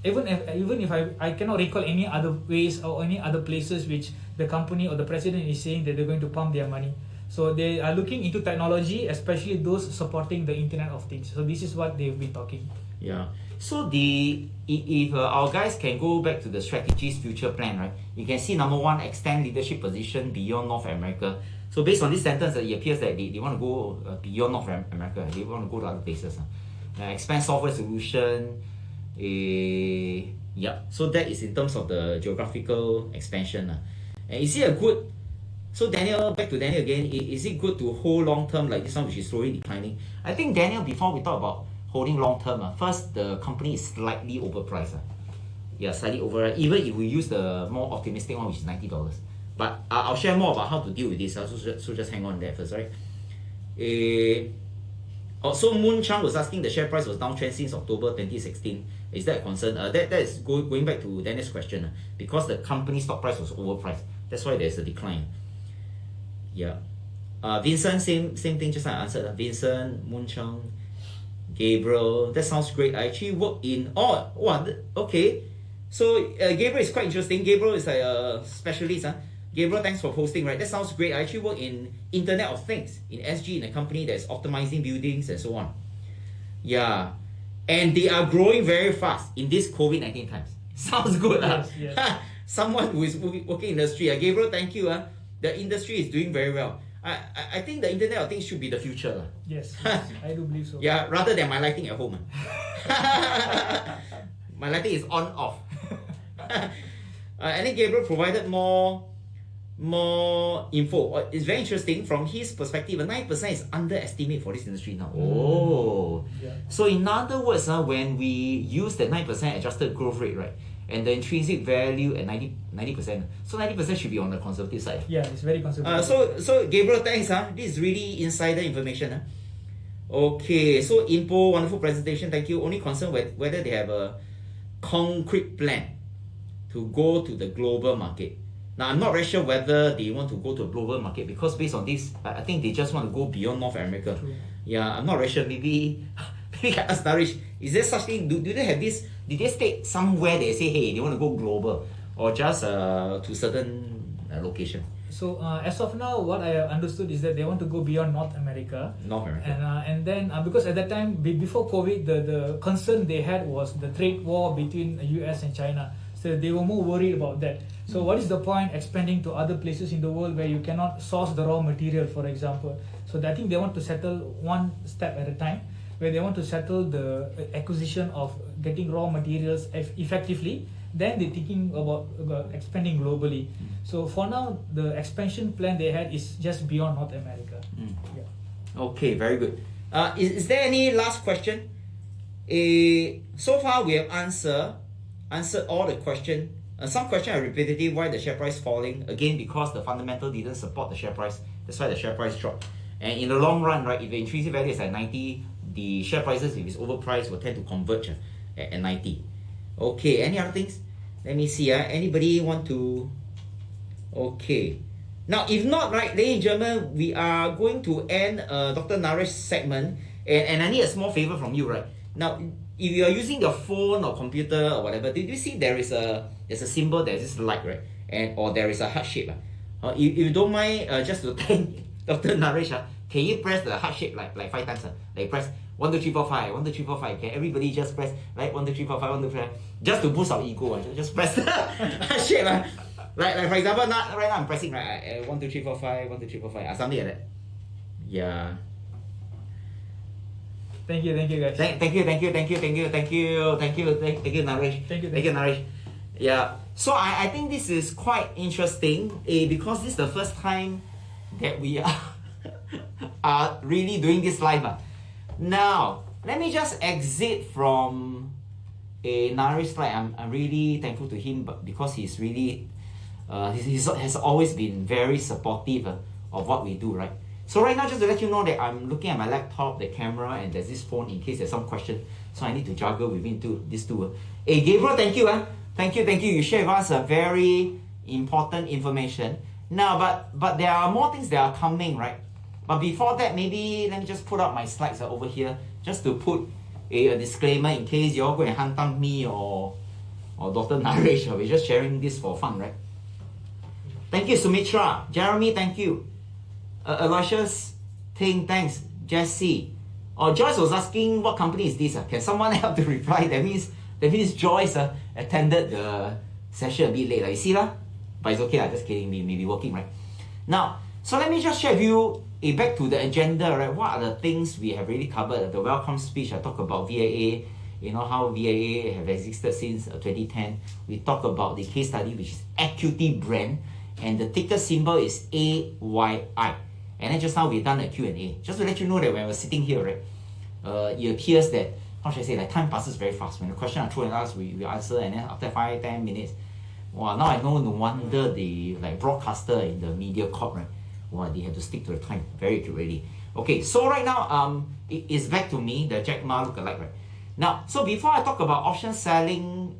even if I cannot recall any other ways or any other places which the company or the president is saying that they're going to pump their money. So they are looking into technology, especially those supporting the Internet of Things. So this is what they've been talking. Yeah. So if our guys can go back to the strategy's future plan, right? You can see number one, extend leadership position beyond North America. So based on this sentence, it appears that they want to go beyond North America. They want to go to other places. Expand software solution. Yeah. So that is in terms of the geographical expansion. And is it a good? So Daniel, back to Daniel again. Is it good to hold long term like this one, which is slowly declining? I think Daniel, before we talk about holding long term, first the company is slightly overpriced. Yeah, slightly over. Even if we use the more optimistic one, which is $90. But I'll share more about how to deal with this. So just hang on there first, right? Also, Moon Chang was asking the share price was downtrend since October 2016. Is that a concern? That is going back to Daniel's question because the company stock price was overpriced. That's why there's a decline. Yeah. Vincent, same thing just I answered. Vincent, Moon Chang, Gabriel, that sounds great. I actually work in okay. So Gabriel is quite interesting. Gabriel is like a specialist. Gabriel, thanks for posting, right? That sounds great. I actually work in Internet of Things, in SG, in a company that's optimizing buildings and so on. Yeah. And they are growing very fast in this COVID-19 times. Sounds good. Yes. Someone who is working in the industry. Gabriel, thank you. The industry is doing very well. I think the Internet of Things should be the future. Yes, I do believe so. Yeah, rather than my lighting at home. My lighting is on off. And then Gabriel provided more info. It's very interesting from his perspective. 9% is underestimate for this industry now. Yeah. So in other words, when we use the 9% adjusted growth rate, right, and the intrinsic value at 90%, so 90% should be on the conservative side. Yeah, it's very conservative. So Gabriel, thanks. This is really insider information. Okay, so info, wonderful presentation. Thank you. Only concern whether they have a concrete plan to go to the global market. Now, I'm not very sure whether they want to go to a global market because based on this, I think they just want to go beyond North America. True. Yeah, I'm not very sure. Maybe I ask Narish, is there such thing? Do they have this? Did they state somewhere they say, hey, they want to go global or just to certain location? So as of now, what I understood is that they want to go beyond North America. North America. And then because at that time, before COVID, the concern they had was the trade war between the US and China. So they were more worried about that. So what is the point expanding to other places in the world where you cannot source the raw material, for example? So I think they want to settle one step at a time, where they want to settle the acquisition of getting raw materials effectively, then they're thinking about expanding globally. So for now, the expansion plan they had is just beyond North America. Yeah. Okay, very good. Is there any last question? So far we have answered all the question. Some questions are repetitive. Why the share price falling? Again, because the fundamental didn't support the share price. That's why the share price dropped. And in the long run, right, if the intrinsic value is at 90, the share prices, if it's overpriced, will tend to converge at 90. Okay, any other things? Let me see. Anybody want to? Okay. Now, if not, right, ladies and gentlemen, we are going to end Dr. Naresh's segment. And I need a small favor from you, right? Now, if you are using your phone or computer or whatever, did you see there's a symbol, there's this light, right? Or there is a heart shape. If you don't mind, just to thank Dr. Naresh, can you press the heart shape like 5 times? Like press 1, 2, 3, 4, 5, 1, 2, 3, 4, 5. Can everybody just press like 1, 2, 3, 4, 5, 1, 2, 3, 4, 5, just to boost our ego. Just press the heart shape. Like for example, right now I'm pressing right 1, 2, 3, 4, 5, 1, 2, 3, 4, 5, something like that. Yeah. Thank you guys. Thank you, Naresh. Thank you, Naresh. Yeah. So I think this is quite interesting, because this is the first time that we are really doing this live. Now, let me just exit from Naresh's slide. I'm really thankful to him, but because he's really he has always been very supportive of what we do, right? So right now, just to let you know that I'm looking at my laptop, the camera, and there's this phone in case there's some question. So I need to juggle between these two. Hey, Gabriel, thank you. Thank you. You shared with us a very important information. Now, but there are more things that are coming, right? But before that, maybe let me just put up my slides over here, just to put a disclaimer in case you're going to hunt down me or Dr. Naresh. We're just sharing this for fun, right? Thank you, Sumitra. Jeremy, thank you. Aloysius, Ting, thanks. Jesse. Joyce was asking what company is this? Can someone help to reply? That means Joyce attended the session a bit late. You see lah? But it's okay, just kidding. We may be working, right? Now, so let me just share with you back to the agenda, right? What are the things we have really covered? The welcome speech, I talk about VIA, how VIA have existed since 2010. We talk about the case study, which is Equity Brand, and the ticker symbol is AYI. And then just now we've done a Q&A. Just to let you know that when we're sitting here, right, it appears that, how should I say, like time passes very fast. When the question are thrown at us, we answer, and then after 5-10 minutes, wow, now I know no wonder the broadcaster in the media corp, right? Wow, they have to stick to the time very accurately. Okay, so right now, it is back to me, the Jack Ma lookalike, right? Now, so before I talk about option selling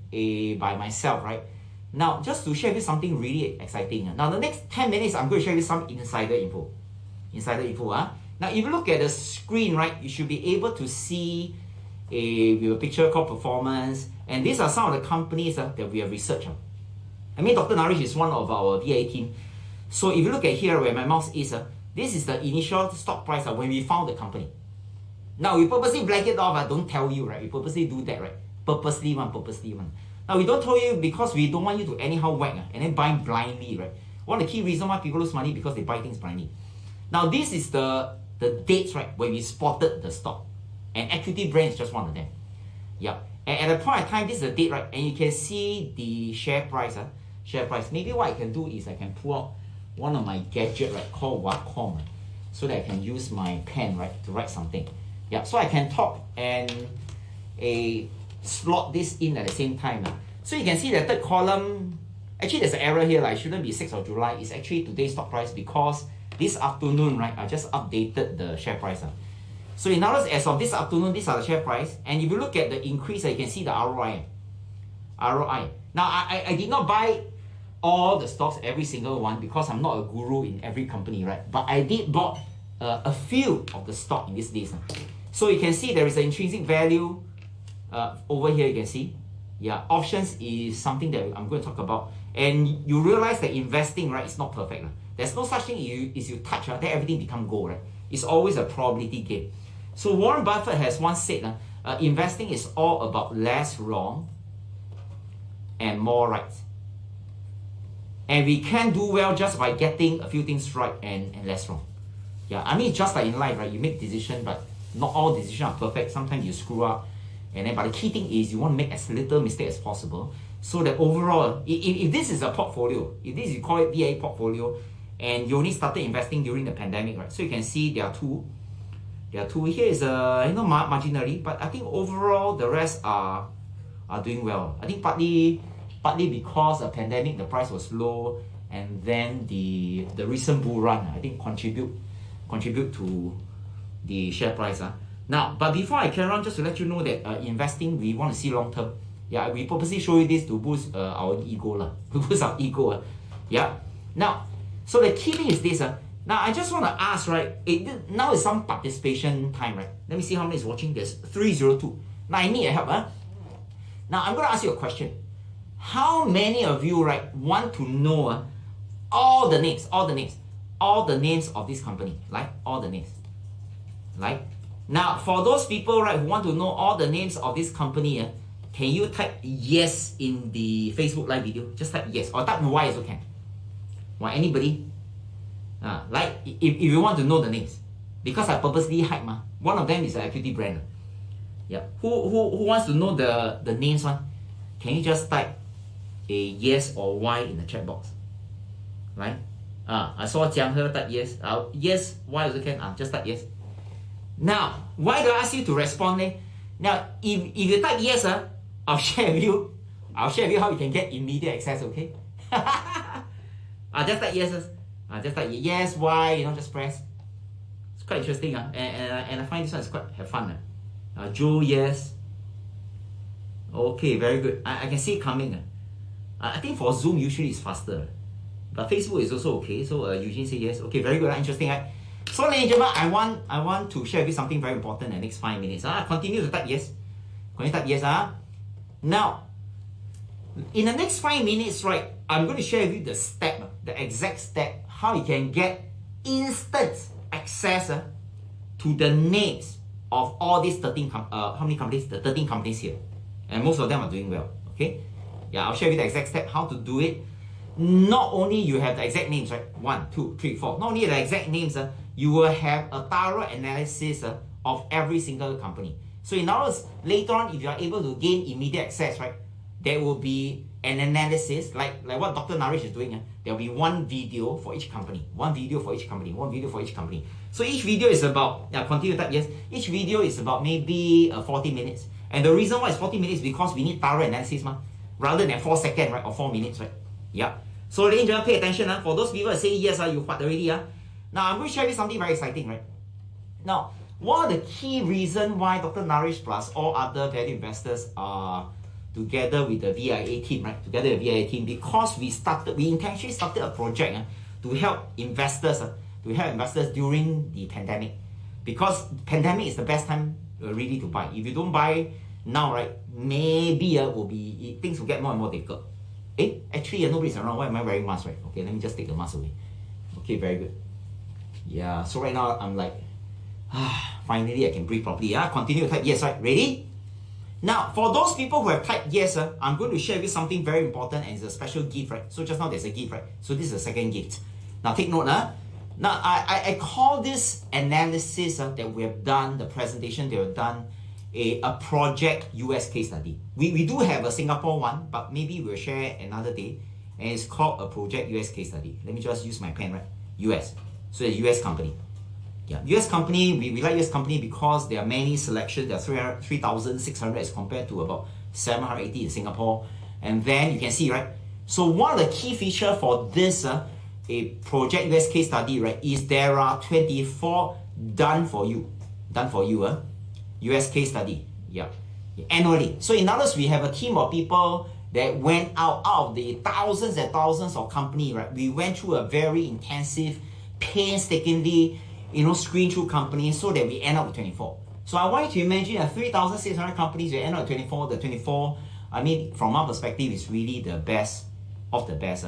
by myself, right? Now, just to share with you something really exciting. Now, the next 10 minutes, I'm going to share with you some insider info. Now, if you look at the screen, right, you should be able to see with a picture called performance. And these are some of the companies that we have researched. I mean, Dr. Naresh is one of our VA team. So if you look at here where my mouse is, this is the initial stock price when we found the company. Now, we purposely blank it off. I don't tell you, right? We purposely do that, right? Purposely one. Now, we don't tell you because we don't want you to anyhow whack and then buy blindly, right? One of the key reasons why people lose money because they buy things blindly. Now, this is the dates, right, when we spotted the stock. And Equity Brand is just one of them. Yep. And at a point in time, this is the date, right? And you can see the share price. Maybe what I can do is I can pull out one of my gadgets, right, called Wacom, right, so that I can use my pen, right, to write something. Yeah, so I can talk and slot this in at the same time. So you can see the third column. Actually, there's an error here. It shouldn't be 6th of July. It's actually today's stock price because this afternoon, right, I just updated the share price. So in other words, as of this afternoon, these are the share price. And if you look at the increase, you can see the ROI. Now, I did not buy all the stocks, every single one, because I'm not a guru in every company, right? But I did bought a few of the stock in these days. So you can see there is an intrinsic value over here, you can see. Yeah, options is something that I'm going to talk about. And you realize that investing, right, is not perfect. There's no such thing as you touch, then everything becomes gold, right? It's always a probability game. So Warren Buffett has once said, investing is all about less wrong and more right. And we can do well just by getting a few things right and less wrong. Yeah, I mean, it's just like in life, right? You make decisions, but not all decisions are perfect. Sometimes you screw up. But the key thing is you want to make as little mistake as possible So that overall, if this is a portfolio, if this you call it VIA portfolio, and you only started investing during the pandemic, right? So you can see there are two. Here is marginally, but I think overall the rest are doing well. I think partly because the pandemic the price was low, and then the recent bull run I think contribute to the share price. Now, but before I carry on, just to let you know that investing we want to see long term. Yeah, we purposely show you this to boost our ego to boost our ego. Yeah. Now, so the key thing is this. Now, I just want to ask, right? Now is some participation time, right? Let me see how many is watching this. 302. Now, I need your help. Now, I'm going to ask you a question. How many of you, right, want to know all the names of this company? Like, all the names. Like, now, for those people, right, who want to know all the names of this company, can you type yes in the Facebook live video? Just type yes, or type Y as you can. Why, anybody? Like, if you want to know the names, because I purposely hide one of them is an equity brand. Yeah. Who wants to know the names one? Can you just type a yes or Y in the chat box? Right? I saw Jiang He type yes. Yes, Y also can. Just type yes. Now, why do I ask you to respond? Now, if you type yes, I'll share with you how you can get immediate access. Okay? Just type yes. Just like yes, why, just press. It's quite interesting, and I find this one is quite have fun. Joe, yes. Okay, very good. I can see it coming. I think for Zoom usually it's faster, but Facebook is also okay. So Eugene say yes. Okay, very good. Interesting. So, ladies and gentlemen, I want to share with you something very important in the next 5 minutes. Continue to type yes. Continue to type yes. Now, in the next 5 minutes, right, I'm going to share with you the exact step, how you can get instant access to the names of all these 13 how many companies? The 13 companies here. And most of them are doing well. Okay? Yeah, I'll share with you the exact step, how to do it. Not only you have the exact names, right? 1, 2, 3, 4. Not only the exact names, you will have a thorough analysis of every single company. So in other words, later on, if you are able to gain immediate access, right, there will be an analysis, like what Dr. Naresh is doing. There will be one video for each company. One video for each company. So each video is about, continue to type yes, each video is about maybe 40 minutes. And the reason why it's 40 minutes is because we need thorough analysis, rather than 4 seconds, right, or 4 minutes, right? Yeah. So ladies and gentlemen, pay attention. For those people that say yes, you what already. Now I'm going to share with you something very exciting, right? Now, one of the key reasons why Dr. Naresh plus all other value investors are together with the VIA team, right? Together with the VIA team, because we intentionally started a project to help investors, during the pandemic. Because pandemic is the best time really to buy. If you don't buy now, right, maybe things will get more and more difficult. Actually, nobody's around. Why am I wearing mask, right? Okay, let me just take the mask away. Okay, very good. Yeah, so right now I'm like, finally I can breathe properly. Continue to type yes, right? Ready? Now, for those people who have typed yes, I'm going to share with you something very important, and it's a special gift, right? So just now there's a gift, right? So this is the second gift. Now take note. Now I call this analysis that we have done, the presentation that we have done, a project US case study. We do have a Singapore one, but maybe we'll share another day. And it's called a project US case study. Let me just use my pen, right? US. So a US company. Yeah, US company, we like US company because there are many selections. There are 3,600 as compared to about 780 in Singapore. And then you can see, right? So one of the key features for this a project US case study, right, is there are 24 done for you US case study, annually. So in other words, we have a team of people that went out of the thousands and thousands of companies, right? We went through a very intensive, painstakingly, screen through companies so that we end up with 24. So I want you to imagine 3,600 companies, we end up with 24. The 24, I mean, from our perspective, is really the best of the best.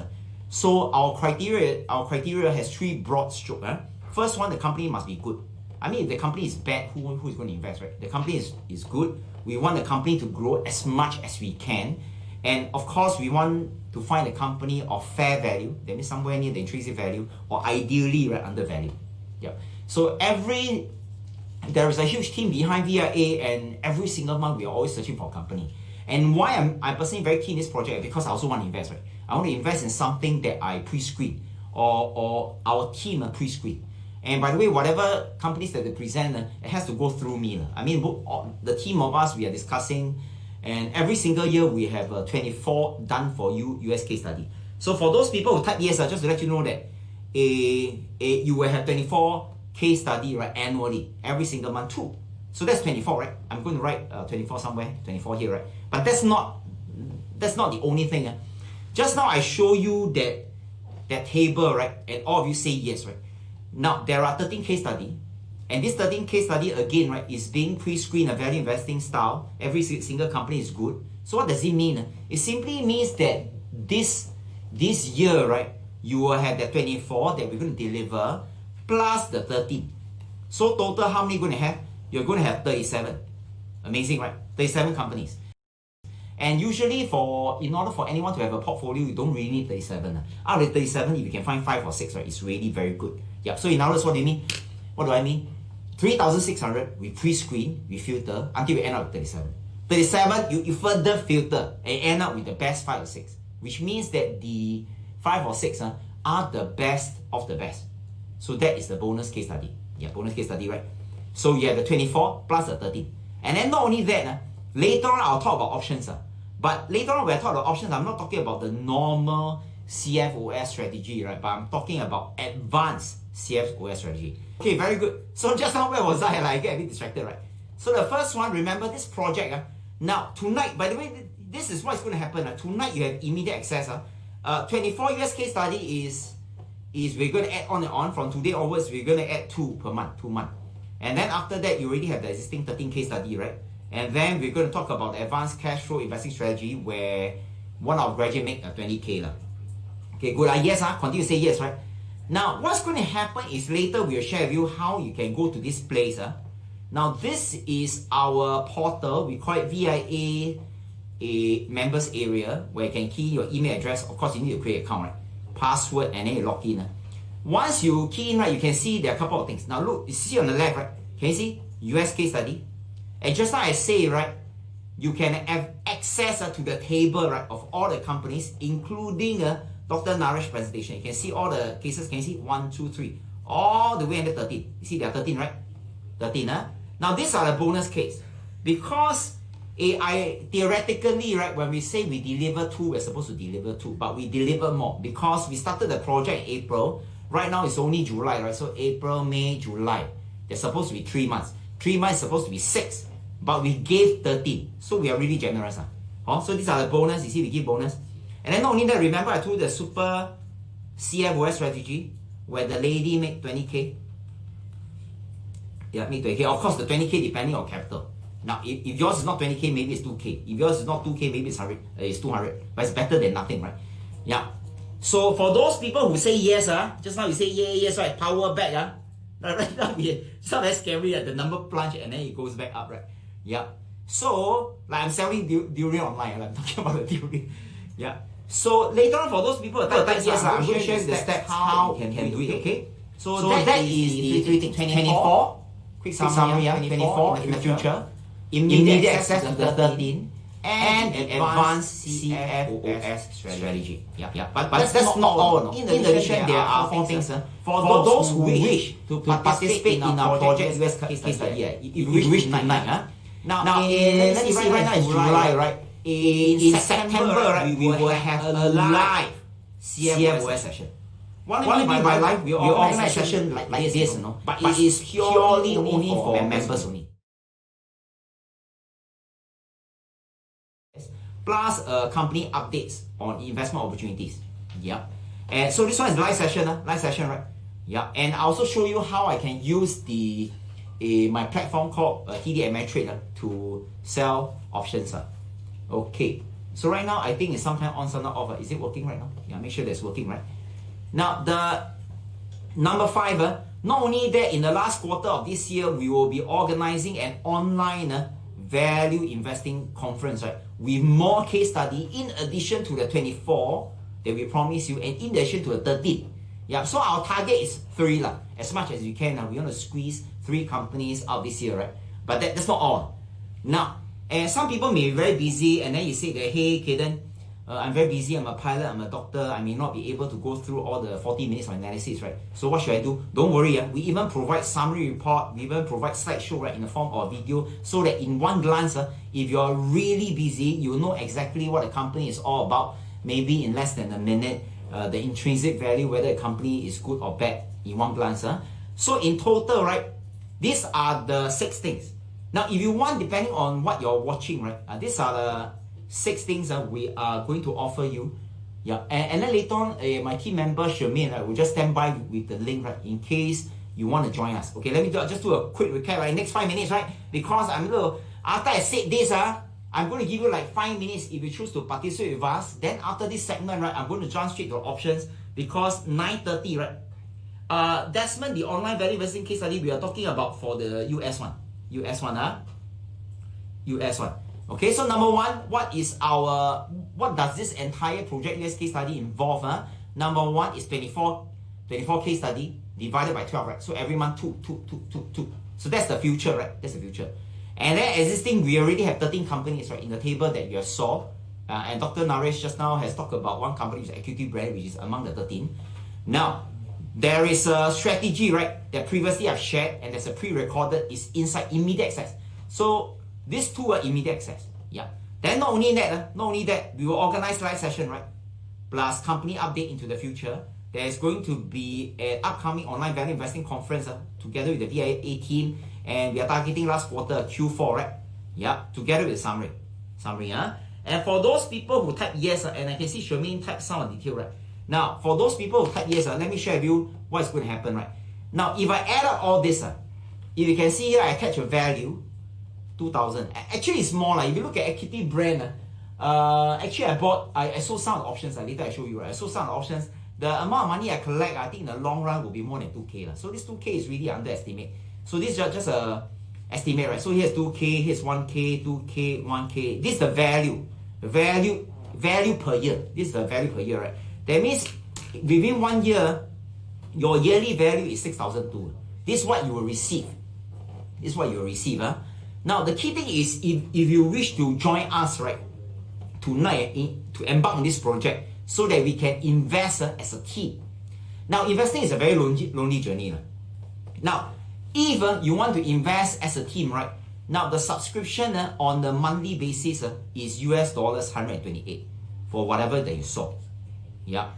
So our criteria has 3 broad strokes. First one, the company must be good. I mean, if the company is bad, who is going to invest, right? The company is good. We want the company to grow as much as we can. And of course, we want to find a company of fair value, that means somewhere near the intrinsic value, or ideally, right, undervalued. Yeah. So there is a huge team behind VIA, and every single month we are always searching for a company. And why I'm personally very keen in this project, because I also want to invest, right? I want to invest in something that I pre-screen or our team pre-screen. And by the way, whatever companies that they present, it has to go through me. I mean, the team of us, we are discussing, and every single year we have 24 done for you US case study. So for those people who type yes, just to let you know that you will have 24 case study, right, annually, every single month too. So that's 24, right? I'm going to write 24 somewhere, 24 here, right? But that's not the only thing. Just now I show you that table, right? And all of you say yes, right? Now there are 13 case study, and this 13 case study again, right, is being pre-screened a value investing style. Every single company is good. So what does it mean? It simply means that this year, right, you will have the 24 that we're going to deliver plus the 13. So total, how many you're going to have? You're going to have 37. Amazing, right? 37 companies. And usually in order for anyone to have a portfolio, you don't really need 37. Out of 37, if you can find 5 or 6, right, it's really very good. Yeah. So in other words, what do you mean? What do I mean? 3,600, we pre-screen, we filter, until we end up with 37. 37, you further filter and end up with the best 5 or 6. Which means that the 5 or 6 are the best of the best. So that is the bonus case study. Yeah, bonus case study, right? So you have the 24 plus the 13. And then not only that, later on I'll talk about options. But later on when I talk about options, I'm not talking about the normal CFOS strategy, right? But I'm talking about advanced CFOS strategy. Okay, very good. So just now, where was I? I get a bit distracted, right? So the first one, remember this project. Now, tonight, by the way, this is what's going to happen. Tonight, you have immediate access. 24 US case study is we're going to add on and on. From today onwards, we're going to add 2 per month, 2 months. And then after that, you already have the existing 13 case study, right? And then we're going to talk about the advanced cash flow investing strategy, where one of our graduates make 20K. Okay, good. Yes, continue to say yes, right? Now, what's going to happen is later we'll share with you how you can go to this place. Now, this is our portal. We call it VIA a members area, where you can key your email address. Of course, you need to create an account, right? Password, and then you log in. Once you key in, right, you can see there are a couple of things. Now, look, you see on the left, right? Can you see US case study? And just like I say, right, you can have access to the table, right, of all the companies, including Dr. Naresh's presentation. You can see all the cases. Can you see 1, 2, 3, all the way under 13? You see there are 13, right? 13. Now these are the bonus case, because I theoretically, right, when we say we deliver 2, we're supposed to deliver 2, but we deliver more because we started the project in April. Right now it's only July, right? So April, May, July. They're supposed to be 3 months. 3 months is supposed to be 6, but we gave 13. So we are really generous. So these are the bonus. You see, we give bonus. And then not only that, remember I told you the super CFOS strategy, where the lady made 20K. Yeah, made 20K. Of course, the 20K depending on capital. Now, if yours is not 20K, maybe it's 2K. If yours is not 2K, maybe it's 100. It's 200. But it's better than nothing, right? Yeah. So for those people who say yes, just now you say yes, right? Power back, right now it's not very scary. The number plunge and then it goes back up, right? Yeah. So like I'm selling durian online. I'm talking about the durian. Yeah. So later on, for those people who type yes, I'm going to share the steps how you can do it. Okay. So that is the 3 things. 24. Quick summary. 24 in the future. Immediate access to the 13. And advanced CFOS strategy. Yeah. But that's not all. In addition, there are 4 things. For those who wish to participate in our project US case study, if you wish tonight. Now, let's see, right now it's July, right? In September, right, we will have a live CFOS session. What I mean by live, we organize a session like this, but it is purely only for members only. Plus company updates on investment opportunities. Yeah. And so this one is live session, right? Yeah. And I also show you how I can use my platform called TD Ameritrade to sell options. Okay. So right now I think it's sometime on, sometime off. Is it working right now? Yeah, make sure that's working, right? Now the number 5, not only that, in the last quarter of this year, we will be organizing an online value investing conference, right? With more case study in addition to the 24 that we promise you, and in addition to the 13. Yeah, so our target is 3 as much as you can. We want to squeeze 3 companies out this year, right? But that's not all. Now, And some people may be very busy, and then you say that, hey, Kaden, I'm very busy, I'm a pilot, I'm a doctor, I may not be able to go through all the 40 minutes of analysis, right? So what should I do? Don't worry, we even provide summary report, we even provide slideshow, right, in the form of video, so that in one glance, if you're really busy, you know exactly what the company is all about, maybe in less than a minute, the intrinsic value, whether a company is good or bad in one glance. So in total, right, these are the 6 things. Now, if you want, depending on what you're watching, right, these are the 6 things that we are going to offer you. Yeah, and then later on, my team member Shermaine will just stand by with the link, right, in case you want to join us. Okay, let me just do a quick recap, right, next 5 minutes, right, because after I said this, I'm going to give you like 5 minutes if you choose to participate with us. Then after this segment, right, I'm going to jump straight to options because 9:30, right, Desmond, the online value investing case study we are talking about for the US one. US one. Okay, so number 1, what does this entire project US case study involve? Number 1 is 24 case study divided by 12, right? So every month 2. So that's the future, right? That's the future. And then existing, we already have 13 companies, right, in the table that you saw. And Dr. Naresh just now has talked about one company, which is Equity Brand, which is among the 13. Now, there is a strategy, right, that previously I've shared, and there's a pre-recorded, is inside immediate access. So these 2 are immediate access. Yeah. Then not only that, we will organize live session, right, plus company update into the future. There is going to be an upcoming online value investing conference together with the VIA team, and we are targeting last quarter, Q4, right? Yeah, together with summary. And for those people who type yes, and I can see Shermaine type some detail, right? Now, for those people who type yes, let me share with you what is going to happen, right? Now, if I add up all this, if you can see here, I catch a value, 2,000. Actually, it's more like, if you look at Equity Brand, actually I sold some of the options, later I show you, right? I sold some of the options. The amount of money I collect, I think in the long run will be more than 2K. So this 2K is really underestimate. So this is just a estimate, right? So here's 2K, here's 1K, 2K, 1K. This is the value per year. This is the value per year, right? That means within 1 year, your yearly value is 6,002. This is what you will receive. Now, the key thing is, if you wish to join us, right, tonight, to embark on this project, so that we can invest as a team. Now, investing is a very lonely journey. Now, if you want to invest as a team, right, now the subscription on the monthly basis is US dollars 128 for whatever that you sold. Yeah.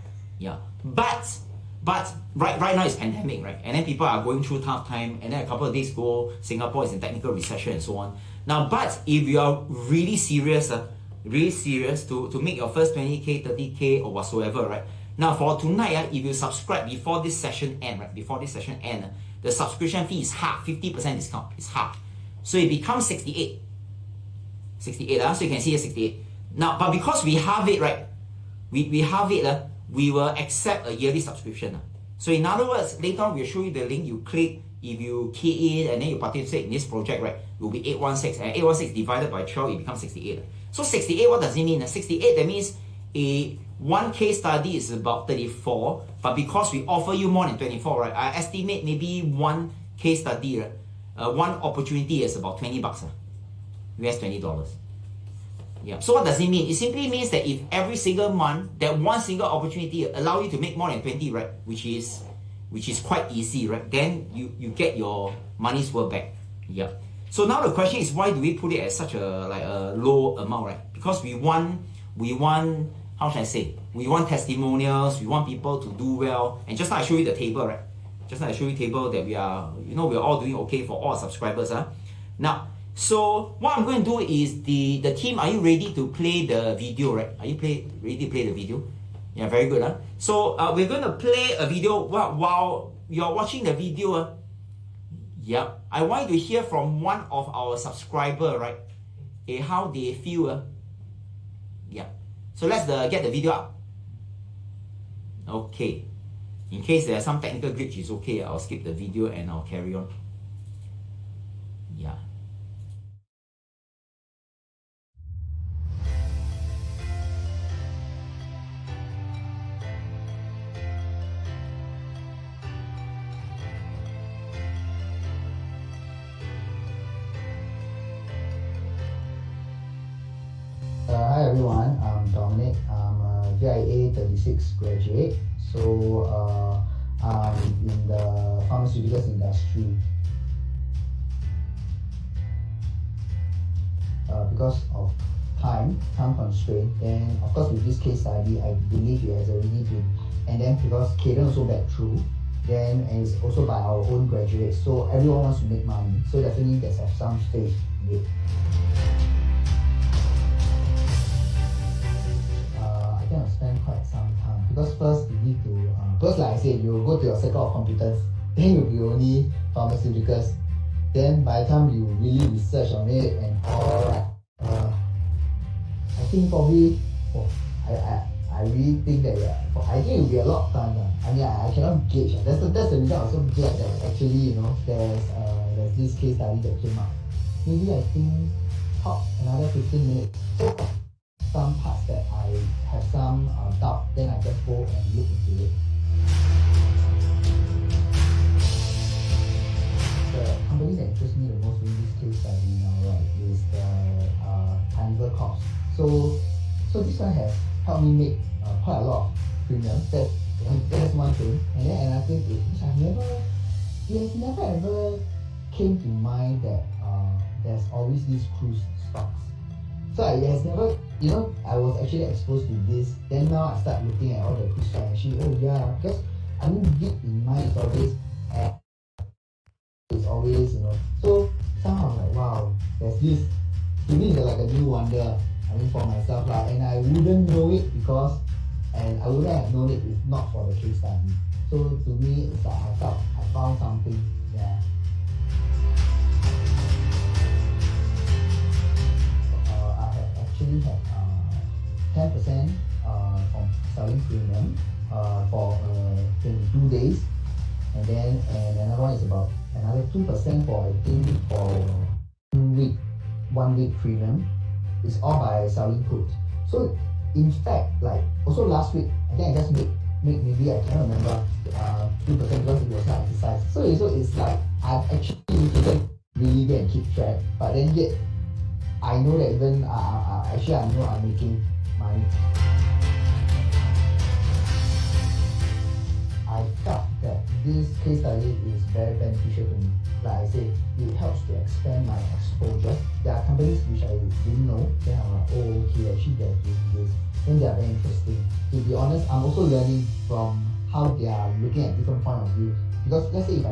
But right now it's pandemic, right? And then people are going through tough time, and then a couple of days ago, Singapore is in technical recession and so on. Now, but if you are really serious to make your first 20K, 30K or whatsoever, right? Now for tonight, if you subscribe before this session end, right? The subscription fee is half, 50% discount. It's half. So it becomes 68. So you can see here 68. Now, but because we have it, right? We have it, we will accept a yearly subscription. So in other words, later on we'll show you the link, you click, if you key in and then you participate in this project, right, it will be 816, and 816 divided by 12, it becomes 68. So 68, what does it mean? 68, that means one case study is about 34, but because we offer you more than 24, right, I estimate maybe one case study, right, one opportunity is about $20, US $20. Yeah. So what does it mean? It simply means that if every single month, that one single opportunity allow you to make more than 20, right, which is quite easy, right, then you get your money's worth back. Yeah. So now the question is, why do we put it at such a low amount, right? Because we want, how should I say? We want testimonials, we want people to do well. And just now I show you the table, right? Just now I show you the table that we are all doing okay for all our subscribers. Now, so what I'm going to do is the team, are you ready to play the video, right? Are you ready to play the video? Yeah, very good. So we're going to play a video while you're watching the video. Yeah, I want you to hear from one of our subscribers, right? How they feel. Yeah. So let's get the video up. Okay. In case there are some technical glitch, it's okay. I'll skip the video and I'll carry on. Yeah. Hi everyone, I'm Dominic. I'm a VIA 36 graduate. So I'm in the pharmaceuticals industry. Because of time constraint, then of course with this case study, I believe it has already been, and then because Caden also back through, then and it's also by our own graduates, so everyone wants to make money, so definitely let's have some faith in it. I think I'll spend quite some time, because first you need to, first like I said, you go to your circle of competence, then you'll be only pharmaceuticals. Then by the time you really research on it and all that, I think probably, I really think that I think it will be a lot of time. I mean, I cannot gauge. That's the reason I'm so glad that actually, there's this case study that came up. Maybe I think talk another 15 minutes. Some parts that I have some doubt, then I just go and look into it. The company that interests me the most in this case study now, right, is the Carnival Corps. So this one has helped me make quite a lot of premium. That's one thing. And then another thing is, which it has never ever came to mind that there's always these cruise stocks. So it has never, I was actually exposed to this. Then now I start looking at all the cruise stocks. Actually, oh yeah, because I mean, deep in mind is always, so somehow I'm like, wow, there's this, to me it's like a new wonder, for myself, and I wouldn't know it and I wouldn't have known it if not for the case study. So to me, it's like I felt I found something, yeah. I have actually had 10% from selling premium for 22 days, and another one is about another 2% for, I think, for 1 week premium. It's all by selling puts. So in fact, like also last week, I think I just make maybe, I can't remember, 2% because it was not exercise. So it's like I've actually didn't really go and keep track, but then yet I know that even actually I know I'm making money. I felt that this case study is very beneficial to me. Like I said, it helps to expand my exposure. There are companies which I didn't know, then I'm like, oh okay, actually they're doing this. Then they are very interesting. To be honest, I'm also learning from how they are looking at different point of view. Because let's say if I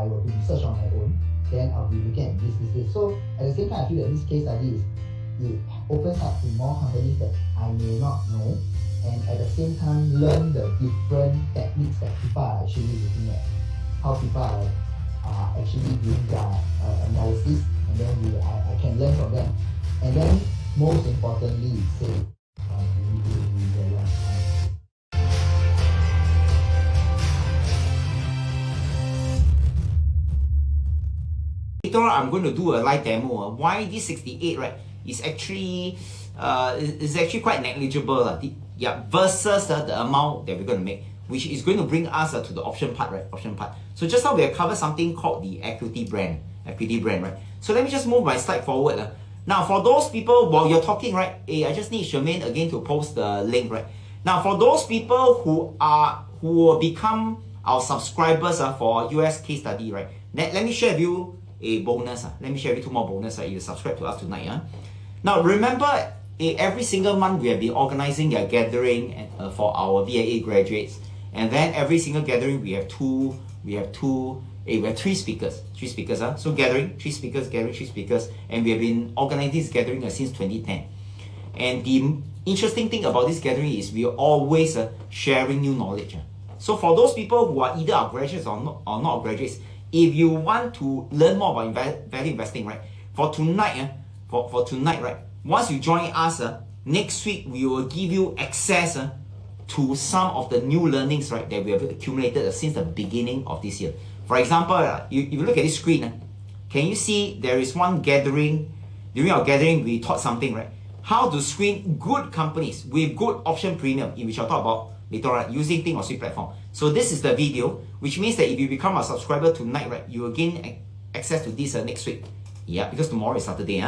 were to research on my own, then I'll be looking at this. So at the same time, I feel that this case study it opens up to more companies that I may not know, and at the same time learn the different techniques that people are actually looking at, how people are actually doing their analysis, and then I can learn from them. And then most importantly, say really long time. Later on, I'm going to do a live demo. Why this 68, right, is actually quite negligible. Versus the amount that we're going to make, which is going to bring us to the option part, right? Option part. So just now we have covered something called the equity brand, right? So let me just move my slide forward. Now for those people, while you're talking, right, I just need Charmaine again to post the link, right? Now for those people who will become our subscribers for US case study, right? Let me share with you a bonus. Let me share with you 2 more bonus if you subscribe to us tonight. Now remember, every single month we have been organizing a gathering for our VIA graduates, and then every single gathering we have 3 speakers. So gathering 3 speakers, and we have been organizing this gathering since 2010. And the interesting thing about this gathering is we are always sharing new knowledge. So for those people who are either our graduates or not our graduates, if you want to learn more about value investing, right, for tonight, right, once you join us, next week we will give you access to some of the new learnings, right, that we have accumulated since the beginning of this year. For example, if you look at this screen, can you see there is one gathering? During our gathering, we taught something, right? How to screen good companies with good option premium, which I'll talk about later on, using Think or Sweet platform. So this is the video, which means that if you become a subscriber tonight, right, you will gain access to this next week. Yeah, because tomorrow is Saturday.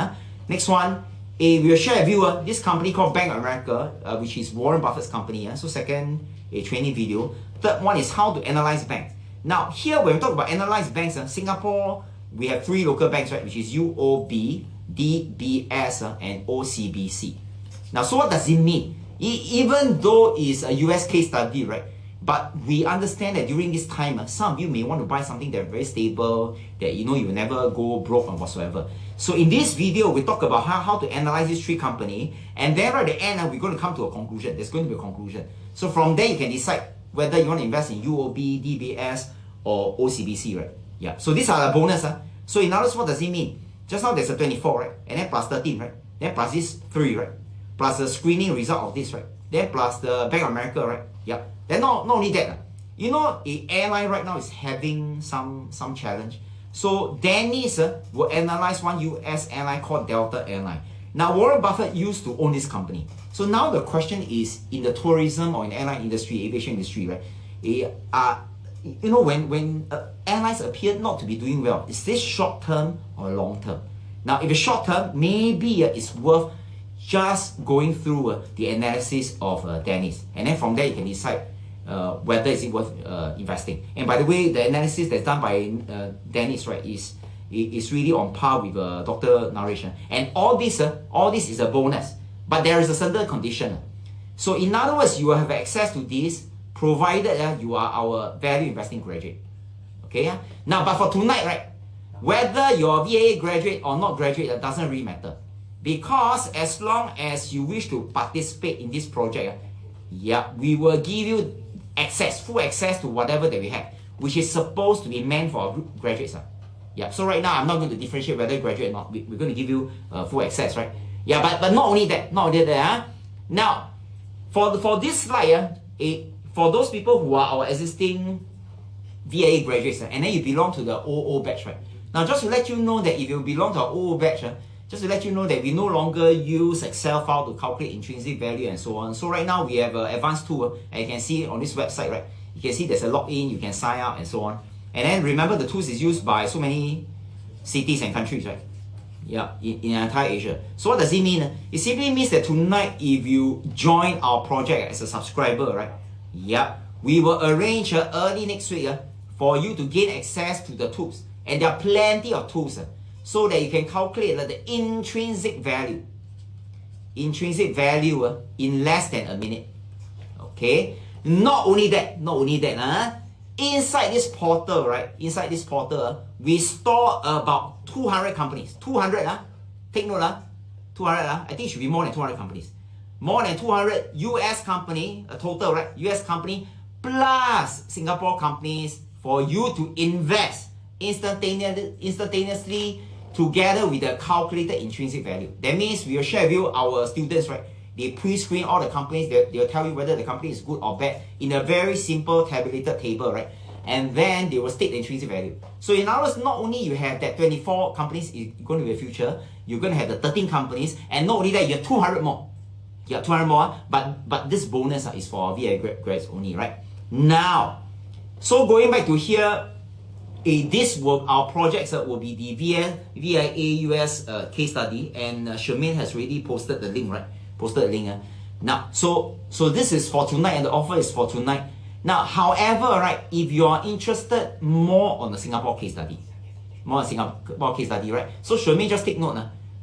Next one we'll share with you this company called Bank of America, which is Warren Buffett's company. So second, a training video. Third one is how to analyze banks. Now here when we talk about analyze banks, Singapore, we have 3 local banks, right, which is UOB, DBS, and OCBC. Now, so what does it mean? Even though it's a US case study, right, but we understand that during this time, some of you may want to buy something that's very stable, that you know you will never go broke or whatsoever. So in this video, we talk about how to analyze these 3 companies, and then at the end, we're going to come to a conclusion. There's going to be a conclusion. So from there, you can decide whether you want to invest in UOB, DBS, or OCBC, right? Yeah. So these are the bonus. So in other words, what does it mean? Just now there's a 24, right? And then plus 13, right? Then plus this 3, right? Plus the screening result of this, right? Then plus the Bank of America, right? Yeah. Then not only that, you know, the airline right now is having some challenge. So Dennis will analyze one US airline called Delta Airline. Now Warren Buffett used to own this company. So now the question is, in the tourism or in the airline industry, aviation industry, right? You know, when airlines appear not to be doing well, is this short term or long term? Now, if it's short term, maybe it's worth just going through the analysis of Dennis, and then from there you can decide whether it's worth investing. And by the way, the analysis that's done by Dennis, right, is really on par with Dr. Naresh. And all this is a bonus, but there is a certain condition. So in other words, you will have access to this provided you are our value investing graduate. Okay? Now, but for tonight, right, whether you're VA graduate or not graduate, that doesn't really matter. Because as long as you wish to participate in this project, we will give you full access to whatever that we have, which is supposed to be meant for graduates. So right now, I'm not going to differentiate whether graduate or not. We're going to give you full access, right? But not only that, Now, for this slide, for those people who are our existing VA graduates, and then you belong to the 00 batch, right? Now, just to let you know that if you belong to our 00 batch, just to let you know that we no longer use Excel file to calculate intrinsic value and so on. So right now, we have an advanced tool, and you can see on this website, right? You can see there's a login, you can sign up and so on. And then remember, the tools is used by so many cities and countries, right? In entire Asia. So what does it mean? It simply means that tonight, if you join our project as a subscriber, right? We will arrange early next week for you to gain access to the tools. And there are plenty of tools so that you can calculate the intrinsic value. Intrinsic value in less than a minute. Okay? Not only that, inside this portal, right? Inside this portal, we store about 200 companies. 200, take note, 200, I think it should be more than 200 companies. More than 200 US company, a total, right? US company plus Singapore companies for you to invest instantaneously together with the calculated intrinsic value. That means we will share with you our students, right? They pre-screen all the companies. They'll tell you whether the company is good or bad in a very simple tabulated table, right? And then they will state the intrinsic value. So in other words, not only you have that 24 companies is going to be a future, you're going to have the 13 companies, and not only that, you have 200 more. 200 more, but this bonus is for VA grads only, right? Now, so going back to here, our projects will be the VIA US case study, and Shermaine has already posted the link, right? Now, so this is for tonight, and the offer is for tonight. Now, however, right, if you are interested more on the Singapore case study, right? So Shermaine, just take note,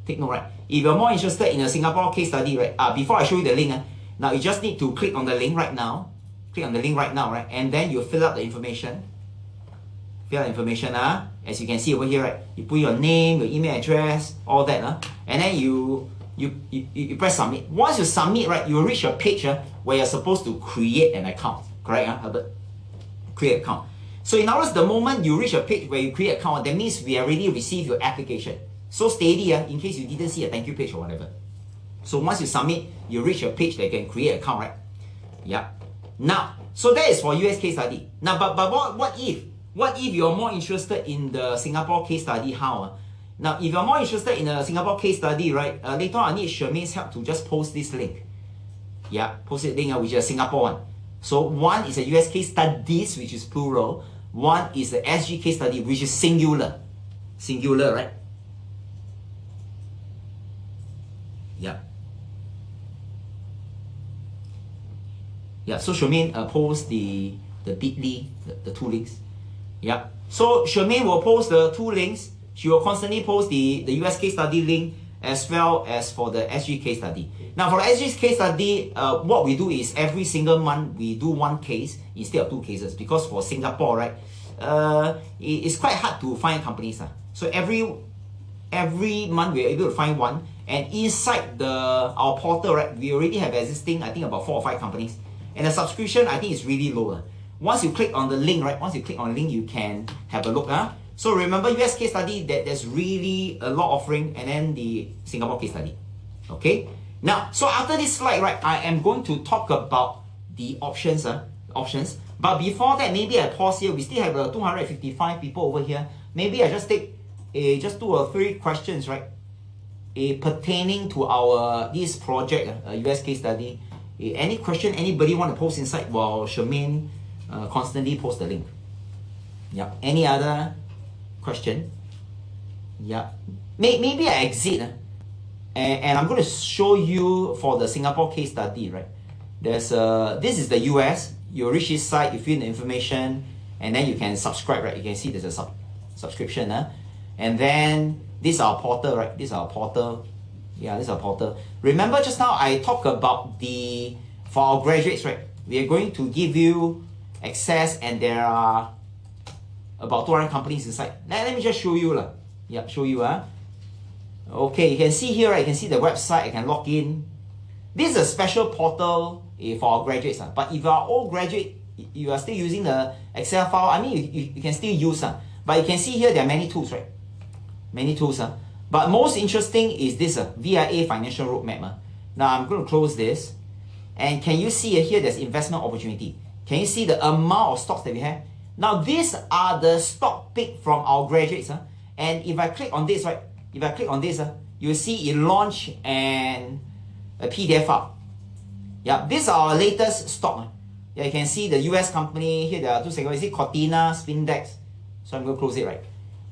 right? If you're more interested in a Singapore case study, right? Before I show you the link, now you just need to click on the link right now. Right? And then you fill out the information. As you can see over here, right? You put your name, your email address, all that, and then you press submit. Once you submit, right, you will reach a page where you're supposed to create an account. Correct, Albert? Create account. So in other words, the moment you reach a page where you create account, that means we already received your application. So steady, in case you didn't see a thank you page or whatever. So once you submit, you reach a page that can create account, right? Now, so that is for US case study. Now, but what if you're more interested in the Singapore case study? How? Now, if you're more interested in a Singapore case study, right? Later on, I need Shermaine's help to just post this link. Post it link, which is a Singapore one. So one is a US case studies, which is plural. One is a SG case study, which is singular. Singular, right? Yeah. Yeah, so Shermaine post the bit.ly, the two links. Yeah. So Shermaine will post the two links. She will constantly post the US case study link as well as for the SG case study. Now for the SG case study, what we do is every single month we do one case instead of two cases, because for Singapore, right, it's quite hard to find companies. So every month we're able to find one, and inside our portal, right, we already have existing, I think about 4 or 5 companies, and the subscription I think is really low. Once you click on the link, right, you can have a look. So remember, US case study, there's really a lot offering, and then the Singapore case study. Okay. Now, so after this slide, right, I am going to talk about the options. But before that, maybe I pause here. We still have 255 people over here. Maybe I just take just 2 or 3 questions, right, pertaining to this project, US case study. Any question anybody want to post inside while Shermaine constantly post the link? Yeah. Any other question? Yeah. Maybe I exit. And I'm going to show you for the Singapore case study, right? This is the US. You reach this site, you fill in the information, and then you can subscribe, right? You can see there's a subscription. And then this is our portal, right? This is our portal. Yeah, this is our portal. Remember just now I talked about for our graduates, right? We are going to give you access, and there are about 200 companies inside. Let me just show you. Yeah, show you. Okay, you can see here, right? You can see the website. I can log in. This is a special portal for our graduates. But if you are old graduate, you are still using the Excel file, I mean, you can still use. But you can see here there are many tools, right? Many tools. But most interesting is this VIA Financial Roadmap. Now I'm going to close this. And can you see here there's investment opportunity? Can you see the amount of stocks that we have? Now these are the stock pick from our graduates. And if I click on this, right? If I click on this, you'll see it launch and a PDF file. Yeah, this is our latest stock. Yeah, you can see the US company. Here there are 2 seconds. You see Cortina, Spindex. So I'm going to close it, right?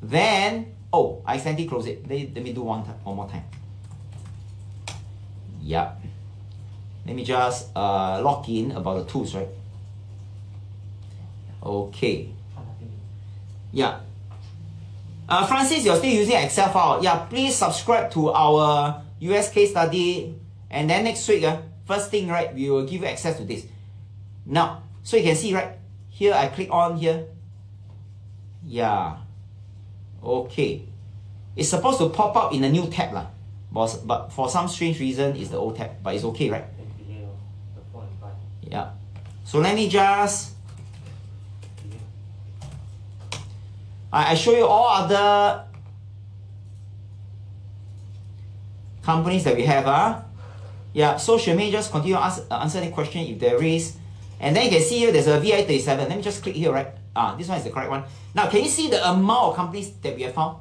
Then, I accidentally close it. Let me do one more time. Yeah. Let me just log in about the tools, right? Okay. Yeah. Francis, you're still using Excel file. Yeah, please subscribe to our US case study. And then next week, first thing, right, we will give you access to this. Now, so you can see, right, here I click on here. Yeah. Okay. It's supposed to pop up in a new tab. But for some strange reason, it's the old tab. But it's okay, right? Yeah. So let me just... I show you all other companies that we have. Yeah, so Shermaine just continue to answer any question if there is. And then you can see here there's a VI37. Let me just click here, right? This one is the correct one. Now, can you see the amount of companies that we have found?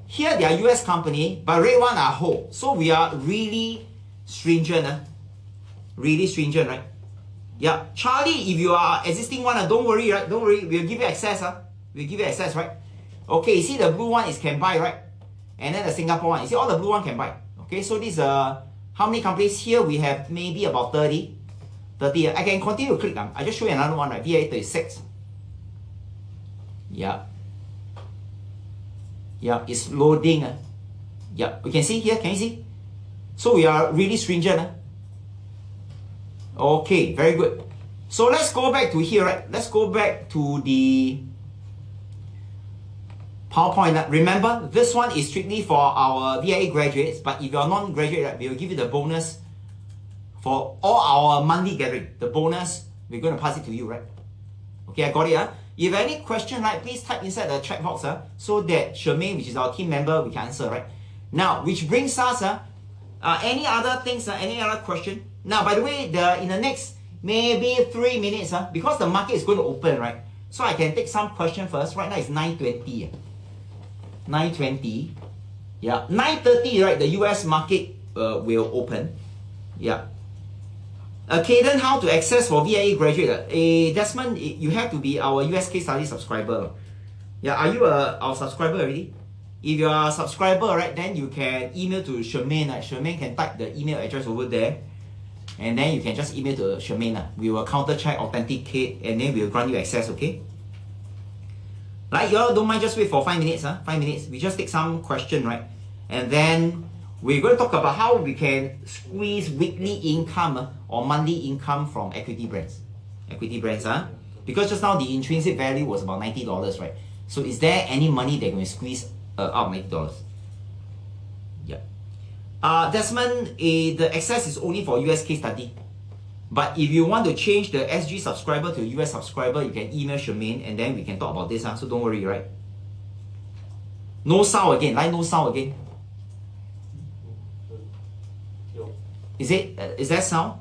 Here they are US company, but red one are whole. So we are really stringent. Really stringent, right? Yeah. Charlie, if you are existing one, don't worry, right? Don't worry, we'll give you access. We'll give you access, right? Okay, you see the blue one is can buy, right? And then the Singapore one, you see all the blue one can buy. Okay, so this how many companies here? We have maybe about 30. I can continue to click. I just show you another one, right? VA36. Yeah. Yeah, it's loading. Yeah, we can see here. Can you see? So we are really stringent. Okay, very good. So let's go back to here, right? Let's go back to the PowerPoint. Remember, this one is strictly for our VIA graduates, but if you're non-graduate, right, we will give you the bonus for all our monthly gathering. The bonus, we're going to pass it to you, right? Okay, I got it. If you have any question, right, please type inside the chat box so that Shermaine, which is our team member, we can answer, right? Now, which brings us, any other things, any other question? Now, by the way, in the next maybe 3 minutes, because the market is going to open, right? So I can take some question first. Right now it's 9:20. 9:20. Yeah, 9:30, right? The US market will open. Yeah. Caden, how to access for VIA graduate? Desmond, you have to be our US case study subscriber. Yeah, are you our subscriber already? if you're a subscriber, right, then you can email to Shermaine. Shermaine can type the email address over there, and then you can just email to Shermaine. We will counter check, authenticate, and then we'll grant you access, okay? Like, you all don't mind, just wait for 5 minutes, 5 minutes. We just take some question, right? And then we're going to talk about how we can squeeze weekly income or monthly income from equity brands. Equity brands, because just now the intrinsic value was about $90, right? So is there any money that can squeeze out $90? Yeah. Desmond, the access is only for US case study. But if you want to change the SG subscriber to US subscriber, you can email Shermaine and then we can talk about this. So don't worry, right? No sound again. Like no sound again. Is that sound?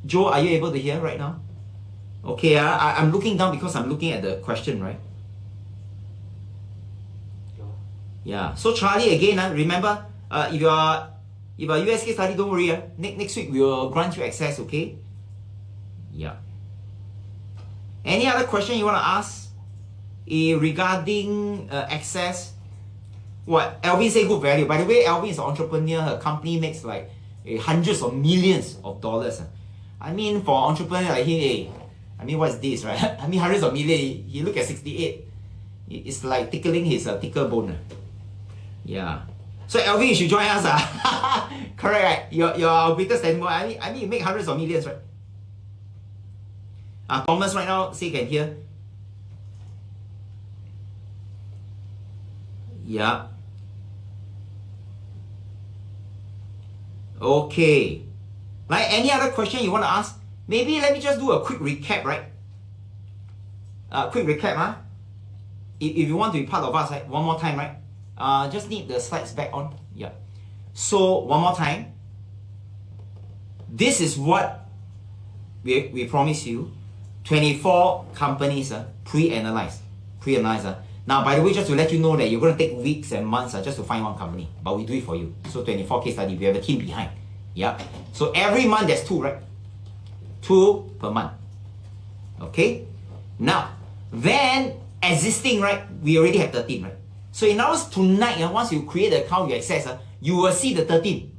Joe, are you able to hear right now? Okay, I'm looking down because I'm looking at the question, right? Yeah. So Charlie, again, remember, if you are US case study, don't worry. Next week we will grant you access, okay? Yeah. Any other question you want to ask regarding access? What? Alvin say good value. By the way, Alvin is an entrepreneur. Her company makes like hundreds of millions of dollars. I mean, for an entrepreneur like him, I mean, what's this, right? I mean, hundreds of millions. He look at 68. It's like tickling his tickle bone. Yeah. So Alvin, you should join us. Correct, right? You're our greatest animal. I mean, you make hundreds of millions, right? Thomas right now say can hear. Yeah. Okay. Like any other question you want to ask? Maybe let me just do a quick recap, right? Quick recap, If you want to be part of us, right? One more time, right? Just need the slides back on. Yeah. So one more time. This is what we promise you. 24 companies pre-analyzed. Now, by the way, just to let you know that you're going to take weeks and months just to find one company. But we do it for you. So 24 case study. We have a team behind. Yeah. So every month there's 2, right? 2 per month. Okay. Now, then existing, right? We already have 13, right? So in other words, tonight, once you create the account, you access, you will see the 13.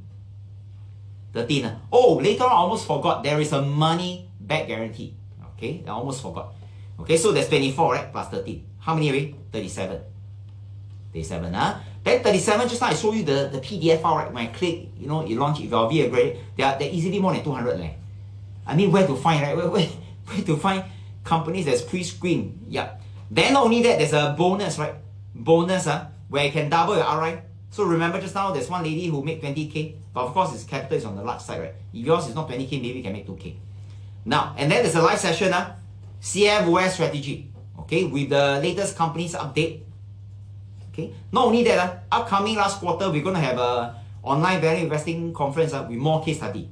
13. Oh, later on, I almost forgot. There is a money back guarantee. Okay, I almost forgot. Okay, so there's 24, right? Plus 13. How many already? 37. 37, Then 37, just now I showed you the PDF file, right? When I click, you launch, if you're a grade, they're easily more than 200. I mean, where to find, right? Where to find companies that's pre-screened? Yeah. Then not only that, there's a bonus, right? Bonus, where you can double your RI. So remember just now, there's one lady who made 20K, but of course, his capital is on the large side, right? If yours is not 20K, maybe you can make 2K. Now, and then there's a live session, CFOS strategy, okay, with the latest companies update. Okay, not only that, upcoming last quarter, we're going to have a online value investing conference with more case study.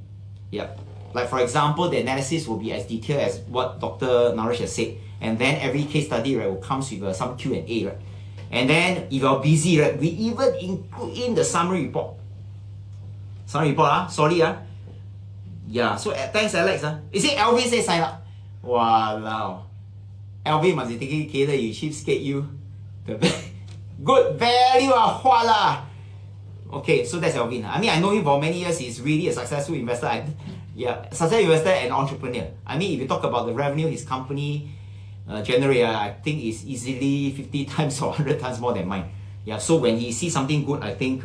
Yeah, like for example, the analysis will be as detailed as what Dr. Naresh has said, and then every case study, right, will come with some Q&A, right? And then if you're busy, right, we even include in the summary report. Sorry, Yeah, so thanks Alex. Is it Alvin say sign up? Wow. Alvin must be thinking, Kader, you cheapskate you. The good value, voila. Okay, so that's Alvin. I mean, I know him for many years. He's really a successful investor. Successful investor and entrepreneur. I mean, if you talk about the revenue his company generate, I think is easily 50 times or 100 times more than mine. Yeah, so when he sees something good, I think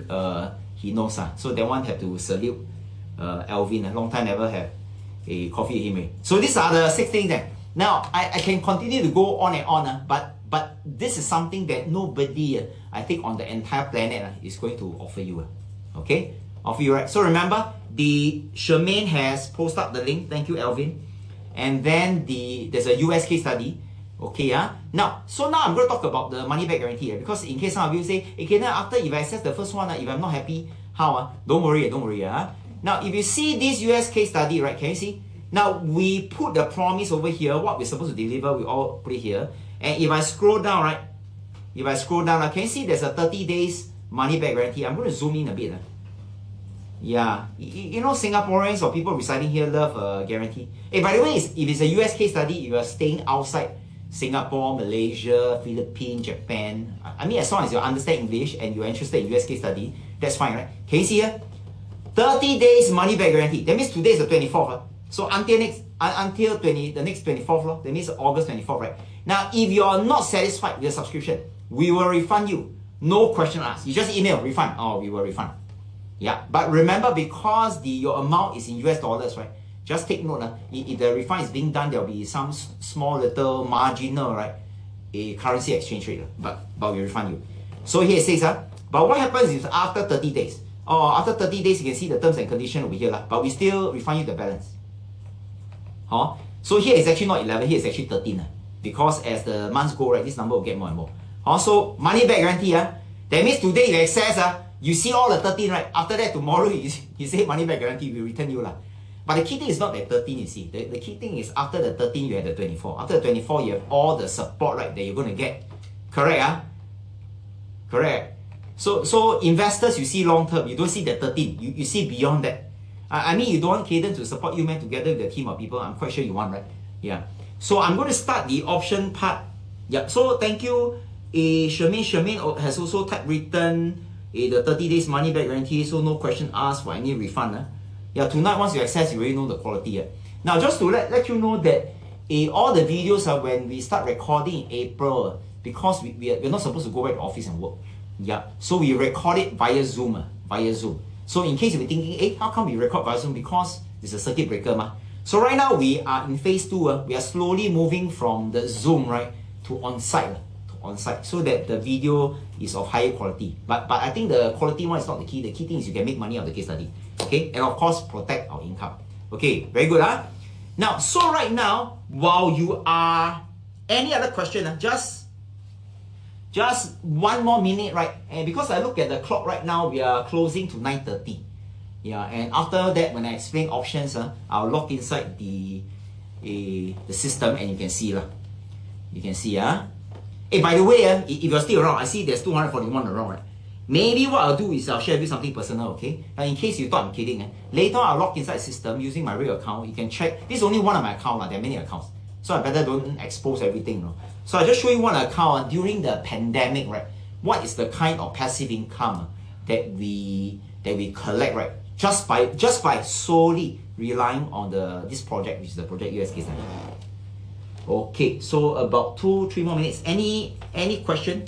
he knows. So that one have to salute Alvin. A long time never have a coffee with him. So these are the 6 things that now I can continue to go on and on, but this is something that nobody I think on the entire planet is going to offer you. Okay, offer you, right? So remember, the Shermaine has posted up the link. Thank you, Alvin. And then there's a US case study. Okay, now I'm going to talk about the money back guarantee, because in case some of you say, okay, then after if I access the first one, if I'm not happy, how? Don't worry. Now, if you see this US case study, right, can you see? Now, we put the promise over here, what we're supposed to deliver, we all put it here. And if I scroll down, right, can you see there's a 30 days money back guarantee? I'm going to zoom in a bit. Yeah, you know, Singaporeans or people residing here love guarantee. Hey, by the way, if it's a US case study, you are staying outside Singapore, Malaysia, Philippines, Japan. I mean, as long as you understand English and you're interested in US case study, that's fine, right? Can you see here? 30 days money back guarantee. That means today is the 24th. So until the next 24th, that means August 24th, right? Now, if you're not satisfied with the subscription, we will refund you. No question asked. You just email refund. Oh, we will refund. Yeah, but remember, because your amount is in US dollars, right? Just take note, if the refund is being done, there will be some small little marginal, right, a currency exchange rate, but we refund you. So here it says, but what happens is after 30 days, after 30 days, you can see the terms and conditions over here, but we still refund you the balance. So here is actually not 11, here is actually 13, because as the months go, right, this number will get more and more. So money back guarantee, that means today you access, you see all the 13, right? After that, tomorrow you say money back guarantee, we return you. But the key thing is not that 13, you see. The key thing is after the 13, you have the 24. After the 24, you have all the support, right, that you're going to get. Correct, Correct. So investors, you see long term, you don't see the 13. You see beyond that. I mean, you don't want Cadence to support you, man, together with the team of people. I'm quite sure you want, right? Yeah. So I'm going to start the option part. Yeah. So thank you. Shermaine has also written the 30 days money back guarantee, so no question asked for any refund. Yeah, tonight once you access, you already know the quality. Now, just to let you know that all the videos are when we start recording in April, because we're not supposed to go back to office and work. Yeah, so we record it via Zoom. So in case you're thinking, how come we record via Zoom? Because it's a circuit breaker. So right now we are in phase 2. We are slowly moving from the Zoom, right, to on-site. So that the video is of higher quality. But I think the quality one is not the key. The key thing is you can make money out of the case study. Okay, and of course protect our income. Okay, very good. Now, so right now, while you are any other question, just 1 more minute, right? And because I look at the clock right now, we are closing to 9:30. Yeah, and after that, when I explain options, I'll log inside the system and you can see You can see Hey, by the way, if you're still around, I see there's 241 around, right? Maybe what I'll do is I'll share with you something personal, okay? Now, in case you thought I'm kidding, later I'll log inside the system using my real account. You can check. This is only one of my accounts. There are many accounts. So I better don't expose everything. So I just show you one account during the pandemic, right? What is the kind of passive income that we collect, right? Just by solely relying on this project, which is the project US case study. Okay, so about 2-3 more minutes. Any question?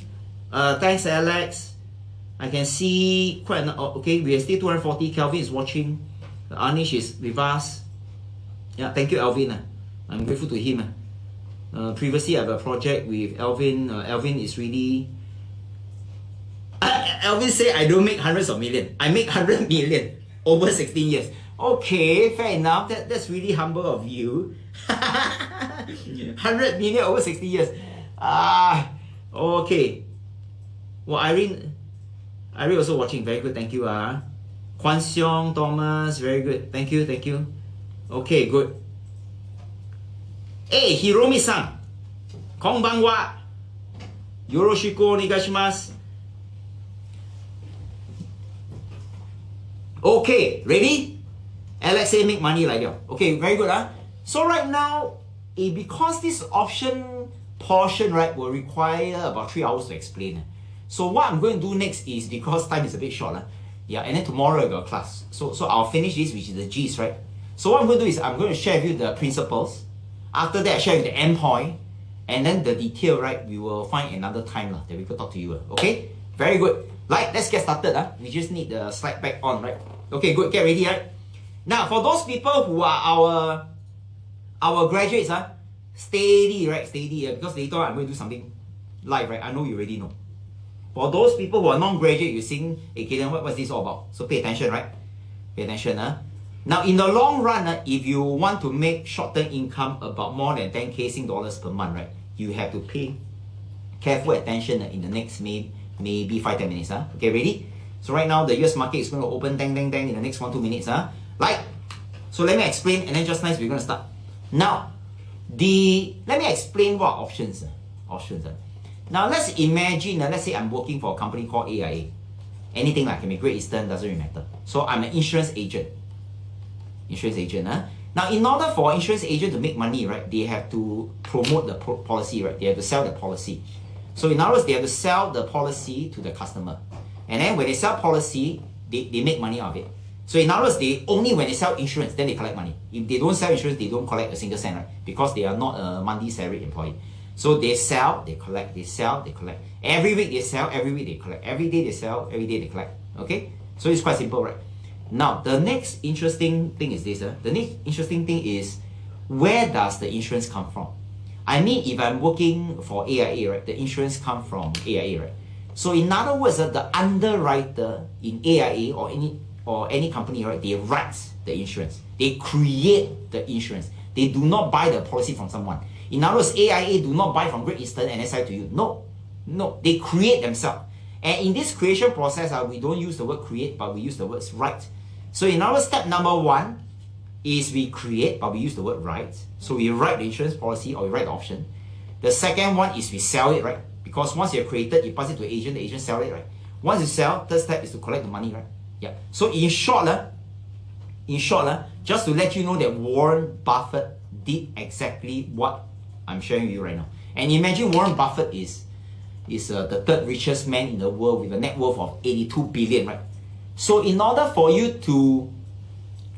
Thanks, Alex. I can see quite okay, we are still 240. Kelvin is watching. Anish is with us. Yeah, thank you, Alvin. I'm grateful to him. Previously, I have a project with Alvin. Alvin is really... Alvin say I don't make hundreds of millions. I make 100 million over 16 years. Okay, fair enough. That's really humble of you. 100 million over 60 years. Okay. Well, Irene also watching. Very good. Thank you. Kwan Seong, Thomas. Very good. Thank you. Okay, good. Hey, Hiromi-san. Konbanwa. Yoroshiku onegaishimasu. Okay, ready? Alex say make money like that. Okay, very good. So right now, because this option portion, right, will require about 3 hours to explain. So what I'm going to do next is, because time is a bit short, yeah, and then tomorrow I got class. So I'll finish this, which is the G's, right? So what I'm going to do is I'm going to share with you the principles. After that, I share with the endpoint, and then the detail, right, we will find another time that we could talk to you. Okay? Very good. Let's get started. We just need the slide back on, right? Okay, good. Get ready, right? Now, for those people who are our graduates, steady, right? Steady, because later I'm going to do something live, right? I know you already know. For those people who are non-graduate, you're saying, hey, Kaden, what's this all about? So pay attention, right? Pay attention. Now, in the long run, if you want to make short-term income about more than 10K Sing dollars per month, right, you have to pay careful attention in the next maybe 5-10 minutes. Okay, ready? So right now, the US market is going to open dang in the next 1-2 minutes. So let me explain, and then just nice, we're going to start. Now, let me explain what options. Now, let's imagine, let's say I'm working for a company called AIA. Anything like can be Great Eastern, doesn't really matter. So I'm an insurance agent. Now, in order for insurance agent to make money, right, they have to promote the policy, right? They have to sell the policy. So in other words, they have to sell the policy to the customer. And then when they sell policy, they make money out of it. So in other words, only when they sell insurance, then they collect money. If they don't sell insurance, they don't collect a single cent, right? Because they are not a monthly salaried employee. So they sell, they collect, they sell, they collect. Every week they sell, every week they collect. Every day they sell, every day they collect. Okay? So it's quite simple, right? Now, the next interesting thing is this. The next interesting thing is, where does the insurance come from? I mean, if I'm working for AIA, right, the insurance comes from AIA, right? So in other words, the underwriter in AIA or any company, right, they write the insurance. They create the insurance. They do not buy the policy from someone. In other words, AIA do not buy from Great Eastern and sell to you. No, they create themselves. And in this creation process, we don't use the word create, but we use the words write. So in our step number 1 is we create, but we use the word write. So we write the insurance policy or we write the option. The second one is we sell it, right? Because once you've created, you pass it to an agent, the agent sell it, right? Once you sell, third step is to collect the money, right? Yeah. So in short, just to let you know that Warren Buffett did exactly what I'm sharing with you right now. And imagine Warren Buffett is the third richest man in the world with a net worth of 82 billion, right? So in order for you to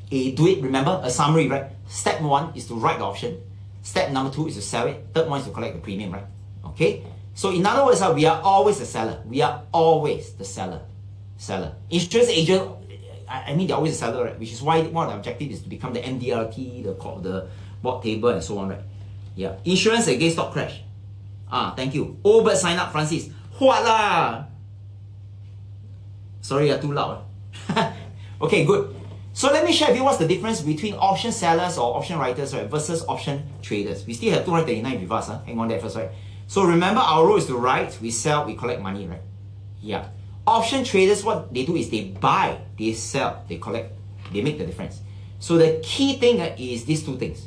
do it, remember a summary, right? Step 1 is to write the option. Step number 2 is to sell it. Third one is to collect the premium, right? Okay? So in other words, we are always the seller. We are always the seller. Insurance agent, I mean, they're always the seller, right? Which is why one of the objectives is to become the MDRT, the board table, and so on, right? Yeah. Insurance against stock crash. Thank you. Oh, but sign up, Francis. What lah? Sorry, you're too loud. Okay, good. So let me share with you what's the difference between option sellers or option writers, right, versus option traders. We still have 239 with us. Hang on there first, right? So remember, our role is to write, we sell, we collect money, right? Yeah. Option traders, what they do is they buy, they sell, they collect, they make the difference. So the key thing is these two things.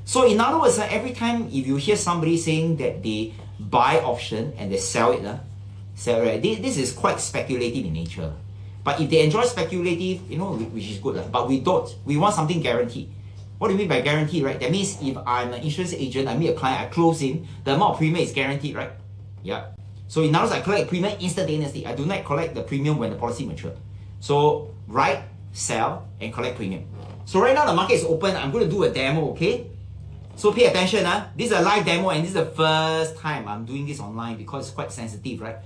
So in other words, every time if you hear somebody saying that they buy option and they sell it, right, this is quite speculative in nature. But if they enjoy speculative, which is good, but we don't. We want something guaranteed. What do you mean by guarantee, right? That means if I'm an insurance agent, I meet a client, I close in, the amount of premium is guaranteed, right? Yeah. So in other words, I collect premium instantaneously. I do not collect the premium when the policy matures. So write, sell, and collect premium. So right now the market is open. I'm going to do a demo, okay? So pay attention. This is a live demo and this is the first time I'm doing this online because it's quite sensitive, right?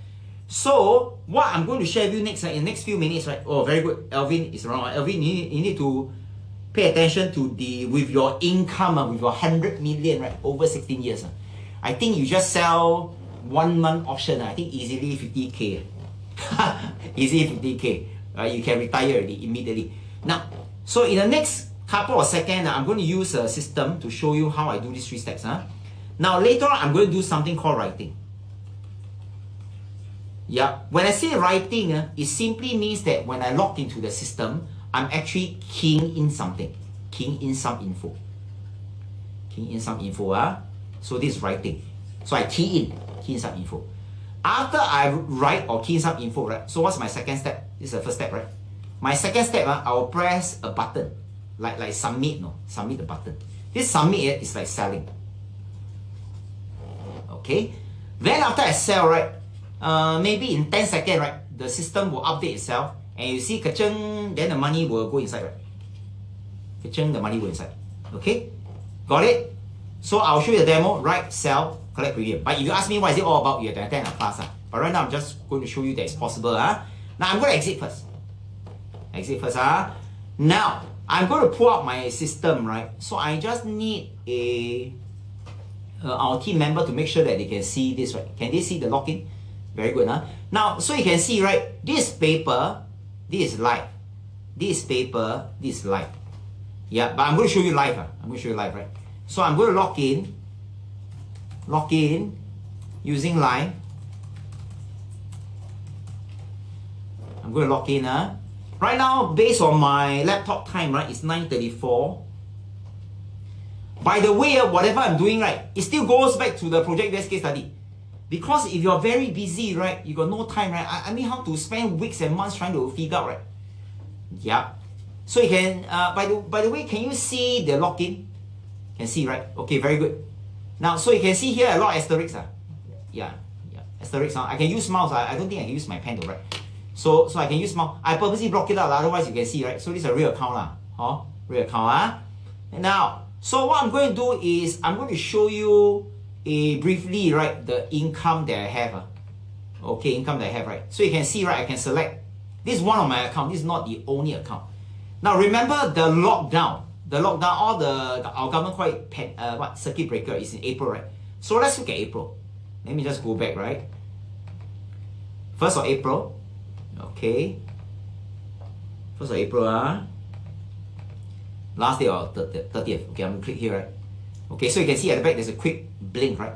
So what I'm going to share with you next, in the next few minutes, right? Oh, very good. Alvin is around. Alvin, you need to pay attention to with your income, with your 100 million, right? Over 16 years. I think you just sell 1 month option. I think easily 50K. Easily 50K. You can retire already immediately. Now, so in the next couple of seconds, I'm going to use a system to show you how I do these 3 steps. Now later on, I'm going to do something called writing. Yeah, when I say writing, it simply means that when I log into the system, I'm actually keying in something. Keying in some info. Keying in some info. So this is writing. So I key in some info. After I write or key in some info, right? So what's my second step? This is the first step, right? My second step, I will press a button. Like submit, submit the button. This submit is like selling. Okay? Then after I sell, right? Maybe in 10 seconds, right? The system will update itself. And you see, ka-chung, then the money will go inside, right? Ka-chung, the money will inside. Okay? Got it? So I'll show you the demo, write, sell, collect premium. But if you ask me what is it all about, you have to attend a class. But right now, I'm just going to show you that it's possible. Now I'm going to exit first. Exit first. Now, I'm going to pull out my system, right? So I just need our team member to make sure that they can see this, right? Can they see the login? Very good. Now, so you can see, right? This paper, this is live. This paper, this is live. Yeah, but I'm going to show you live. I'm going to show you live, right? So I'm going to log in using live. I'm going to log in. Right now, based on my laptop time, right, it's 9:34. By the way, whatever I'm doing, right, it still goes back to the project-based case study. Because if you're very busy, right, you got no time, right? I mean, how to spend weeks and months trying to figure out, right? Yeah. So you can, by the way, can you see the login? Can see, right? Okay, very good. Now, so you can see here a lot of asterisks. Yeah, asterisks. I can use mouse. I don't think I can use my pen to write. So I can use mouse. I purposely block it out, otherwise you can see, right? So this is a real account. Real account. Now, so what I'm going to do is, I'm going to show you briefly, right, the income that I have. Okay, income that I have, right? So you can see, right, I can select. This is one of my accounts. This is not the only account. Now remember the lockdown. All our government call it circuit breaker is in April, right? So let's look at April. Let me just go back, right? 1st of April. Okay. 1st of April, last day or 30th. Okay, I'm gonna click here, right? Okay, so you can see at the back there's a quick blink, right?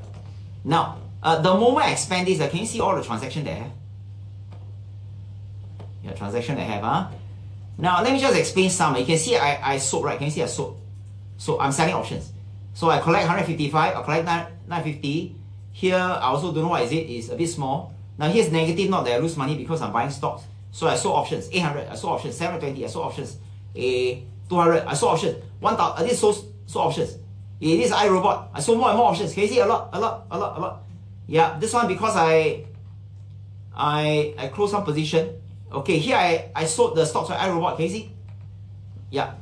Now, the moment I expand this, can you see all the transactions that I have? Yeah, transaction that I have, Now, let me just explain some. You can see I sold, right? Can you see I sold? So I'm selling options. So I collect 155, I collect 950. Here, I also don't know what is it. It's a bit small. Now here's negative, not that I lose money because I'm buying stocks. So I sold options. 800, I sold options. 720, I sold options. 200, I sold options. 1000, this sold options. This is iRobot. I sold more and more options. Can you see a lot? Yeah, this one because I closed some position. Okay, here I sold the stocks with iRobot. Can you see? Yeah.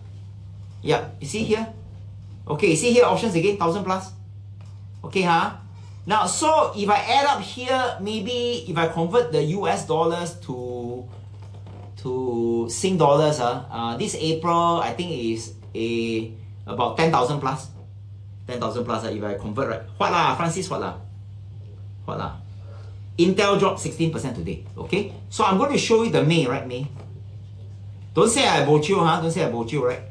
You see here? Okay, you see here options again, 1000 plus. Okay, Now, so if I add up here, maybe if I convert the US dollars to Sing dollars, this April I think is about 10,000 plus. 10,000 plus if I convert, right? What lah, Francis? What lah? Intel dropped 16% today. Okay, so I'm going to show you the May, right? May. Don't say I bochu, Don't say I bochu, right?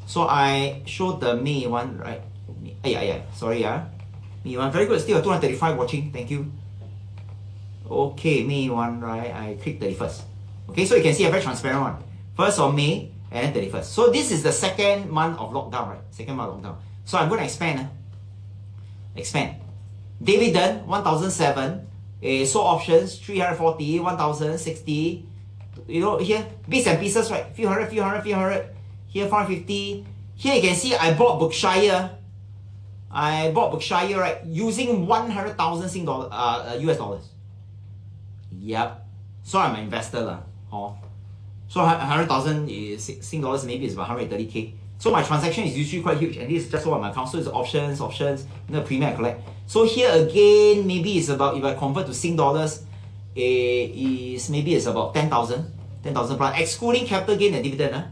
So I showed the May one, right? Yeah. Sorry, May one, very good. Still 235 watching. Thank you. Okay, May one, right? I click 31st. Okay, so you can see a very transparent one. 1st of May and then 31st. So this is the second month of lockdown, right? Second month of lockdown. So I'm going to expand. Expand. Dividend 1007. So options 340, 1060. You know, here bits and pieces, right? Few hundred. Here 450. Here you can see I bought Berkshire. Right, using 100,000 US dollars. Yep. So I'm an investor So 100,000 is Sing dollars, maybe it's about 130k. So my transaction is usually quite huge, and this is just one of my accounts. So it's options, premium I collect. So here again, maybe it's about, if I convert to Sing dollars, maybe it's about 10,000 plus, excluding capital gain and dividend.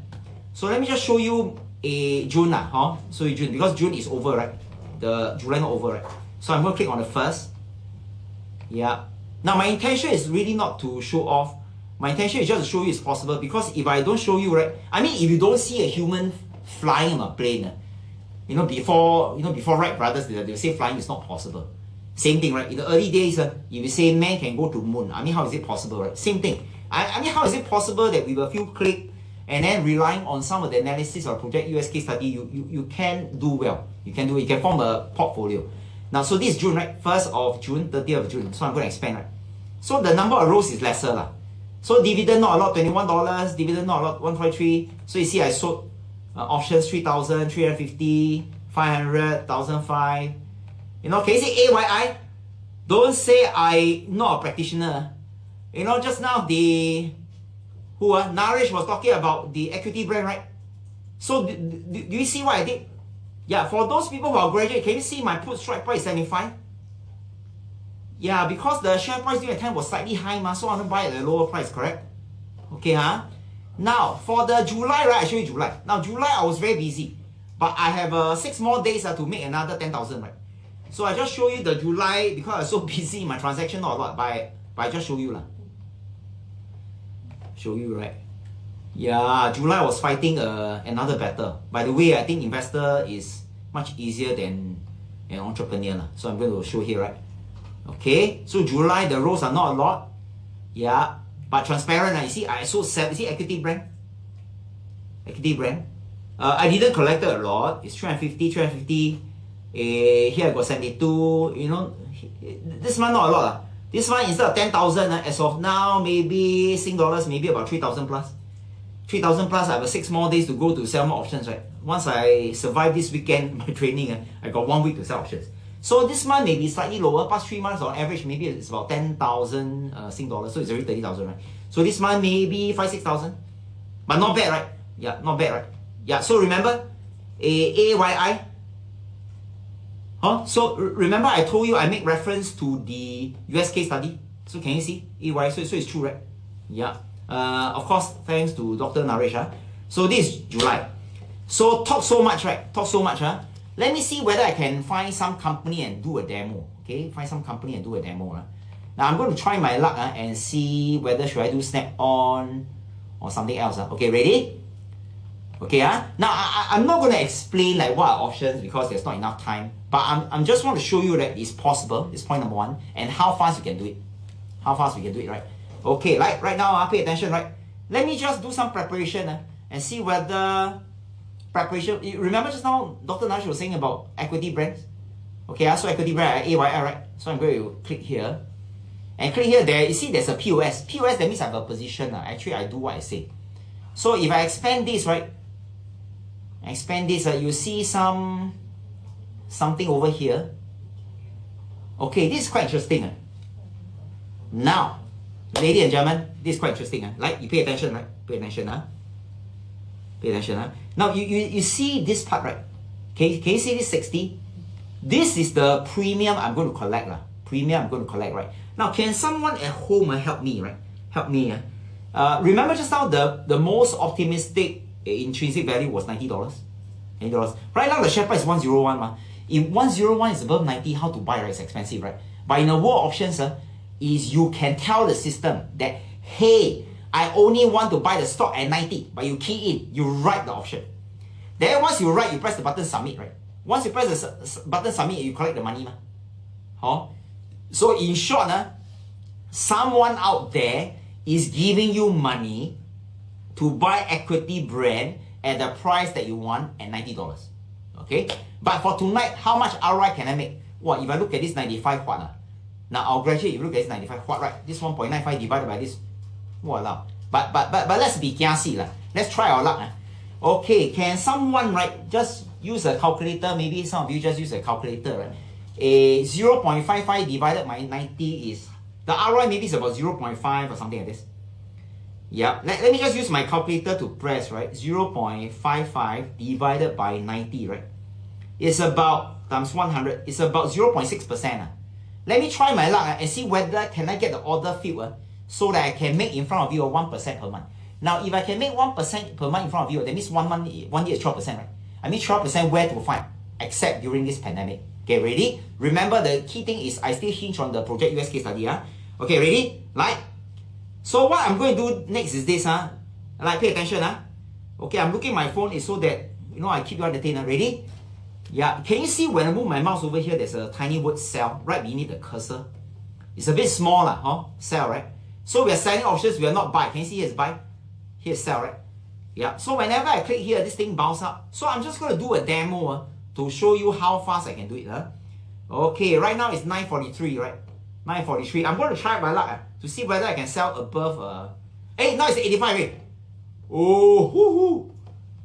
So let me just show you June So June, because June is over, right? The July not over, right? So I'm going to click on the 1st. Yeah. Now my intention is really not to show off. My intention is just to show you it's possible, because if I don't show you, right? I mean, if you don't see a human flying on a plane, before Wright brothers, they say flying is not possible. Same thing, right? In the early days, if you say man can go to moon, I mean, how is it possible, right? Same thing. I mean, how is it possible that with a few clicks and then relying on some of the analysis or project US case study, you can do well. You can form a portfolio. Now, so this is June, right? 1st of June, 30th of June. So I'm going to expand, right? So the number of rows is lesser. So dividend not a lot, $21. Dividend not a lot, 143. So you see I sold options 3,000, 350, 500, 1,005. Can you see AYI? Don't say I not a practitioner. Just now Naresh was talking about the equity brand, right? So do you see what I did? Yeah, for those people who are graduate, can you see my put strike price 75? Yeah, because the share price during the time was slightly high, so I want to buy at a lower price, correct? Okay, Now, for the July, right, I show you July. Now, July, I was very busy. But I have 6 more days to make another 10,000, right? So I just show you the July, because I was so busy, my transaction not a lot, but I just show you. Show you, right? Yeah, July was fighting another battle. By the way, I think investor is much easier than an entrepreneur. So I'm going to show here, right? Okay, so July, the rows are not a lot. Yeah, but transparent. You see, I sold 7. See, equity brand. I didn't collect a lot. It's 350. Here I got 72. This one not a lot. This one instead of 10,000, as of now, maybe Sing dollars, maybe about 3,000 plus. 3,000 plus, I have 6 more days to go to sell more options, right? Once I survive this weekend, my training, I got 1 week to sell options. So this month may be slightly lower, past 3 months on average, maybe it's about 10,000 Sing dollars, so it's already 30,000, right? So this month maybe 5,000-6,000, but not bad, right? Yeah, not bad, right? Yeah, so remember, AYI. So remember I told you I make reference to the US case study. So can you see? AYI, so it's true, right? Yeah. Of course, thanks to Dr. Naresh. So this is July. So talk so much, right? Talk so much. Let me see whether I can find some company and do a demo. Okay, find some company and do a demo. Now I'm going to try my luck and see whether should I do Snap-on or something else. Okay, ready? Okay, now I'm not going to explain like what are options because there's not enough time. But I'm just want to show you that it's possible. It's point number 1, and how fast you can do it. How fast we can do it, right? Okay, like right now, pay attention, right? Let me just do some preparation and see whether preparation. Remember just now, Dr. Nash was saying about equity brands. Okay, so equity brand AYI, right? So I'm going to click here. And click here, there you see there's a POS. POS, that means I have a position. Actually, I do what I say. So if I expand this, right? Expand this, you see something over here. Okay, this is quite interesting. Now, ladies and gentlemen, this is quite interesting. Like, you pay attention, right? Pay attention. Pay attention. Now, you see this part, right? Can you see this 60? This is the premium I'm going to collect. Premium I'm going to collect, right? Now, can someone at home help me, right? Help me. Remember just now, the most optimistic intrinsic value was $90. $90. Right now, the share price is 101. If 101 is above 90, how to buy, right? It's expensive, right? But in the world options, is you can tell the system that, hey, I only want to buy the stock at 90, but you key in, you write the option. Then once you write, you press the button submit, right? Once you press the button submit, you collect the money. So in short, someone out there is giving you money to buy equity brand at the price that you want at $90. Okay? But for tonight, how much ROI can I make? Well, if I look at this 95 what? Now I'll graduate, if you look at this 95 what, right? This 1.95 divided by this. Wow. But let's be kiasi. Let's try our luck. Okay, can someone, right, just use a calculator? Maybe some of you just use a calculator, right? 0.55 divided by 90 is, the ROI maybe is about 0.5 or something like this. Yeah, let me just use my calculator to press, right? 0.55 divided by 90, right? It's about, times 100, it's about 0.6%. Let me try my luck and see whether can I get the order filled so that I can make in front of you 1% per month. Now, if I can make 1% per month in front of you, that means 1 year is 12%, right? I mean 12% where to find, except during this pandemic. Okay, ready? Remember the key thing is I still hinge on the Project US case study. Okay, ready? Like, so what I'm going to do next is this. Like, pay attention. Okay, I'm looking at my phone is so that, I keep you entertained. Ready? Yeah, can you see when I move my mouse over here, there's a tiny word sell right beneath the cursor? It's a bit small, sell, right? So we are selling options, we are not buy. Can you see here's buy? Here's sell, right? Yeah, so whenever I click here, this thing bounce up. So I'm just going to do a demo to show you how fast I can do it. Okay, right now it's 9:43, right? 9:43. I'm going to try my luck to see whether I can sell above. Hey, now it's 85, right? Oh, hoo.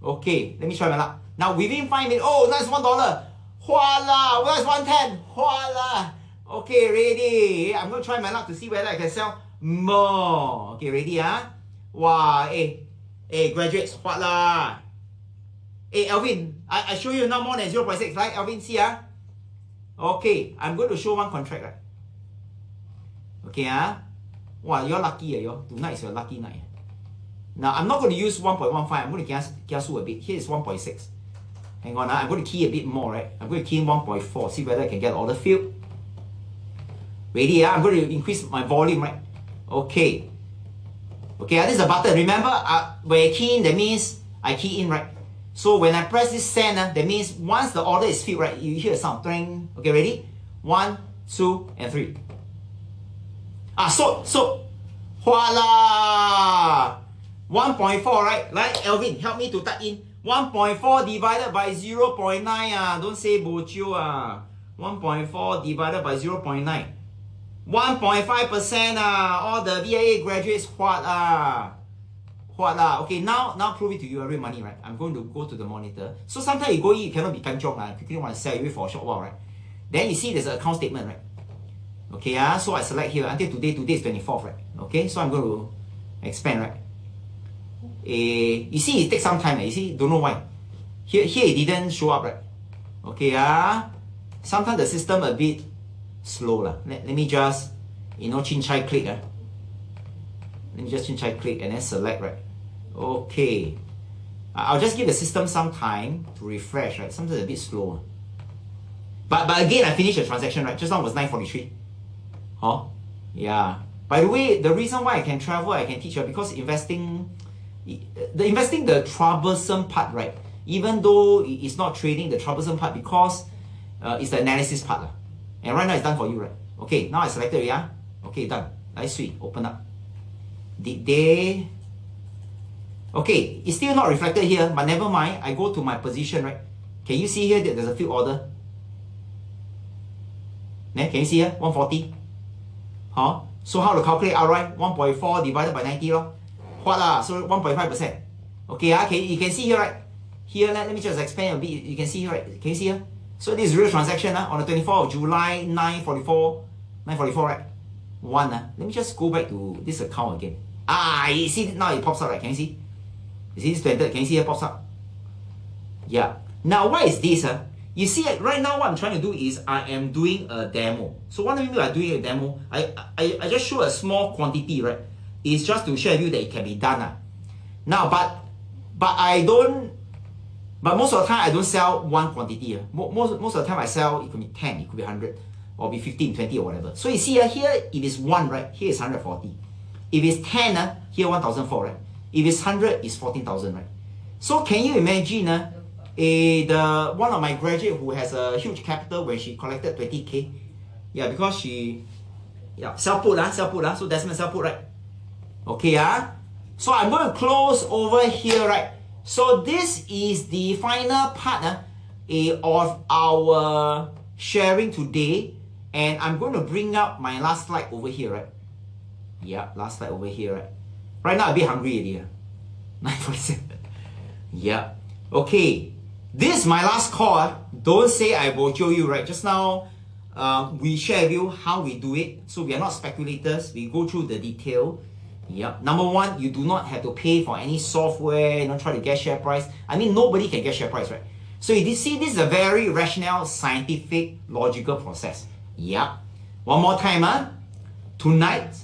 Okay, let me try my luck. Now within 5 minutes, oh, now it's $1. Voila, where's 110? Voila. Okay, ready. I'm going to try my luck to see whether I can sell more. Okay, ready, Wow, hey, graduates, voila. Hey, Alvin, I show you now more than 0.6, right? Alvin, see, Okay, I'm going to show one contract, right? Okay, Wow, you're lucky, Tonight is your lucky night. Now, I'm not going to use 1.15. I'm going to kiasu a bit. Here is 1.6. Hang on, I'm going to key a bit more, right? I'm going to key in 1.4. See whether I can get order filled. Ready, I'm going to increase my volume, right? Okay. Okay, this is the button. Remember, when I key in, that means I key in, right? So when I press this send, that means once the order is filled, right, you hear a sound. Ding. Okay, ready? 1, 2, and 3. So, voila! 1.4, right? Like, Alvin, help me to type in. 1.4 divided by 0.9, don't say bochio, 1.4 divided by 0.9. 1.5%, all the VIA graduates, what, What lah? Okay, now prove it to you, real money, right? I'm going to go to the monitor. So sometimes you go in, you cannot be kanchong, quickly want to sell, you wait for a short while, right? Then you see there's an account statement, right? Okay, so I select here until today is 24th, right? Okay, so I'm going to expand, right? You see it takes some time, you see, don't know why. Here it didn't show up, right? Okay, sometimes the system a bit slow lah. Let me just, chin chai click. Let me just chin chai click and then select, right? Okay. I'll just give the system some time to refresh, right? Sometimes a bit slow. But again, I finished the transaction, right? Just now was 9:43. Huh? Yeah. By the way, the reason why I can travel, I can teach you, because the troublesome part, right? Even though it's not trading, the troublesome part, because it's the analysis part. And right now it's done for you, right? Okay, now I selected it, yeah? Okay, done. Nice, sweet. Open up. Did they... Okay, it's still not reflected here, but never mind. I go to my position, right? Can you see here that there's a field order? Can you see here? 140. Huh? So how to calculate outright? 1.4 divided by 90 lor. What lah? So 1.5%. Okay, you can see here, right? Here, let me just expand a bit. You can see here, right? Can you see here? So this is real transaction on the 24th of July, 9:44, right? Let me just go back to this account again. You see now it pops up, right? Can you see? You see this standard? Can you see it pops up? Yeah. Now what is this? You see, right now what I'm trying to do is I am doing a demo. So what do you mean by doing a demo? I just show a small quantity, right? It's just to show you that it can be done. Now, but I don't. But most of the time I don't sell one quantity. Most of the time I sell, it could be 10, it could be 100, or be 15, 20 or whatever. So you see here if it's 1, right? Here is 140. If it's 10, here 1,004, right? If it's 100, it's 14,000, right? So can you imagine one of my graduate who has a huge capital when she collected 20k? Yeah, because she sell put, so Desmond sell put, right? Okay, so I'm going to close over here, right? So this is the final part of our sharing today, and I'm going to bring up my last slide over here, right? Yeah, last slide over here, right? Right now, I'm a bit hungry already. 9:47. Yeah. Okay. This is my last call. Don't say I will show you, right? Just now, we share with you how we do it. So we are not speculators. We go through the detail. Yeah. Number one, you do not have to pay for any software, try to get share price. I mean, nobody can get share price, right? So you see, this is a very rational, scientific, logical process. Yeah. One more time, tonight,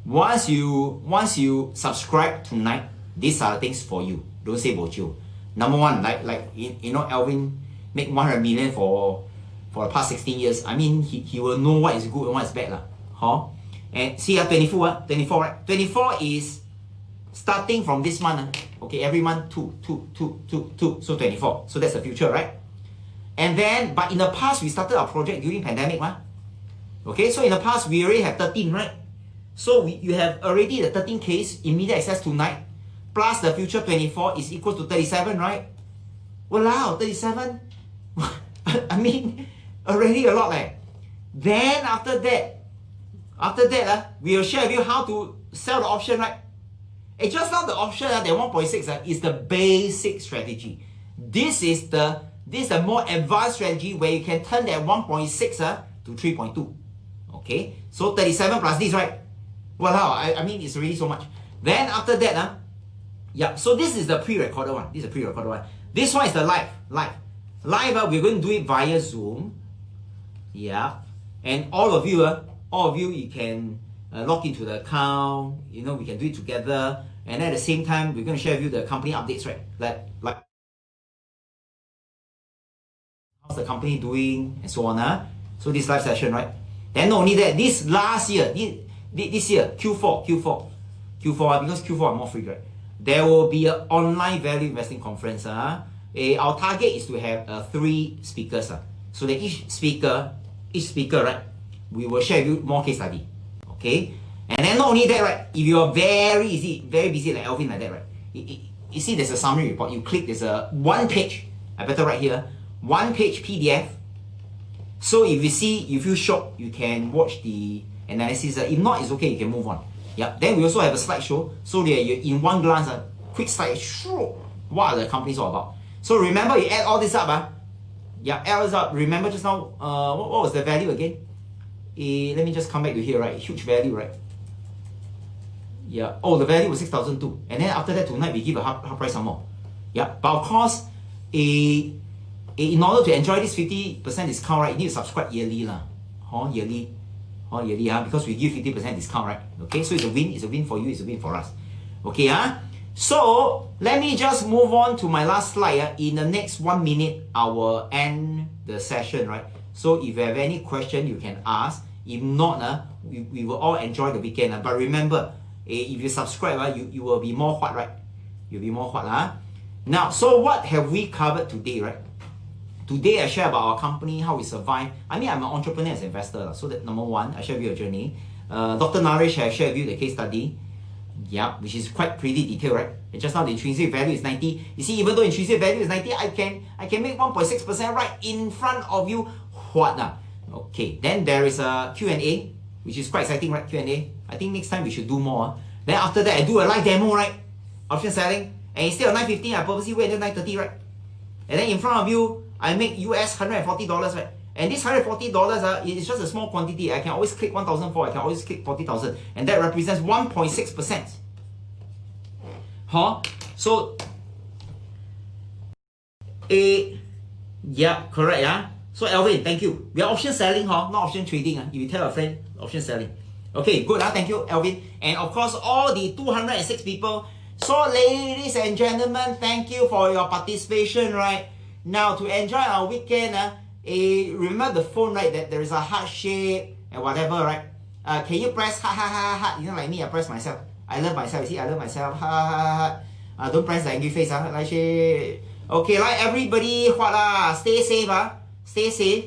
once you subscribe tonight, these are the things for you. Don't say about you. Number one, like Alvin made 100 million for the past 16 years. I mean, he will know what is good and what is bad, huh? And see, 24, right? 24 is starting from this month. Okay, every month 2, so 24. So that's the future, right? And then, but in the past, we started our project during pandemic, okay, so in the past, we already have 13, right? So you have already the 13 case, immediate access tonight, plus the future 24 is equal to 37, right? Wow, 37? I mean, already a lot, Then after that, we will share with you how to sell the option, right? And just now the option, the 1.6 is the basic strategy. This is the more advanced strategy where you can turn that 1.6 to 3.2. Okay, so 37 plus this, right? Wow, I mean, it's really so much. Then after that, so this is the pre-recorded one. This one is the live. We're going to do it via Zoom. Yeah, and all of you, you can log into the account. We can do it together. And at the same time, we're going to share with you the company updates, right? Like how's the company doing and so on. So this live session, right? Then not only that, this last year, this year, Q4, because Q4 are more free, right? There will be an online value investing conference. Our target is to have 3 speakers. So that each speaker, right, we will share with you more case study. Okay? And then not only that, right, if you are very busy like Alvin like that, right, you see there's a summary report. You click, there's a 1 page, I better write here, 1 page PDF. So if you feel shocked, you can watch the analysis. If not, it's okay, you can move on. Yeah. Then we also have a slideshow, so that you in one glance, quick slide, what are the companies all about? So remember, you add all this up, yeah, add all this up. Remember just now, what was the value again? Let me just come back to here, right? Huge value, right? Yeah. Oh, the value was 6,002, and then after that tonight we give a half price some more. Yeah. But of course, in order to enjoy this 50% discount, right, you need to subscribe yearly lah. Yearly, because we give 50% discount, right? Okay, so it's a win for you, it's a win for us. Okay, so let me just move on to my last slide. In the next 1 minute, I will end the session, right? So if you have any question, you can ask. If not, we will all enjoy the weekend. But remember, if you subscribe, you will be more hot, right? You'll be more hot. Now, so what have we covered today, right? Today I share about our company, how we survive. I mean, I'm an entrepreneur as an investor. So that number one, I share with you a journey. Dr. Naresh has shared with you the case study. Yeah, which is quite pretty detailed, right? And just now the intrinsic value is 90. You see, even though intrinsic value is 90, I can make 1.6% right in front of you. What now? Okay, then there is a Q&A, which is quite exciting, right? Q&A. I think next time we should do more. Then after that, I do a live demo, right? Option selling. And instead of 9.15, I purposely wait until 9.30, right? And then in front of you, I make US $140, right? And this $140 is just a small quantity. I can always click 1,004, I can always click 40,000. And that represents 1.6%. So, yeah, correct, So Alvin, thank you. We are option selling, not option trading. If you tell a friend, option selling. Okay, good, thank you, Alvin. And of course, all the 206 people. So ladies and gentlemen, thank you for your participation, right? Now, to enjoy our weekend, remember the phone, right, that there is a heart shape and whatever, right? Can you press heart? You know, like me, I press myself. I love myself, you see, I love myself. Don't press the angry face, like shit. Okay, like everybody, stay safe, stay safe.